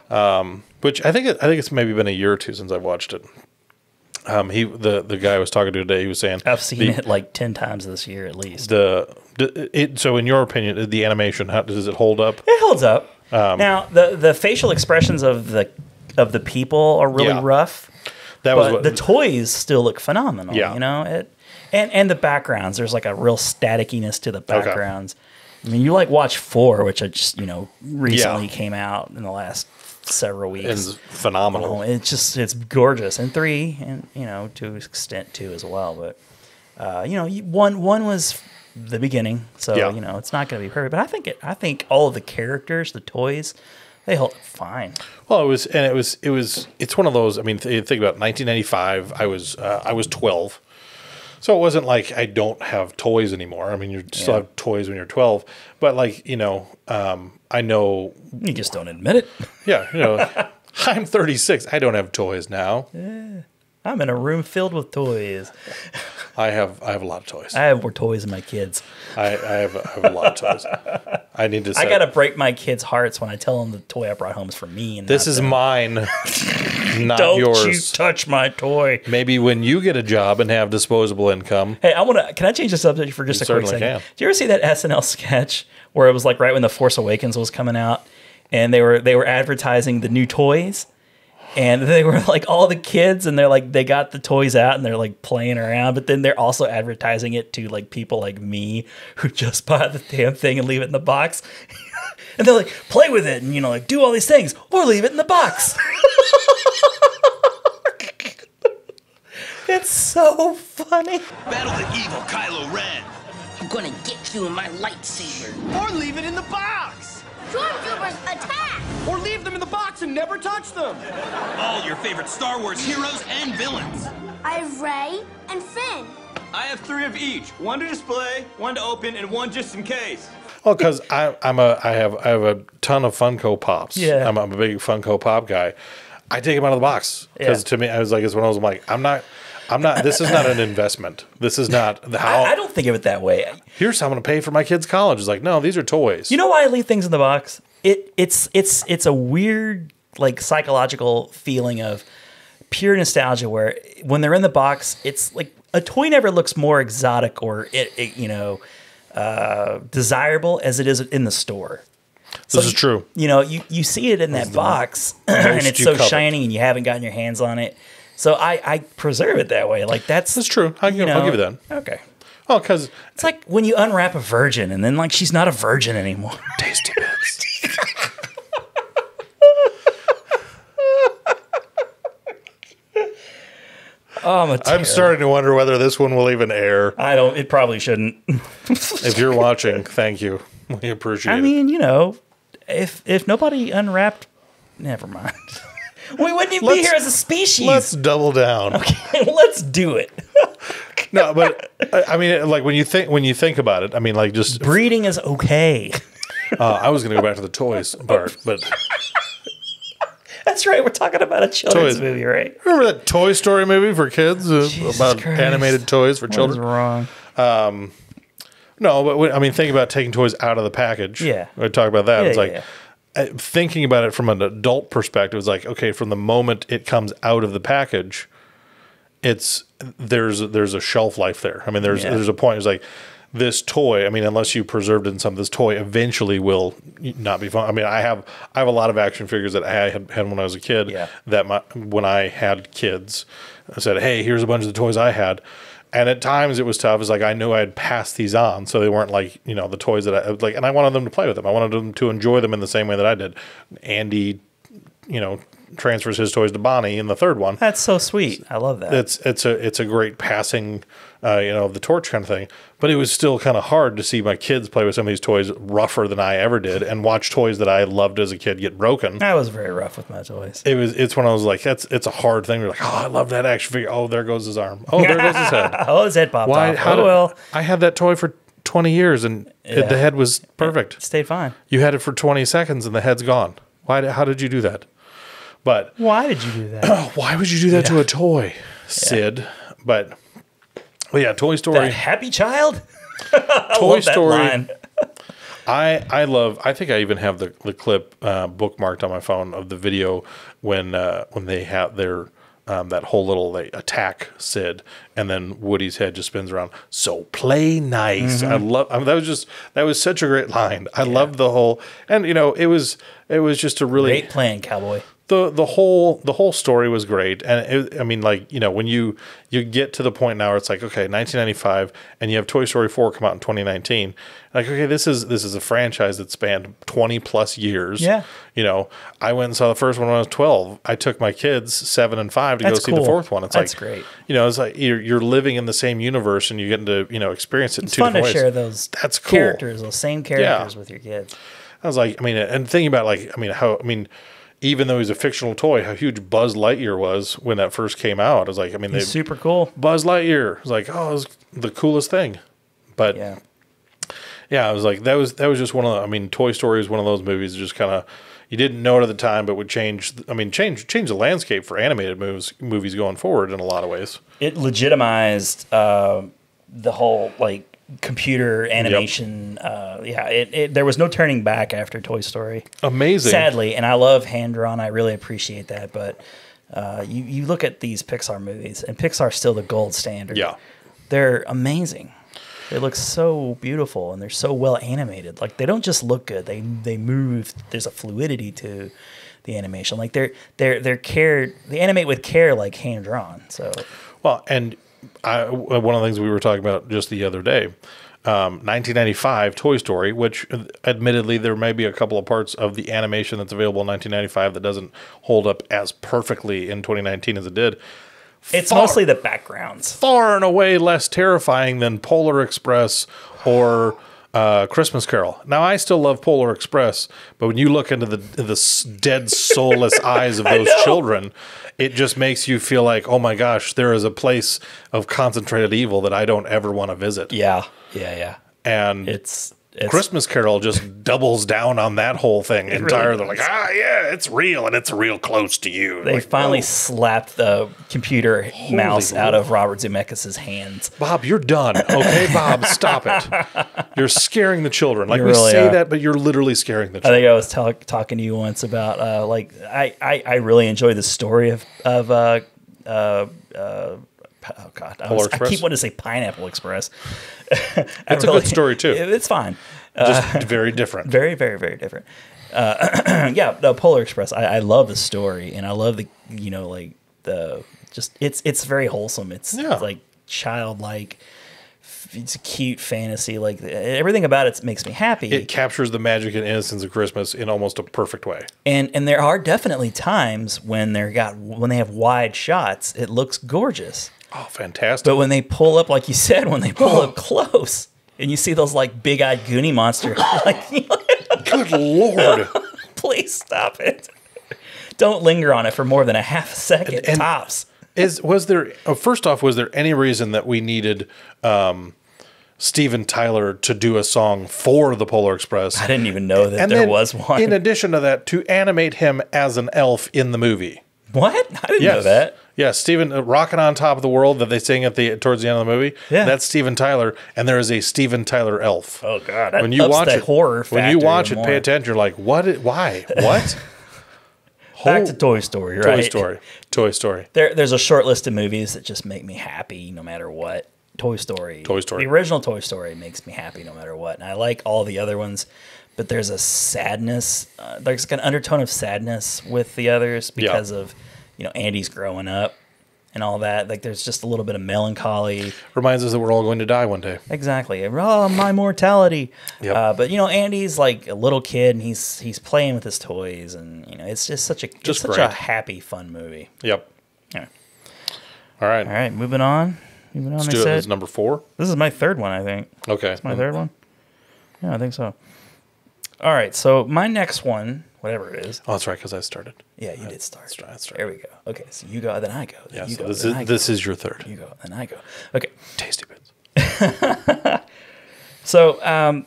Which I think it's maybe been a year or two since I've watched it. The guy I was talking to today, he was saying I've seen it like 10 times this year at least. So in your opinion, the animation, how does it hold up? It holds up. Now the facial expressions of the people are really rough. But the toys still look phenomenal. Yeah. You know, and the backgrounds. There's like a real staticiness to the backgrounds. I mean, you like watch 4, which I just recently came out in the last several weeks. It's phenomenal. It's gorgeous, and 3, and to an extent 2 as well. But one was the beginning, so it's not going to be perfect. But I think all of the characters, the toys, they hold up fine. Well, it's one of those. I mean, think about 1995. I was 12. So it wasn't like I don't have toys anymore. I mean, you still have toys when you're 12, but I know You just don't admit it. Yeah, I'm 36. I don't have toys now. I'm in a room filled with toys. I have a lot of toys. I have more toys than my kids. I have a lot of toys. I need to. I gotta break my kids' hearts when I tell them the toy I brought home is for me. And this is them. mine, not Don't yours. you touch my toy. Maybe when you get a job and have disposable income. Hey, can I change the subject for just a quick second? Can. Did you ever see that SNL sketch where it was like right when The Force Awakens was coming out, and they were advertising the new toys, and they were like all the kids, and they're like they got the toys out and they're like playing around, but then they're also advertising it to like people like me who just buy the damn thing and leave it in the box, and they're like play with it and like do all these things or leave it in the box. It's so funny. Battle the evil Kylo Ren. I'm gonna get you in my lightsaber. Or leave it in the box. Stormtroopers, attack! Or leave them in the box and never touch them. All your favorite Star Wars heroes and villains. I have Rey and Finn. I have 3 of each. 1 to display, 1 to open, and 1 just in case. Well, because I have a ton of Funko Pops. Yeah. I'm a big Funko Pop guy. I take them out of the box because to me, I was like, it's one of those. I'm like, I'm not. This is not an investment. This is not how. I don't think of it that way. Here's how I'm going to pay for my kids' college. It's like, no, these are toys. You know why I leave things in the box? It's a weird like psychological feeling of pure nostalgia where when they're in the box, it's like a toy never looks more exotic or desirable as it is in the store. So, this is true. You see it in that box, and it's so shiny, and you haven't gotten your hands on it. So I preserve it that way. Like that's true. I'll give you that. Okay. Oh, because it's like when you unwrap a virgin and then like she's not a virgin anymore. Tasty bits. Oh, I'm starting to wonder whether this one will even air. It probably shouldn't. If you're watching, thank you. We appreciate it. I mean, if nobody unwrapped, never mind. We wouldn't even be here as a species. Let's double down. Okay, let's do it. No, but I mean, like when you think about it, I mean, like just breeding is okay. I was going to go back to the toys part, but that's right. We're talking about a children's movie, right? Remember that Toy Story movie for kids about Christ. animated toys for children? What is wrong? No, but I mean, think about taking toys out of the package. Yeah, we talk about that. Yeah, it's like. Thinking about it from an adult perspective, it's like, okay, from the moment it comes out of the package, there's a shelf life there. I mean, there's a point. It's like this toy. I mean, unless you preserved it in something, this toy eventually will not be fun. I mean, I have a lot of action figures that I had when I was a kid. Yeah. When I had kids, I said, hey, here's a bunch of the toys I had. And at times it was tough. It's like I knew I had passed these on, so they weren't like the toys that I like. And I wanted them to play with them. I wanted them to enjoy them in the same way that I did. Andy, transfers his toys to Bonnie in the third one. That's so sweet. I love that. It's a great passing, of the torch kind of thing. But it was still kind of hard to see my kids play with some of these toys rougher than I ever did, and watch toys that I loved as a kid get broken. I was very rough with my toys. It's when I was like, it's a hard thing. You're like, oh, I love that action figure. Oh, there goes his arm. Oh, there goes his head. Oh, his head popped off. I had that toy for 20 years and the head was perfect. It stayed fine. You had it for 20 seconds and the head's gone. How did you do that? But why did you do that? Why would you do that to a toy, Sid? But yeah, Toy Story. That happy child. Toy Story. I think I even have the clip bookmarked on my phone of the video when they have their that whole little they attack Sid and then Woody's head just spins around. So play nice. That was such a great line. I loved the whole, and it was just a really great plan, cowboy. The whole story was great, and when you get to the point now where it's like, okay, 1995, and you have Toy Story 4 come out in 2019, like, okay, this is a franchise that spanned 20 plus years. Yeah, I went and saw the first one when I was 12. I took my kids 7 and 5 to go see the fourth one. That's great. It's like you're living in the same universe and you get to experience it. It's in two fun different to ways. share those That's cool. characters, those same characters with your kids. I was like, and thinking about even though he's a fictional toy, how huge Buzz Lightyear was when that first came out. I was like, he's super cool. Buzz Lightyear. I was like, oh, it was the coolest thing. But yeah, I was like, that was just one of the, Toy Story is one of those movies that just kind of, you didn't know it at the time, but would change the landscape for animated movies going forward in a lot of ways. It legitimized the whole, computer animation. There was no turning back after Toy Story. Amazing. Sadly, and I love hand drawn. I really appreciate that. But you look at these Pixar movies, and Pixar's still the gold standard. Yeah, they're amazing. They look so beautiful, and they're so well animated. Like, they don't just look good; they move. There's a fluidity to the animation. Like they're cared. They animate with care, like hand drawn. So and. One of the things we were talking about just the other day, 1995 Toy Story, which admittedly there may be a couple of parts of the animation that's available in 1995 that doesn't hold up as perfectly in 2019 as it did. It's mostly the backgrounds. Far and away less terrifying than Polar Express or Christmas Carol. Now, I still love Polar Express, but when you look into the dead, soulless eyes of those children, it just makes you feel like, oh my gosh, there is a place of concentrated evil that I don't ever want to visit. Yeah. And it's Christmas Carol just doubles down on that whole thing entirely. They're like, it's real, and it's real close to you. They finally slapped the computer mouse out of Robert Zemeckis' hands. Bob, you're done. Okay, Bob, stop it. You're scaring the children. Like, you we really say are. that, but you're literally scaring the children. I think I was talking to you once about I really enjoy the story of oh God, I keep wanting to say Pineapple Express. It's a good story too. It's fine. Just very different. Very, very, very different. The Polar Express. I love the story, and I love the just it's very wholesome. It's Yeah. like childlike. It's a cute fantasy. Like everything about it makes me happy. It captures the magic and innocence of Christmas in almost a perfect way. And there are definitely times when they have wide shots, it looks gorgeous. Oh, fantastic! But when they pull up, like you said, when they pull up close, and you see those like big-eyed Goonie monster, like, good Lord, please stop it! Don't linger on it for more than a half a second And tops. Was there first off? Was there any reason that we needed Steven Tyler to do a song for the Polar Express? I didn't even know that And there then, was one. In addition to that, to animate him as an elf in the movie. What? I didn't know that. Yeah, Steven rocking on top of the world that they sing towards the end of the movie. Yeah. That's Steven Tyler, and there is a Steven Tyler elf. Oh God! That When you ups watch the it, horror when you factor watch it, even pay more. attention. You're like, what? Why? What? Back to Toy Story, right? Toy Story. There's a short list of movies that just make me happy no matter what. Toy Story. The original Toy Story makes me happy no matter what. And I like all the other ones, but there's a sadness. There's an undertone of sadness with the others because of, Andy's growing up and all that. Like there's just a little bit of melancholy. Reminds us that we're all going to die one day. Exactly. Oh, my mortality. Yep. But Andy's like a little kid and he's playing with his toys and it's just such a happy, fun movie. Yep. Yeah. All right. All right. Moving on. Let's do it. This is number 4. This is my third one, I think. Okay. It's my third one? Yeah, I think so. All right, so my next one, whatever it is. Oh, that's right, because I started. Yeah, you did start. That's right. There we go. Okay, so you go, then I go. Then Yeah, you so go, this is your third. You go, then I go. Okay. Tasty Bits. So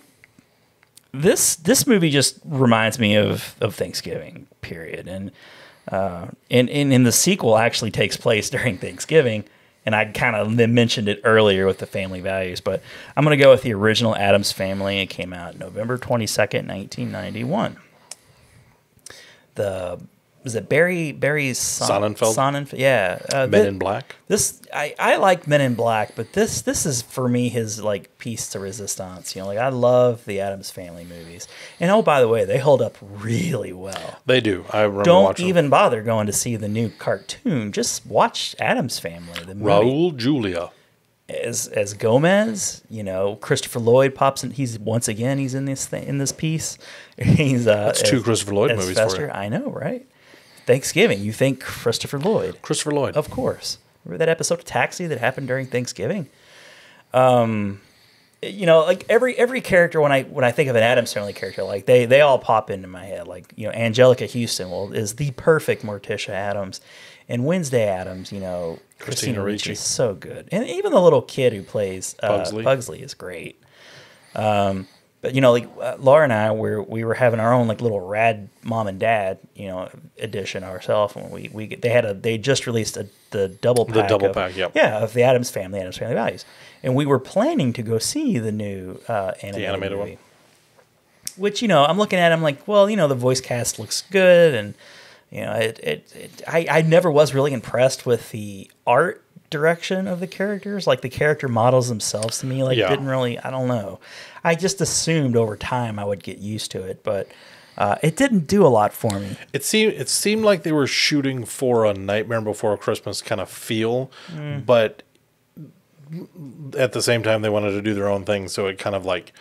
this movie just reminds me of Thanksgiving, period. And in the sequel actually takes place during Thanksgiving. And I kind of mentioned it earlier with the family values, but I'm going to go with the original Addams Family. It came out November 22nd, 1991. Was it Barry's Sonnenfeld? Sonnenfeld, yeah. Men in Black. I like Men in Black, but this is for me his like piece de resistance. I love the Addams Family movies, and oh by the way, they hold up really well. They do. I remember Don't watching. even bother going to see the new cartoon. Just watch Addams Family. The movie. Raul Julia as Gomez. Christopher Lloyd pops in. He's in this piece. He's that's 2 Christopher Lloyd movies Fester. for you. I know, right? Thanksgiving, you think Christopher Lloyd. Christopher Lloyd. Of course. Remember that episode of Taxi that happened during Thanksgiving? Like every character when I think of an Addams Family character, like they all pop into my head. Like, Angelica Houston is the perfect Morticia Addams. And Wednesday Addams, Christina Ricci is so good. And even the little kid who plays Pugsley is great. But Laura and I, we were having our own like little rad mom and dad, edition ourselves. When they just released the double pack. The double pack, yep. Yeah, of the Addams Family Values, and we were planning to go see the new animated movie. One. Which I'm looking at, I'm like, well, the voice cast looks good, and I never was really impressed with the art direction of the characters. Like the character models themselves to me didn't really, I don't know. I just assumed over time I would get used to it, but it didn't do a lot for me. It seemed like they were shooting for a Nightmare Before Christmas kind of feel, but at the same time they wanted to do their own thing, so it kind of like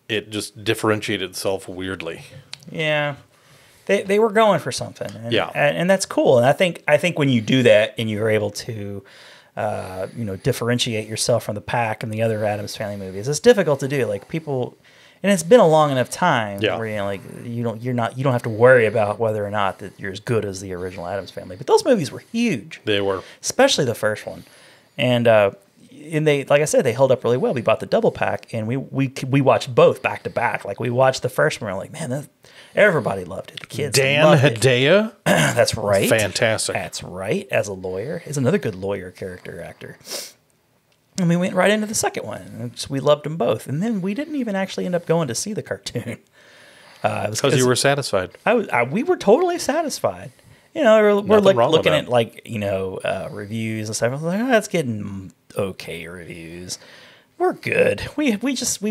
it just differentiated itself weirdly. Yeah. They were going for something. And, yeah. And that's cool. And I think when you do that and you're able to differentiate yourself from the pack and the other Addams Family movies, it's difficult to do. Like people, and it's been a long enough time where you don't have to worry about whether or not that you're as good as the original Addams Family. But those movies were huge. They were, especially the first one, and they, like I said, they held up really well. We bought the double pack and we watched both back to back. Like we watched the first one, we're like, man, everybody loved it. The kids Dan Hedaya. That's right. Fantastic. That's right. As a lawyer. He's another good lawyer character actor. And we went right into the second one. We loved them both. And then we didn't even actually end up going to see the cartoon. Because you were satisfied. We were totally satisfied. We're looking at reviews and stuff. I was like, that's getting okay reviews. We're good. We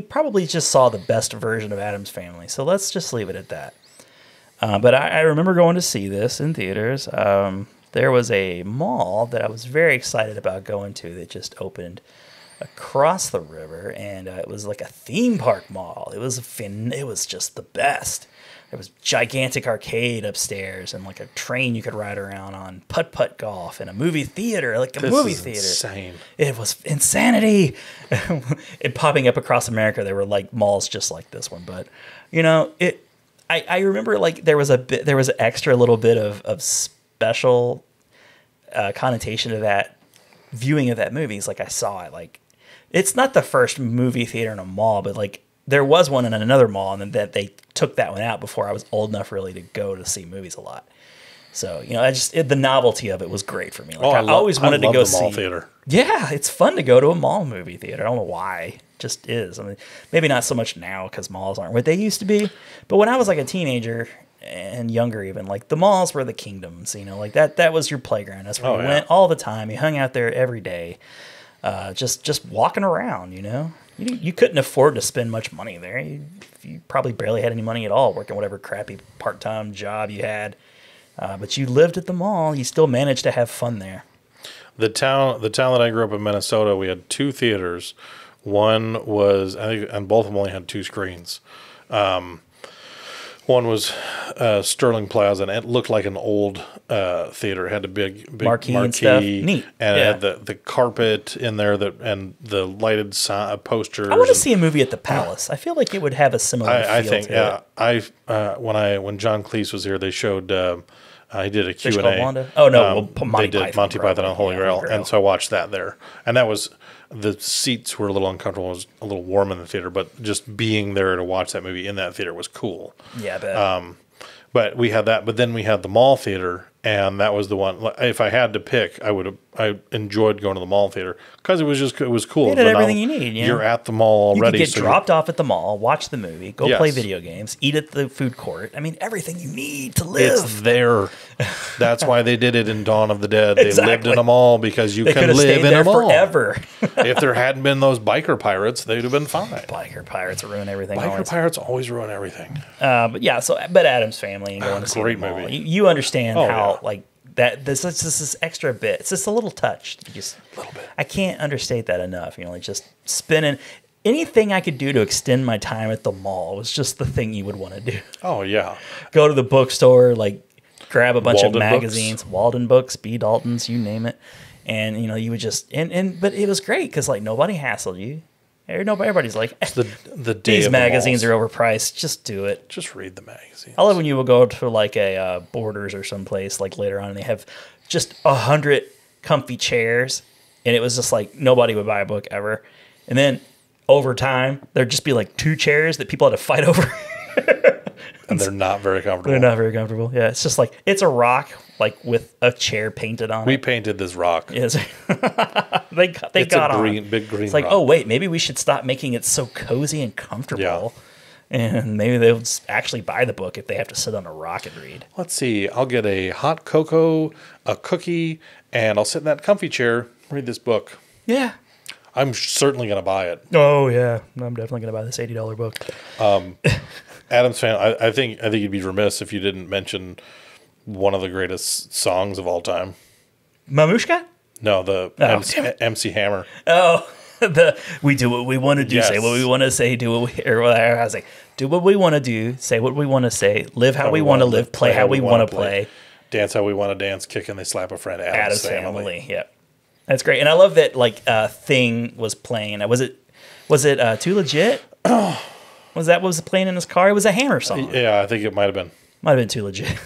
probably just saw the best version of Addams Family, so let's just leave it at that. But I remember going to see this in theaters. there was a mall that I was very excited about going to that just opened across the river, and it was like a theme park mall. It was just the best. There was gigantic arcade upstairs and like a train you could ride around on, putt-putt golf, and a movie theater, movie theater. Insane. It was insanity. And popping up across America, there were like malls just like this one. But I remember like there was an extra little bit of special connotation to that viewing of that movie. It's like I saw it. Like it's not the first movie theater in a mall, but like there was one in another mall, and then that they took that one out before I was old enough really to go to see movies a lot. So the novelty of it was great for me. Like I always wanted to go see mall theater. Yeah, it's fun to go to a mall movie theater. I don't know why. It just is. I mean, maybe not so much now because malls aren't what they used to be. But when I was like a teenager and younger, even like the malls were the kingdoms. Like that was your playground. That's where you went all the time. You hung out there every day, just walking around. You couldn't afford to spend much money there. You probably barely had any money at all, working whatever crappy part-time job you had. But you lived at the mall. You still managed to have fun there. The town that I grew up in, Minnesota, we had 2 theaters. One was, I think, and both of them only had 2 screens. One was Sterling Plaza, and it looked like an old theater. It had a big marquee and stuff. Neat. And it had the carpet in there and the lighted posters. I want to see a movie at the Palace. I feel like it would have a similar feel to it. When John Cleese was here, they showed he did a Fish Q&A. Called Wanda? Oh, no. They did Monty Python on Holy Grail. And so I watched that there. And that was, the seats were a little uncomfortable. It was a little warm in the theater, but just being there to watch that movie in that theater was cool. Yeah, I bet. But we had that. But then we had the mall theater, and that was the one. If I had to pick, I enjoyed going to the mall theater because it was cool. You did everything you need. You're at the mall already. You could get dropped off at the mall, watch the movie, go play video games, eat at the food court. I mean, everything you need to live. It's there. That's why they did it in Dawn of the Dead. They lived in a mall because you can live in a mall forever. If there hadn't been those biker pirates, they'd have been fine. Biker pirates ruin everything. Pirates always ruin everything. But Addams Family and going to see great the mall. movie. You understand how like that. This extra bit. It's just a little touch. Just a little bit. I can't understate that enough. Like just spinning. Anything I could do to extend my time at the mall was just the thing you would want to do. Oh yeah. Go to the bookstore, like grab a bunch Walden of magazines, books. Walden books, B. Daltons, you name it. And you would just but it was great because like nobody hassled you. Everybody's like, the day these of magazines the are overpriced. Just do it. Just read the magazines. I love when you will go to like a Borders or someplace like later on, and they have just 100 comfy chairs, and it was just like nobody would buy a book ever. And then over time, there'd just be like 2 chairs that people had to fight over. And they're not very comfortable. They're not very comfortable. Yeah, it's just like it's a rock, like with a chair painted on it. We painted this rock. Yes, they got on. Big green. It's like, rock. oh wait, maybe we should stop making it so cozy and comfortable. Yeah. And maybe they'll actually buy the book if they have to sit on a rock and read. Let's see. I'll get a hot cocoa, a cookie, and I'll sit in that comfy chair, read this book. Yeah. I'm certainly going to buy it. Oh yeah, I'm definitely going to buy this $80 book. Addams Family. I think you'd be remiss if you didn't mention one of the greatest songs of all time. Mamushka? No, the MC Hammer. Oh, we do what we want to do, say what we want to say, do what we, or whatever. I was like, do what we want to do, say what we want to say, live how we want to live, play how we want to play, dance how we want to dance, kick and they slap a friend. Addams Family. Yep, that's great. And I love that like Thing was playing. Was it Too Legit? Was that what was playing in his car? It was a Hammer song. Yeah, I think it might have been. Might have been Too Legit.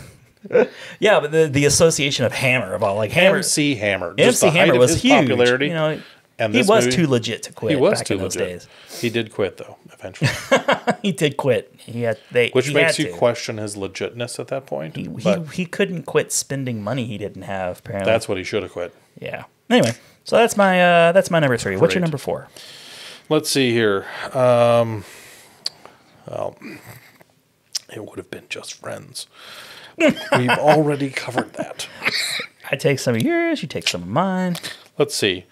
Yeah, but the association of Hammer about like Hammer. MC Hammer. MC Hammer was huge. Popularity. And he was too legit to quit. He was back too in those legit. days. He did quit though, eventually. He did quit. Which makes you question his legitness at that point. He couldn't quit spending money he didn't have. Apparently, that's what he should have quit. Yeah. Anyway, so that's my number 3. What's your number 4? Let's see here. Well, it would have been Just Friends. We've already covered that. I take some of yours. You take some of mine. Let's see.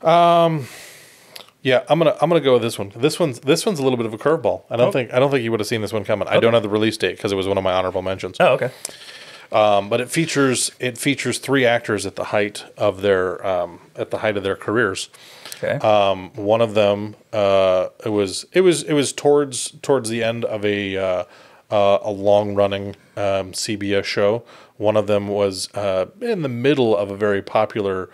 Yeah, I'm gonna go with this one. This one's a little bit of a curveball. I don't think you would have seen this one coming. I don't have the release date because it was one of my honorable mentions. Oh, okay. But it features 3 actors at the height of their careers. Okay. One of them, it was towards the end of a long running CBS show. One of them was in the middle of a very popular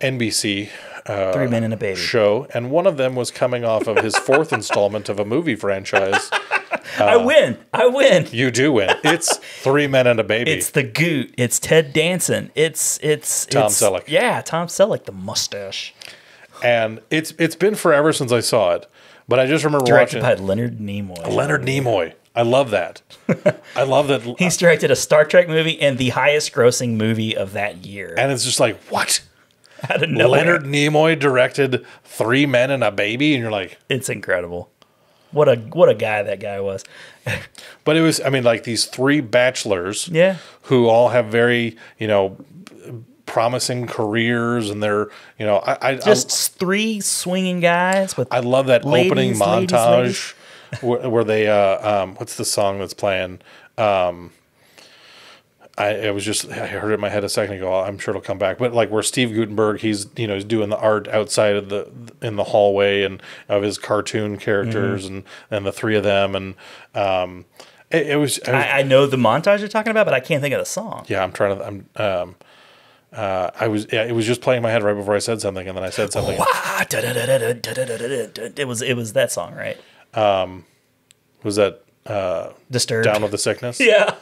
NBC 3 Men and a Baby show, and one of them was coming off of his 4th installment of a movie franchise. I win. You do win. It's 3 Men and a Baby. It's the Goot. It's Ted Danson. It's Tom Selleck. Yeah, Tom Selleck, the mustache. And it's been forever since I saw it, but I just remember Directed watching by Leonard Nimoy. Leonard Nimoy. I love that. I love that. He's directed a Star Trek movie and the highest grossing movie of that year. And it's just like, what? Out of nowhere. Leonard Nimoy directed 3 Men and a Baby, and you're like, it's incredible. What a guy that guy was. But it was, I mean, like these 3 bachelors, Yeah. who all have very, promising careers, and they're, Just 3 swinging guys with. I love that opening ladies. montage where they, what's the song that's playing? I heard it in my head a second ago. I'm sure it'll come back. But like where Steve Guttenberg, he's doing the art outside of in the hallway and of his cartoon characters, and the 3 of them, and it was. I know the montage you're talking about, but I can't think of the song. Yeah, I'm trying to. It was just playing in my head right before I said something, and then I said something. It was that song, right? Was that Disturbed? Down with the Sickness? Yeah.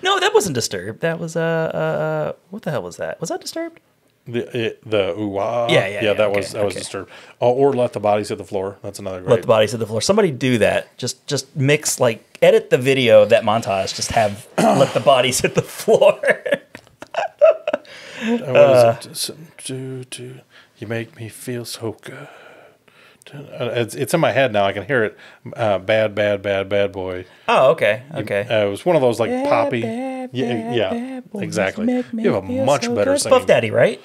No, that wasn't Disturbed. That was what the hell was that? Was that Disturbed? The ooh-ah. Yeah. That was Disturbed. Oh, or Let the Bodies Hit the Floor. That's another great. Let the Bodies Hit the Floor. Somebody do that. Just mix, like, edit the video of that montage. Just have Let the Bodies Hit the Floor. What is it? You make me feel so good. It's in my head now. I can hear it. Bad boy. Oh, okay. It was one of those like poppy. Bad boys Exactly. make me You have a feel much so better good. singing. Puff Daddy, right?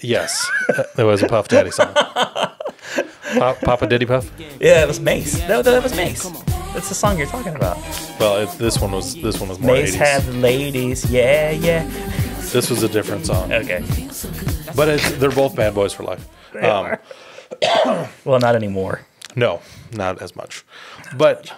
Yes, there was a Puff Daddy song. Papa Diddy Puff. Yeah, it was Mace. That was Mace. That's the song you're talking about. Well, this one was more Mace 80s. had the ladies. Yeah. This was a different song. Okay. But they're both bad boys for life. Well, not anymore. No, not as much. But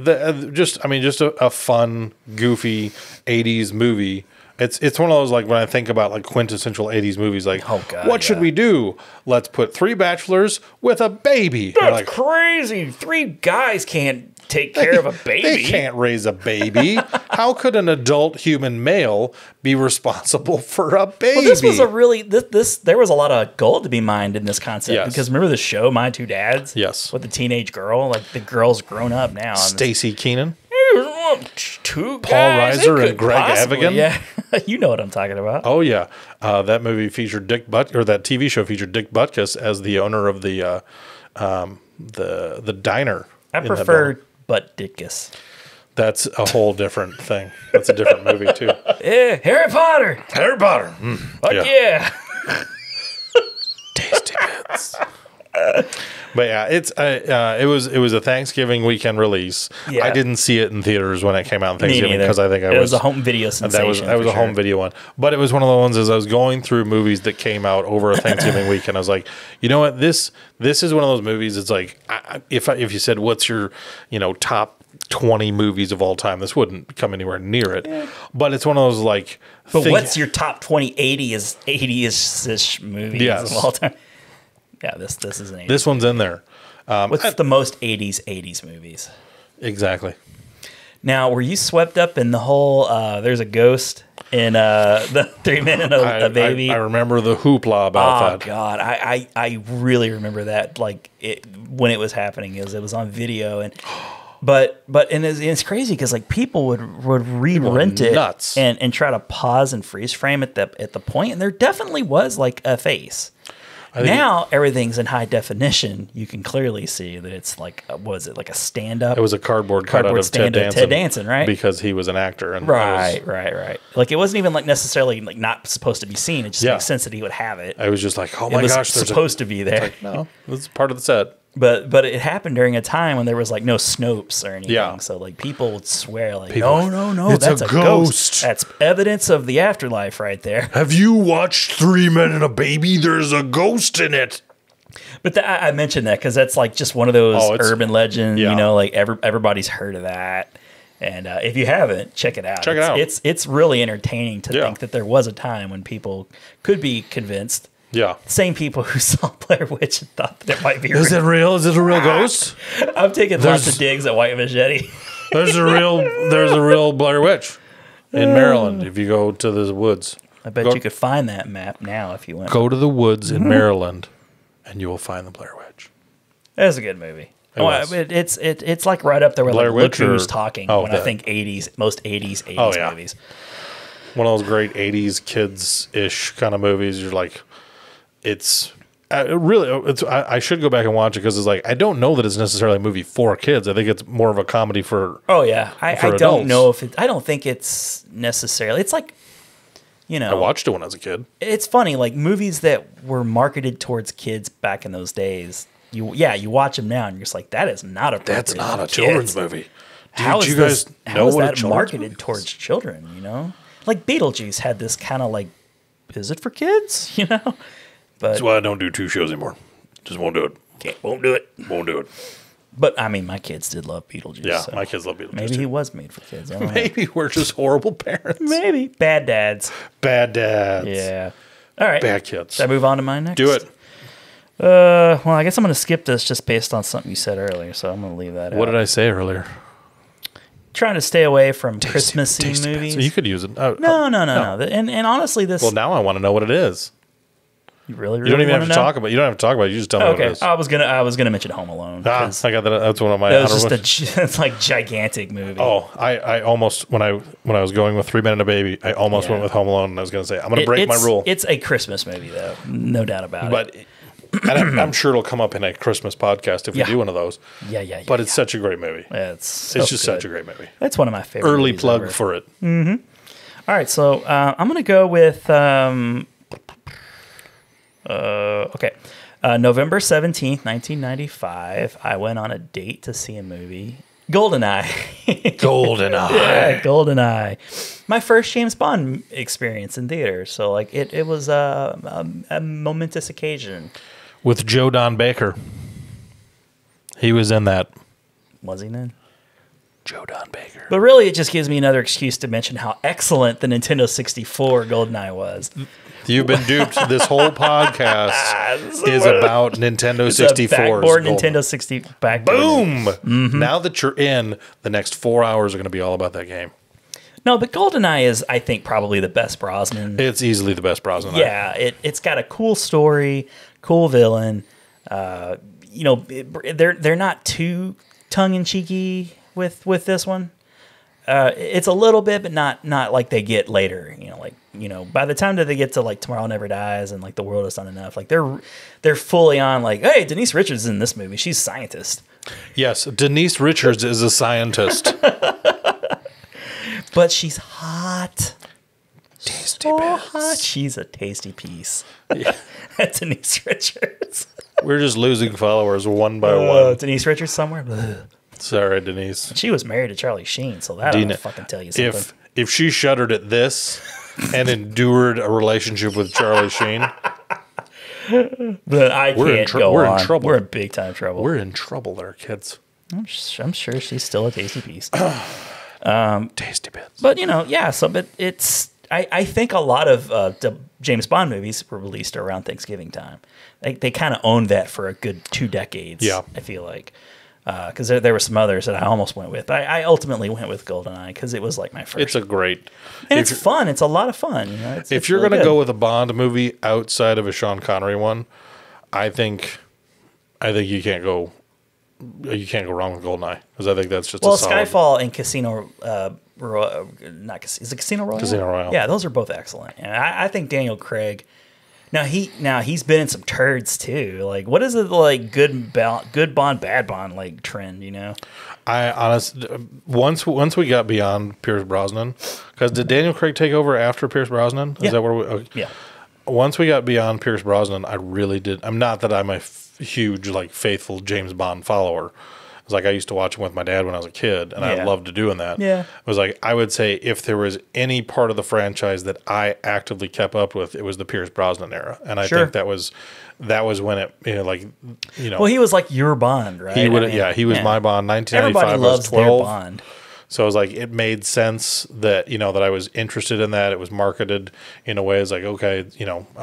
just a fun, goofy 80s movie. It's one of those, like, when I think about like quintessential 80s movies, like, Oh, God, what should we do? Let's put 3 bachelors with a baby. You're That's like, crazy. 3 guys can't take care of a baby. They can't raise a baby. How could an adult human male be responsible for a baby? Well, this was a really there was a lot of gold to be mined in this concept. Yes. Because remember the show My Two Dads? Yes. With the teenage girl, like the girl's grown up now. Stacey Keenan. 2 Paul guys, Reiser it could and Greg possibly- Evigan? Yeah, you know what I'm talking about. Oh yeah, that movie featured that TV show featured Dick Butkus as the owner of the diner. I in that prefer building. Butt Dickus. That's a whole different thing. That's a different movie too. Yeah, Harry Potter. Harry Potter. Fuck yeah. Tasty bits. But yeah, it was a Thanksgiving weekend release. Yeah. I didn't see it in theaters when it came out on Thanksgiving neither. because I think It was a home video that sensation. was for a home sure. video one. But it was one of the ones as I was going through movies that came out over a Thanksgiving weekend. I was like, you know what, this is one of those movies. It's like if you said what's your top 20 movies of all time, this wouldn't come anywhere near it. Yeah. But it's one of those like. But what's your top 20 80s-ish movies of all time? Yeah, this is an 80s. This one's in there. What's the most 80s movies? Exactly. Now, were you swept up in the whole there's a ghost in the 3 Men and a Baby? I remember the hoopla about that. Oh, God. I really remember that, like, when it was happening. It was on video. And But it's crazy because, like, people would re-rent it nuts. and try to pause and freeze frame at the point, and there definitely was like a face. Now everything's in high definition. You can clearly see that it's like was it like a stand-up? It was a cardboard cutout of Ted Danson, right? Because he was an actor, and right. Like it wasn't even like necessarily like not supposed to be seen. It just makes sense that he would have it. I was just like, oh my gosh, there's supposed to be there. Like, no, this is part of the set. But it happened during a time when there was like no Snopes or anything. Yeah. So like people would swear like, People- no, it's that's a a ghost. That's evidence of the afterlife right there. Have you watched 3 Men and a Baby? There's a ghost in it. But I mentioned that because that's like just one of those urban legends. Yeah. You know, like everybody's heard of that. And if you haven't, check it out. Check it out. It's really entertaining to think that there was a time when people could be convinced. Yeah. Same people who saw Blair Witch and thought that it might be Is it real? Is it a real ghost? I'm taking lots of digs at White Machete. There's a real Blair Witch in Maryland if you go to the woods. I bet you could find that map now if you went. Go to the woods in Maryland and you will find the Blair Witch. That's a good movie. It It's like right up there with Blair like Look Witch Who's or- Talking oh, when I think 80s, most 80s yeah. movies. One of those great 80s kids-ish kind of movies. You're like, I should go back and watch it because it's like, I don't know that it's necessarily a movie for kids. I think it's more of a comedy for Oh yeah. I adults. don't know if I don't think it's necessarily. It's like, you know, I watched it when I was a kid. It's funny, like movies that were marketed towards kids back in those days. You watch them now and you're just like, that is not a That's not a children's movie. How Did is you guys this, know how is what a that children's marketed movie is? towards children, you know? Like Beetlejuice had this kind of like, is it for kids? You know? But That's why I don't do 2 shows anymore. Just won't do it. won't do it. Won't do it. But I mean, my kids did love Beetlejuice. Yeah, so my kids love Beetlejuice maybe too. he was made for kids. I don't know. Maybe we're just horrible parents. Maybe bad dads. Bad dads. Yeah. All right. Bad kids. Should I move on to mine next? Do it. Well, I guess I'm going to skip this just based on something you said earlier, so I'm going to leave that out. What did I say earlier? Trying to stay away from Christmassy movies. So you could use it. No. And honestly, this. Well, now I want to know what it is. You really You don't even wanna have to know? talk about it. You don't have to talk about it. You just tell me what it Okay, is. I was gonna mention Home Alone. Ah, 'cause I got that. That's one of my. that was honorable- just it's like gigantic movie. Oh, I almost when I was going with 3 Men and a Baby, I almost went with Home Alone, and I was going to say I'm going to break my rule. It's a Christmas movie, though, no doubt about But it. and I'm sure it'll come up in a Christmas podcast if we Yeah. do one of those. Yeah. But it's such a great movie. Yeah, it's Just such a great movie. It's one of my favorite. Early movies plug ever. for it. All right, so I'm gonna go with November 17th, 1995. I went on a date to see a movie. GoldenEye. GoldenEye. Yeah, GoldenEye. My first James Bond experience in theater. So like it was a momentous occasion. With Joe Don Baker. He was in that. Was he then? Joe Don Baker. But really, it just gives me another excuse to mention how excellent the Nintendo 64 GoldenEye was. You've been duped. This whole podcast is about Nintendo 64's. Backboard Golden. Nintendo 60 backboard. Boom! Mm-hmm. Now that you're in, the next 4 hours are going to be all about that game. No, but GoldenEye is, I think, probably the best Brosnan. It's easily the best Brosnan. Yeah, it's got a cool story, cool villain. They're not too tongue in cheeky with this one. It's a little bit, but not like they get later. By the time that they get to like Tomorrow Never Dies and like The World Is Not Enough, like they're fully on like, hey, Denise Richards is in this movie. She's a scientist. Yes, Denise Richards is a scientist. But she's hot. Tasty Hot. She's a tasty piece. Yeah. Denise Richards. We're just losing followers one by one. Denise Richards somewhere. Ugh. Sorry, Denise. She was married to Charlie Sheen, so that Dina, ought to fucking tell you something. If she shuddered at this and endured a relationship with Charlie Sheen, But I can't go we're on. in trouble. We're in big time trouble. we're in trouble there, kids. I'm sure she's still a tasty piece. Tasty bits. But but it's I think a lot of the James Bond movies were released around Thanksgiving time. They kind of owned that for a good 2 decades. Yeah. I feel like because there were some others that I almost went with. I ultimately went with GoldenEye because it was like my first. It's a great. And it's fun. It's a lot of fun. If you're going to go with a Bond movie outside of a Sean Connery one, I think you can't go. You can't go wrong with GoldenEye because I think that's just a solid. Skyfall and Casino. Is it Casino Royale? Casino Royale. Yeah, those are both excellent. And I think Daniel Craig. Now he's been in some turds too. Like, what is it like? Good Bond, bad Bond like trend? I honestly, once we got beyond Pierce Brosnan, because did Daniel Craig take over after Pierce Brosnan? Is Yeah. that where we? Okay. Yeah. Once we got beyond Pierce Brosnan, I really did. I'm not that I'm a huge, like, faithful James Bond follower. It's like I used to watch him with my dad when I was a kid, and I loved doing that. Yeah. It was like, I would say if there was any part of the franchise that I actively kept up with, it was the Pierce Brosnan era. And I think that was when it, Well, he was like your Bond, right? He was my Bond. 1995 Everybody loves was 12. their Bond. So it was like, it made sense that, that I was interested in that. It was marketed in a way as like, okay,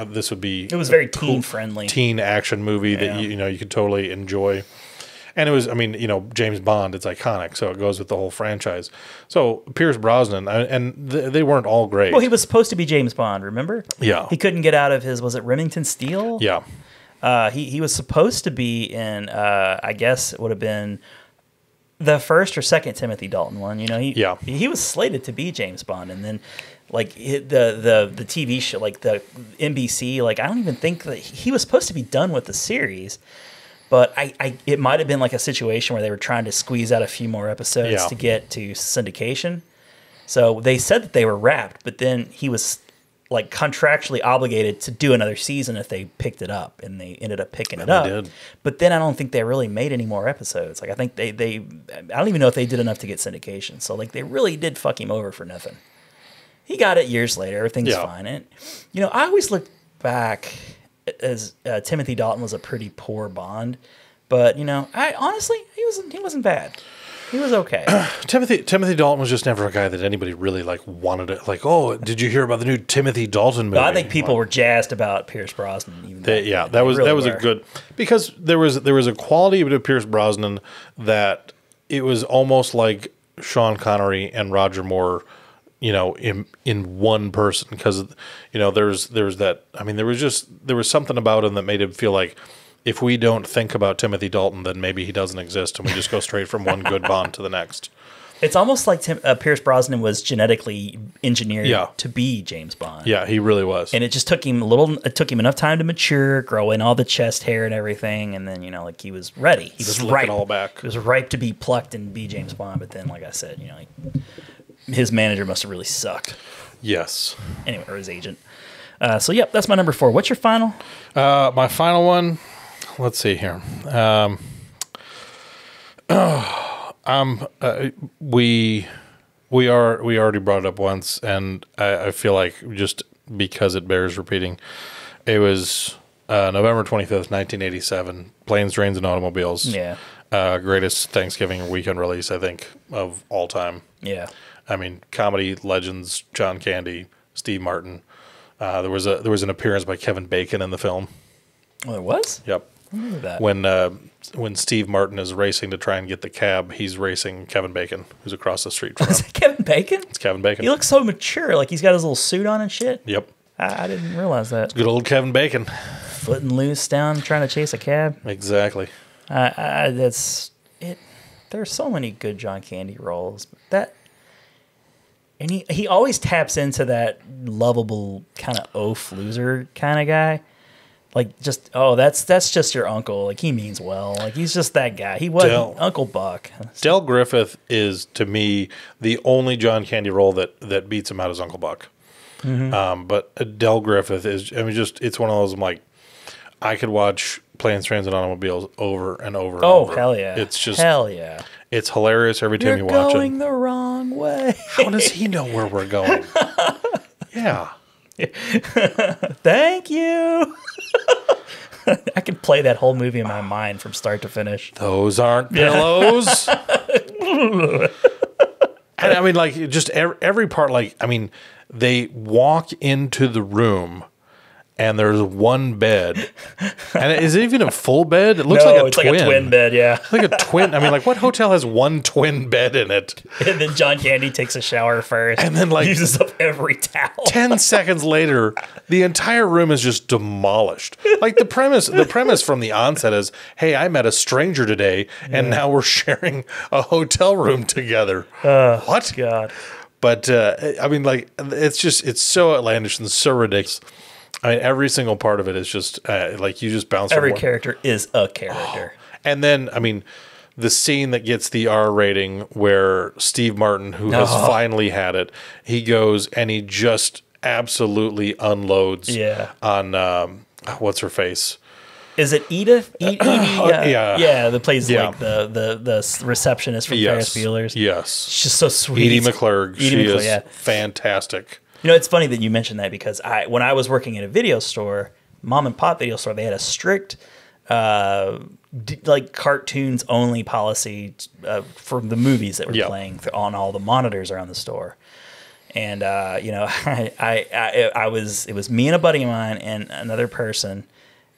this would be. It was very teen friendly. Teen action movie that, you could totally enjoy. And it was, James Bond, it's iconic. So it goes with the whole franchise. So Pierce Brosnan, they weren't all great. Well, he was supposed to be James Bond, remember? Yeah. He couldn't get out of was it Remington Steele? Yeah. He was supposed to be in, I guess it would have been the first or second Timothy Dalton one. He was slated to be James Bond, and then like the TV show, like the NBC, like I don't even think that he was supposed to be done with the series. But it might have been like a situation where they were trying to squeeze out a few more episodes to get to syndication. So they said that they were wrapped, but then he was like contractually obligated to do another season if they picked it up, and they ended up picking it up. Did. But then I don't think they really made any more episodes. Like I think I don't even know if they did enough to get syndication. So like they really did fuck him over for nothing. He got it years later. Everything's fine. And I always look back as Timothy Dalton was a pretty poor Bond, but I honestly he wasn't bad. He was okay. Timothy Dalton was just never a guy that anybody really like wanted to like. Oh, did you hear about the new Timothy Dalton movie? I think people were jazzed about Pierce Brosnan. That was a good, because there was a quality of Pierce Brosnan that it was almost like Sean Connery and Roger Moore, in one person, because there was that. I mean, there was something about him that made him feel like, if we don't think about Timothy Dalton, then maybe he doesn't exist, and we just go straight from one good Bond to the next. It's almost like Pierce Brosnan was genetically engineered to be James Bond. Yeah, he really was. And it just took him enough time to mature, grow in all the chest hair and everything, and then like he was ready. He was ripe. All back. He was ripe to be plucked and be James Bond. But then, like I said, his manager must have really sucked. Yes. Anyway, or his agent. So yep, that's my number 4. What's your final? My final one. Let's see here. We already brought it up once, and I feel like just because it bears repeating, it was November 25th, 1987. Planes, Trains, and Automobiles. Yeah. Greatest Thanksgiving weekend release, I think, of all time. Yeah. I mean, comedy legends: John Candy, Steve Martin. There was an appearance by Kevin Bacon in the film. Oh, there was? Yep. I remember that. When Steve Martin is racing to try and get the cab, he's racing Kevin Bacon, who's across the street from him. Is it Kevin Bacon? It's Kevin Bacon. He looks so mature. Like he's got his little suit on and shit. Yep. I didn't realize that. Good old Kevin Bacon. Footing loose down, trying to chase a cab. Exactly. That's it. There's so many good John Candy roles. And he always taps into that lovable kind of oaf loser kind of guy. Like that's just your uncle. Like he means well. Like he's just that guy. He wasn't Uncle Buck. Del Griffith is, to me, the only John Candy role that beats him out as Uncle Buck. Mm-hmm. But Del Griffith is, it's one of those, I'm like, I could watch Planes, Trains, and Automobiles over and over and over. Oh, hell yeah. It's just, hell yeah. It's hilarious every time you watch it. You're going the wrong way. How does he know where we're going? Yeah. Thank you. I can play that whole movie in my mind from start to finish. Those aren't pillows. And I mean, like, just every part, like, I mean, they walk into the room and there's one bed. And is it even a full bed? It looks like a twin. Like a twin bed, yeah. Like a twin. I mean, like, what hotel has one twin bed in it? And then John Candy takes a shower first. And then, like, uses up every towel. 10 seconds later, the entire room is just demolished. Like, the premise from the onset is, hey, I met a stranger today, and now we're sharing a hotel room together. What? God. But, I mean, like, it's so outlandish and so ridiculous. I mean, every single part of it is just, like, you just bounce. Every character is a character. And then, I mean, the scene that gets the R rating where Steve Martin, who has finally had it, he goes and he just absolutely unloads on, what's her face? Is it Edith? Yeah. Yeah, that plays Yeah. like the receptionist from Ferris Bueller's. Yes. She's so sweet. Edie McClurg. She is fantastic. You know, it's funny that you mentioned that because when I was working at a video store, mom and pop video store, they had a strict like cartoons only policy for the movies that were playing on all the monitors around the store. And you know, it was me and a buddy of mine and another person,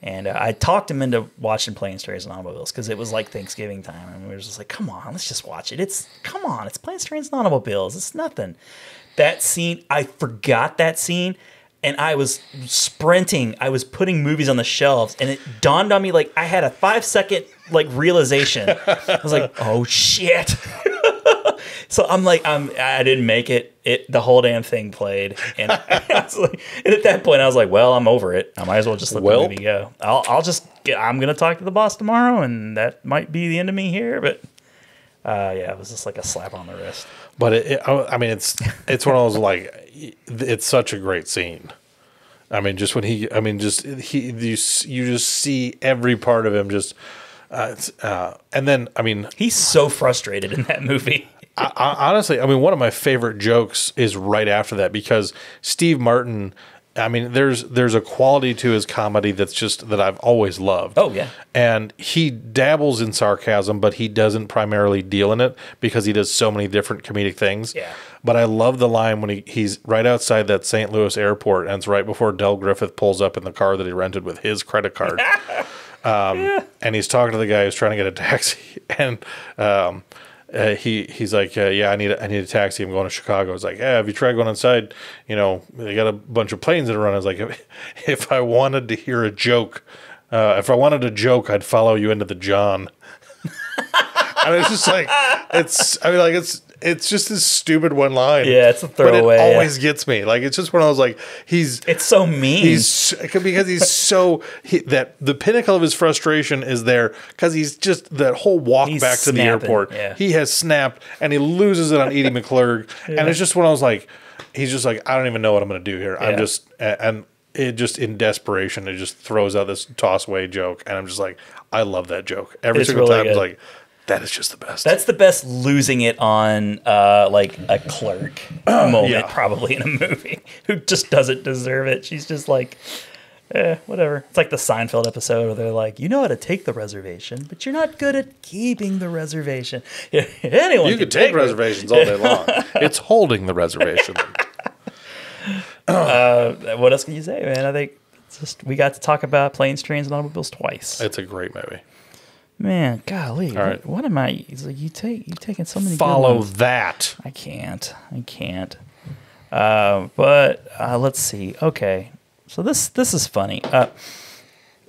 and I talked him into watching Planes, Trains, and Automobiles because it was like Thanksgiving time, and we were just like, "Come on, let's just watch it. It's Planes, Trains, and Automobiles. It's nothing." That scene, I forgot that scene, and I was sprinting. I was putting movies on the shelves, and it dawned on me like I had a 5-second like realization. I was like, "Oh shit." So I'm like, I didn't make it. The whole damn thing played, and and at that point I was like, well, I'm over it. I might as well just let the movie go. I'm gonna talk to the boss tomorrow, and that might be the end of me here. But yeah, it was just like a slap on the wrist. But I mean, it's one of those like, it's such a great scene. I mean, just when you just see every part of him just, and then I mean, he's so frustrated in that movie. Honestly, I mean, one of my favorite jokes is right after that because Steve Martin, I mean, there's a quality to his comedy that I've always loved. Oh, yeah. And he dabbles in sarcasm, but he doesn't primarily deal in it because he does so many different comedic things. Yeah. But I love the line when he's right outside that St. Louis airport, and it's right before Del Griffith pulls up in the car that he rented with his credit card. And he's talking to the guy who's trying to get a taxi, and he's like, yeah, I need a taxi. I'm going to Chicago. It's like, yeah, have you tried going inside? You know, they got a bunch of planes that are running. I was like, if I wanted to hear a joke, if I wanted a joke, I'd follow you into the John. I mean, it's just like, it's just this stupid one line. Yeah, it's a throwaway. But it always gets me. Like, it's just one of those, like, it's so mean. Because he's so, that the pinnacle of his frustration is there because he's just, that whole walk back to the airport. Yeah. He has snapped and he loses it on Edie McClurg. Yeah. And it's just one of those, like, he's just like, I don't even know what I'm going to do here. Yeah. I'm just, and it just, in desperation, it just throws out this toss-away joke. And I'm just like, I love that joke. Every single time, it's like, that is just the best. That's the best losing it on like a clerk moment probably in a movie who just doesn't deserve it. She's just like, whatever. It's like the Seinfeld episode where they're like, you know how to take the reservation, but you're not good at keeping the reservation. Anyone you can take reservations all day long. It's holding the reservation. What else can you say, man? I think it's just we got to talk about Planes, Trains, and Automobiles twice. It's a great movie. Man, golly, all right. What am I? It's like you taking so many. Follow that. I can't. But let's see. Okay, so this is funny.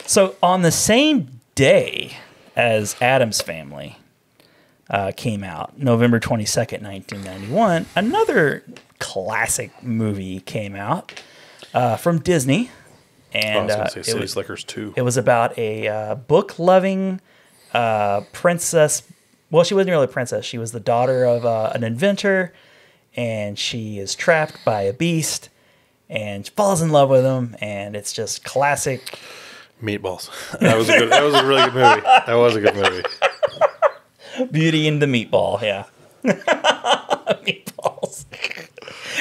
So on the same day as Addams Family came out, November 22nd, 1991, another classic movie came out from Disney, and I was going to say City Slickers 2. It was about a book-loving princess. Well, she wasn't really a princess. She was the daughter of an inventor, and she is trapped by a beast, and she falls in love with him, and it's just classic. Meatballs. That was a really good movie. That was a good movie. Beauty and the Meatball, yeah. Meatballs.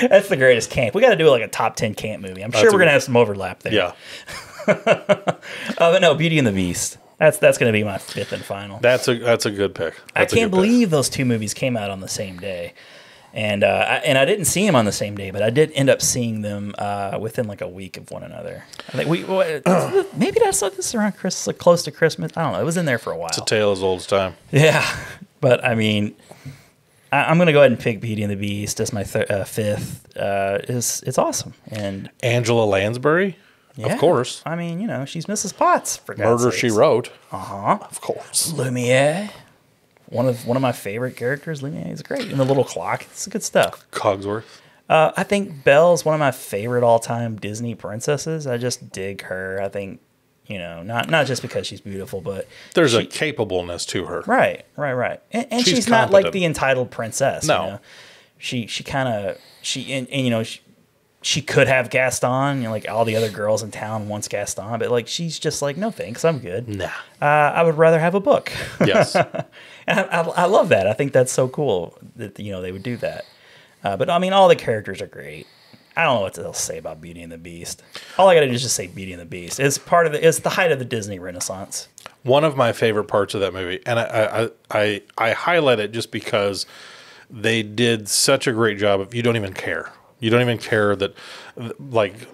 That's the greatest camp. We got to do like a top 10 camp movie. I'm sure we're going to have some overlap there. Yeah. But no, Beauty and the Beast. That's going to be my fifth and final. That's a good pick. I can't believe those two movies came out on the same day. And I didn't see them on the same day, but I did end up seeing them within like a week of one another. I think maybe I saw this around Christmas, like close to Christmas. I don't know. It was in there for a while. It's a tale as old as time. Yeah, but I mean, I'm going to go ahead and pick Beauty and the Beast as my fifth. It's awesome. And Angela Lansbury, of course. I mean, you know, she's Mrs. Potts for God's Murder sakes. She Wrote. Of course. Lumiere. One of my favorite characters. Lumiere is great. And the little clock. It's good stuff. Cogsworth. I think Belle's one of my favorite all-time Disney princesses. I just dig her. I think, you know, not just because she's beautiful, but there's a capableness to her. Right. And she's not like the entitled princess. No. You know? She kind of, and you know, she could have Gaston. You know, like all the other girls in town wants Gaston, but like she's just like, no thanks, I'm good. Nah. I would rather have a book. Yes. And I love that. I think that's so cool that, you know, they would do that. But I mean, all the characters are great. I don't know what else to say about Beauty and the Beast. All I got to do is just say Beauty and the Beast. It's the height of the Disney Renaissance. One of my favorite parts of that movie, and I highlight it just because they did such a great job of, you don't even care. You don't even care that, like,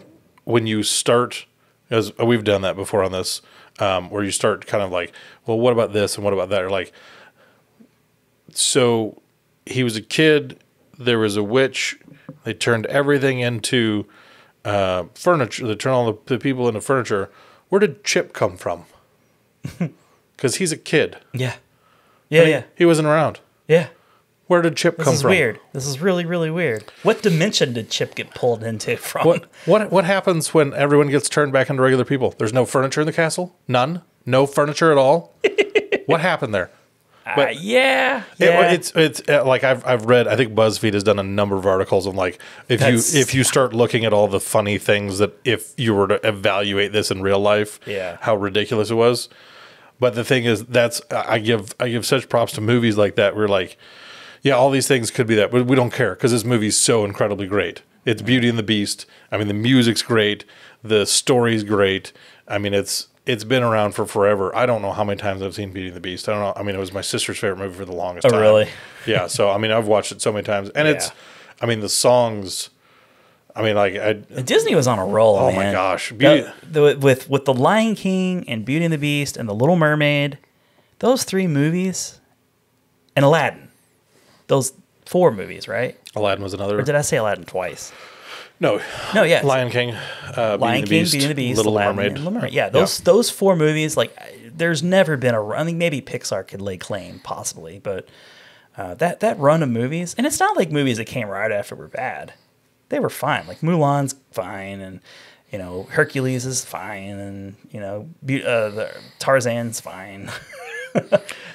when you start, as we've done that before on this, where you start kind of like, well, what about this and what about that? Or like, so he was a kid, there was a witch, they turned everything into furniture, they turned all the people into furniture. Where did Chip come from? Because he's a kid. Yeah. Yeah. He wasn't around. Yeah. Where did Chip come from? This is weird. This is really, really weird. What dimension did Chip get pulled into from? What happens when everyone gets turned back into regular people? There's no furniture in the castle? None? No furniture at all? What happened there? But yeah. It's like I've read, I think BuzzFeed has done a number of articles on like if you start looking at all the funny things that if you were to evaluate this in real life, how ridiculous it was. But the thing is, I give such props to movies like that. We're like, yeah, all these things could be that, but we don't care because this movie's so incredibly great. It's Beauty and the Beast. I mean, the music's great, the story's great. I mean, it's been around for forever. I don't know how many times I've seen Beauty and the Beast. I don't know. I mean, it was my sister's favorite movie for the longest time. Oh, really? Yeah. So, I mean, I've watched it so many times. And the songs, I mean, like... Disney was on a roll, man. Oh, my gosh. With The Lion King and Beauty and the Beast and The Little Mermaid, those 3 movies, and Aladdin, those 4 movies, right? Aladdin was another... Or did I say Aladdin twice? No, yes. Lion King, Beauty and the Beast, Little Aladdin, Mermaid. and Little Mermaid. Yeah, those 4 movies, like, there's never been a run. I think maybe Pixar could lay claim, possibly, but that run of movies, and it's not like movies that came right after were bad. They were fine. Like Mulan's fine, and you know Hercules is fine, and you know the Tarzan's fine.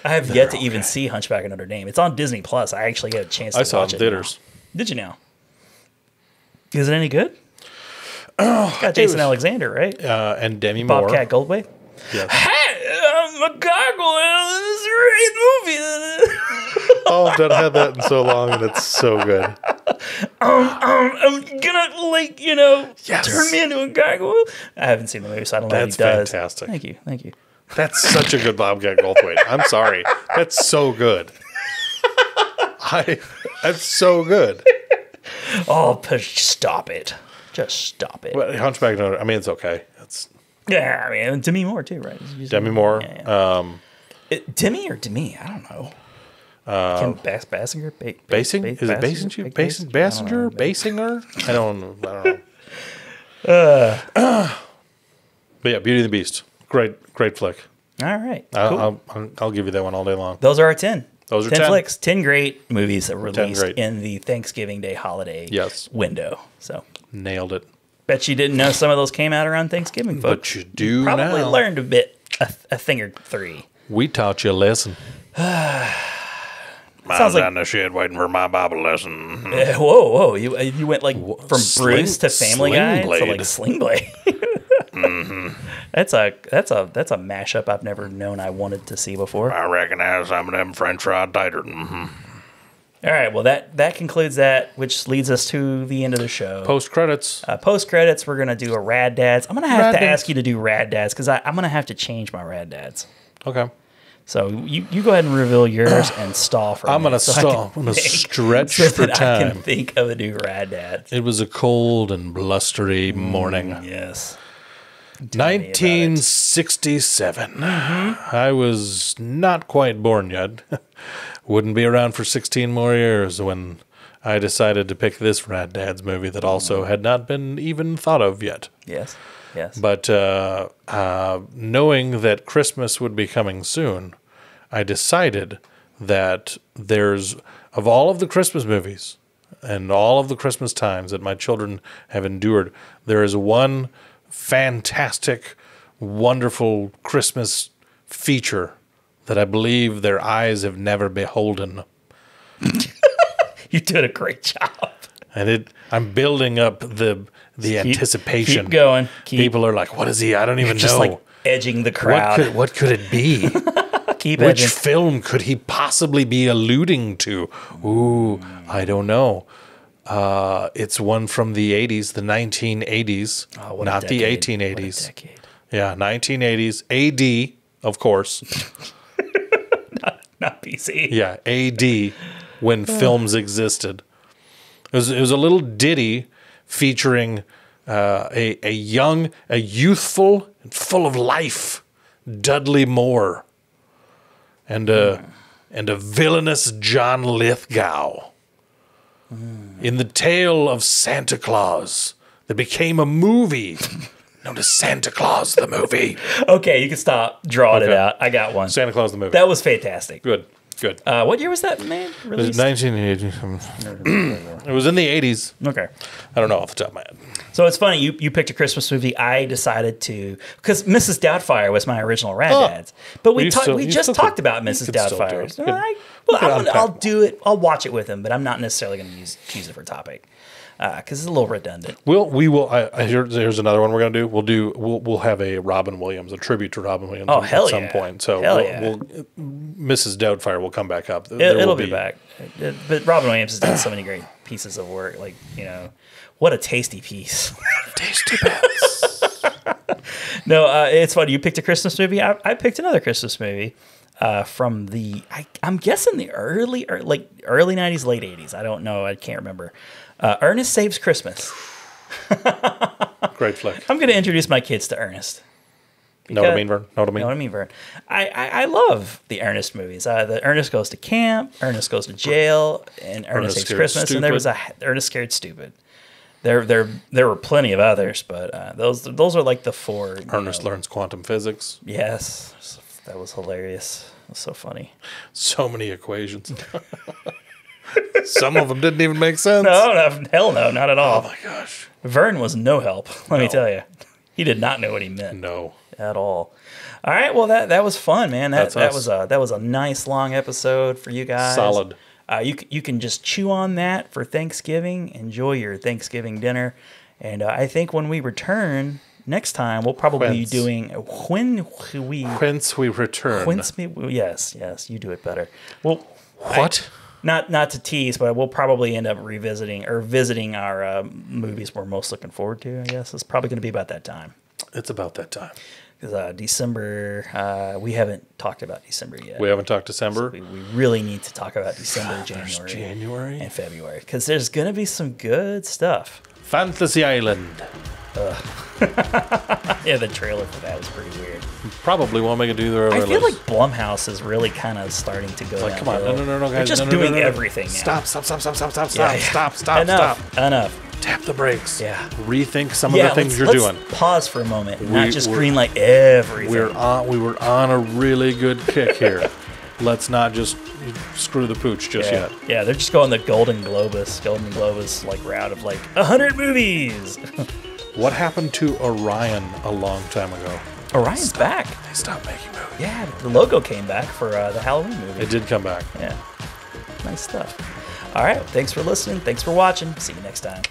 I have yet to even see Hunchback of Notre Dame. It's on Disney Plus. I actually got a chance to watch it. I saw it in theaters. Now. Did you now? Is it any good? It's got Jason Alexander, right? And Demi Moore. Bobcat Goldthwait. Yes. Hey, I'm a gargoyle. This is a great movie. Oh, I've not had that in so long, and it's so good. I'm gonna, like, turn me into a gargoyle. I haven't seen the movie, so I don't know what he does. That's fantastic. Thank you. That's such a good Bobcat Goldthwait. I'm sorry. That's so good. That's so good. Oh, stop it. Just stop it. But Hunchback, I mean, it's okay. Yeah, I mean, Demi Moore, too, right? Demi Moore. Yeah. Demi or Demi? I don't know. Kim Basinger? Basing? Is it Basinger? Basinger? I don't know. But yeah, Beauty and the Beast. Great flick. All right. Cool. I'll give you that one all day long. Those are our 10. Those are 10 flicks. 10 great movies that were released 10 in the Thanksgiving Day holiday window. So nailed it. Bet you didn't know some of those came out around Thanksgiving, folks. But you do Probably now. learned a thing or 3. We taught you a lesson. Sounds like down the shed waiting for my Bible lesson. Whoa! You went like from Bruce to Family Guy to like Sling Blade. Mm-hmm. That's a mashup I've never known I wanted to see before. I recognize some of them French fried tater. Mm-hmm. All right, well that concludes that, which leads us to the end of the show. Post credits. Post credits. We're gonna do a Rad Dads. I'm gonna have to ask you to do Rad Dads because I'm gonna have to change my Rad Dads. Okay. So you go ahead and reveal yours and stall for. I'm gonna stall. I'm gonna stretch for time. I can think of a new Rad Dads. It was a cold and blustery morning. Yes. 1967. Mm-hmm. I was not quite born yet. Wouldn't be around for 16 more years when I decided to pick this Rad Dads movie that also had not been even thought of yet. Yes. But knowing that Christmas would be coming soon, I decided that of all of the Christmas movies and all of the Christmas times that my children have endured, there is one fantastic, wonderful Christmas feature that I believe their eyes have never beholden. You did a great job. And I'm building up the anticipation. Keep going. People are like, what is he? I don't even know. Just like edging the crowd. What could it be? Keep Which edging. film could he possibly be alluding to? Ooh, I don't know. It's one from the 80s, the 1980s, not the 1880s. What a decade. Yeah, 1980s. AD, of course. Not PC. Yeah, AD, when films existed. It was a little ditty featuring a youthful and full of life Dudley Moore and a villainous John Lithgow. In the tale of Santa Claus that became a movie known as Santa Claus the Movie. Okay, you can stop drawing it out. I got one. Santa Claus the Movie. That was fantastic. Good. What year was that, man? It was 1980. It was in the 80s. Okay. I don't know off the top of my head. So it's funny, you picked a Christmas movie. I decided to, because Mrs. Doubtfire was my original Rad-Dads. But we just talked about Mrs. Doubtfire. I'll do it. I'll watch it with him, but I'm not necessarily going to choose it for topic because it's a little redundant. We will. Here's another one we're going to do. We'll have a Robin Williams, a tribute to Robin Williams at some point. So Mrs. Doubtfire will come back up. It'll be back. But Robin Williams has done so many great pieces of work. Like, what a tasty piece. Tasty bits. No, it's funny. You picked a Christmas movie. I picked another Christmas movie from the, I'm guessing the early 90s, late 80s. I don't know. I can't remember. Ernest Saves Christmas. Great flick. I'm going to introduce my kids to Ernest. Know what I mean, Vern? Vern? I love the Ernest movies. The Ernest Goes to Camp, Ernest Goes to Jail, and Ernest Saves Christmas. Stupid. And there was Ernest Scared Stupid. There were plenty of others, but those are like the four. Ernest Learns Quantum Physics. Yes, that was hilarious. It was so funny. So many equations. Some of them didn't even make sense. No, hell no, not at all. Oh my gosh. Vern was no help, let me tell you. He did not know what he meant. No. At all. All right, well that was fun, man. That was a nice long episode for you guys. Solid. You can just chew on that for Thanksgiving. Enjoy your Thanksgiving dinner, and I think when we return next time, we'll probably be doing Whence we return. Yes, you do it better. Well, what? Not to tease, but we'll probably end up visiting our movies we're most looking forward to. I guess it's probably going to be about that time. It's about that time. Because December, we haven't talked about December yet. We haven't talked December. So we really need to talk about December, January, and February. Because there's going to be some good stuff. Fantasy Island. Yeah, the trailer for that was pretty weird. Probably won't make it to the I feel like Blumhouse is really kind of starting to go down. Come on, no, guys. They're just doing everything now. Stop. Enough. Tap the brakes. Yeah. Rethink some of the things you're doing. Pause for a moment. Not just greenlight everything. We were on a really good kick here. Let's not just screw the pooch just yet. Yeah, they're just going the Golden Globus like route of like 100 movies. What happened to Orion a long time ago? Orion's back. They stopped making movies. Yeah, the logo came back for the Halloween movie. It did come back. Yeah. Nice stuff. All right. Thanks for listening. Thanks for watching. See you next time.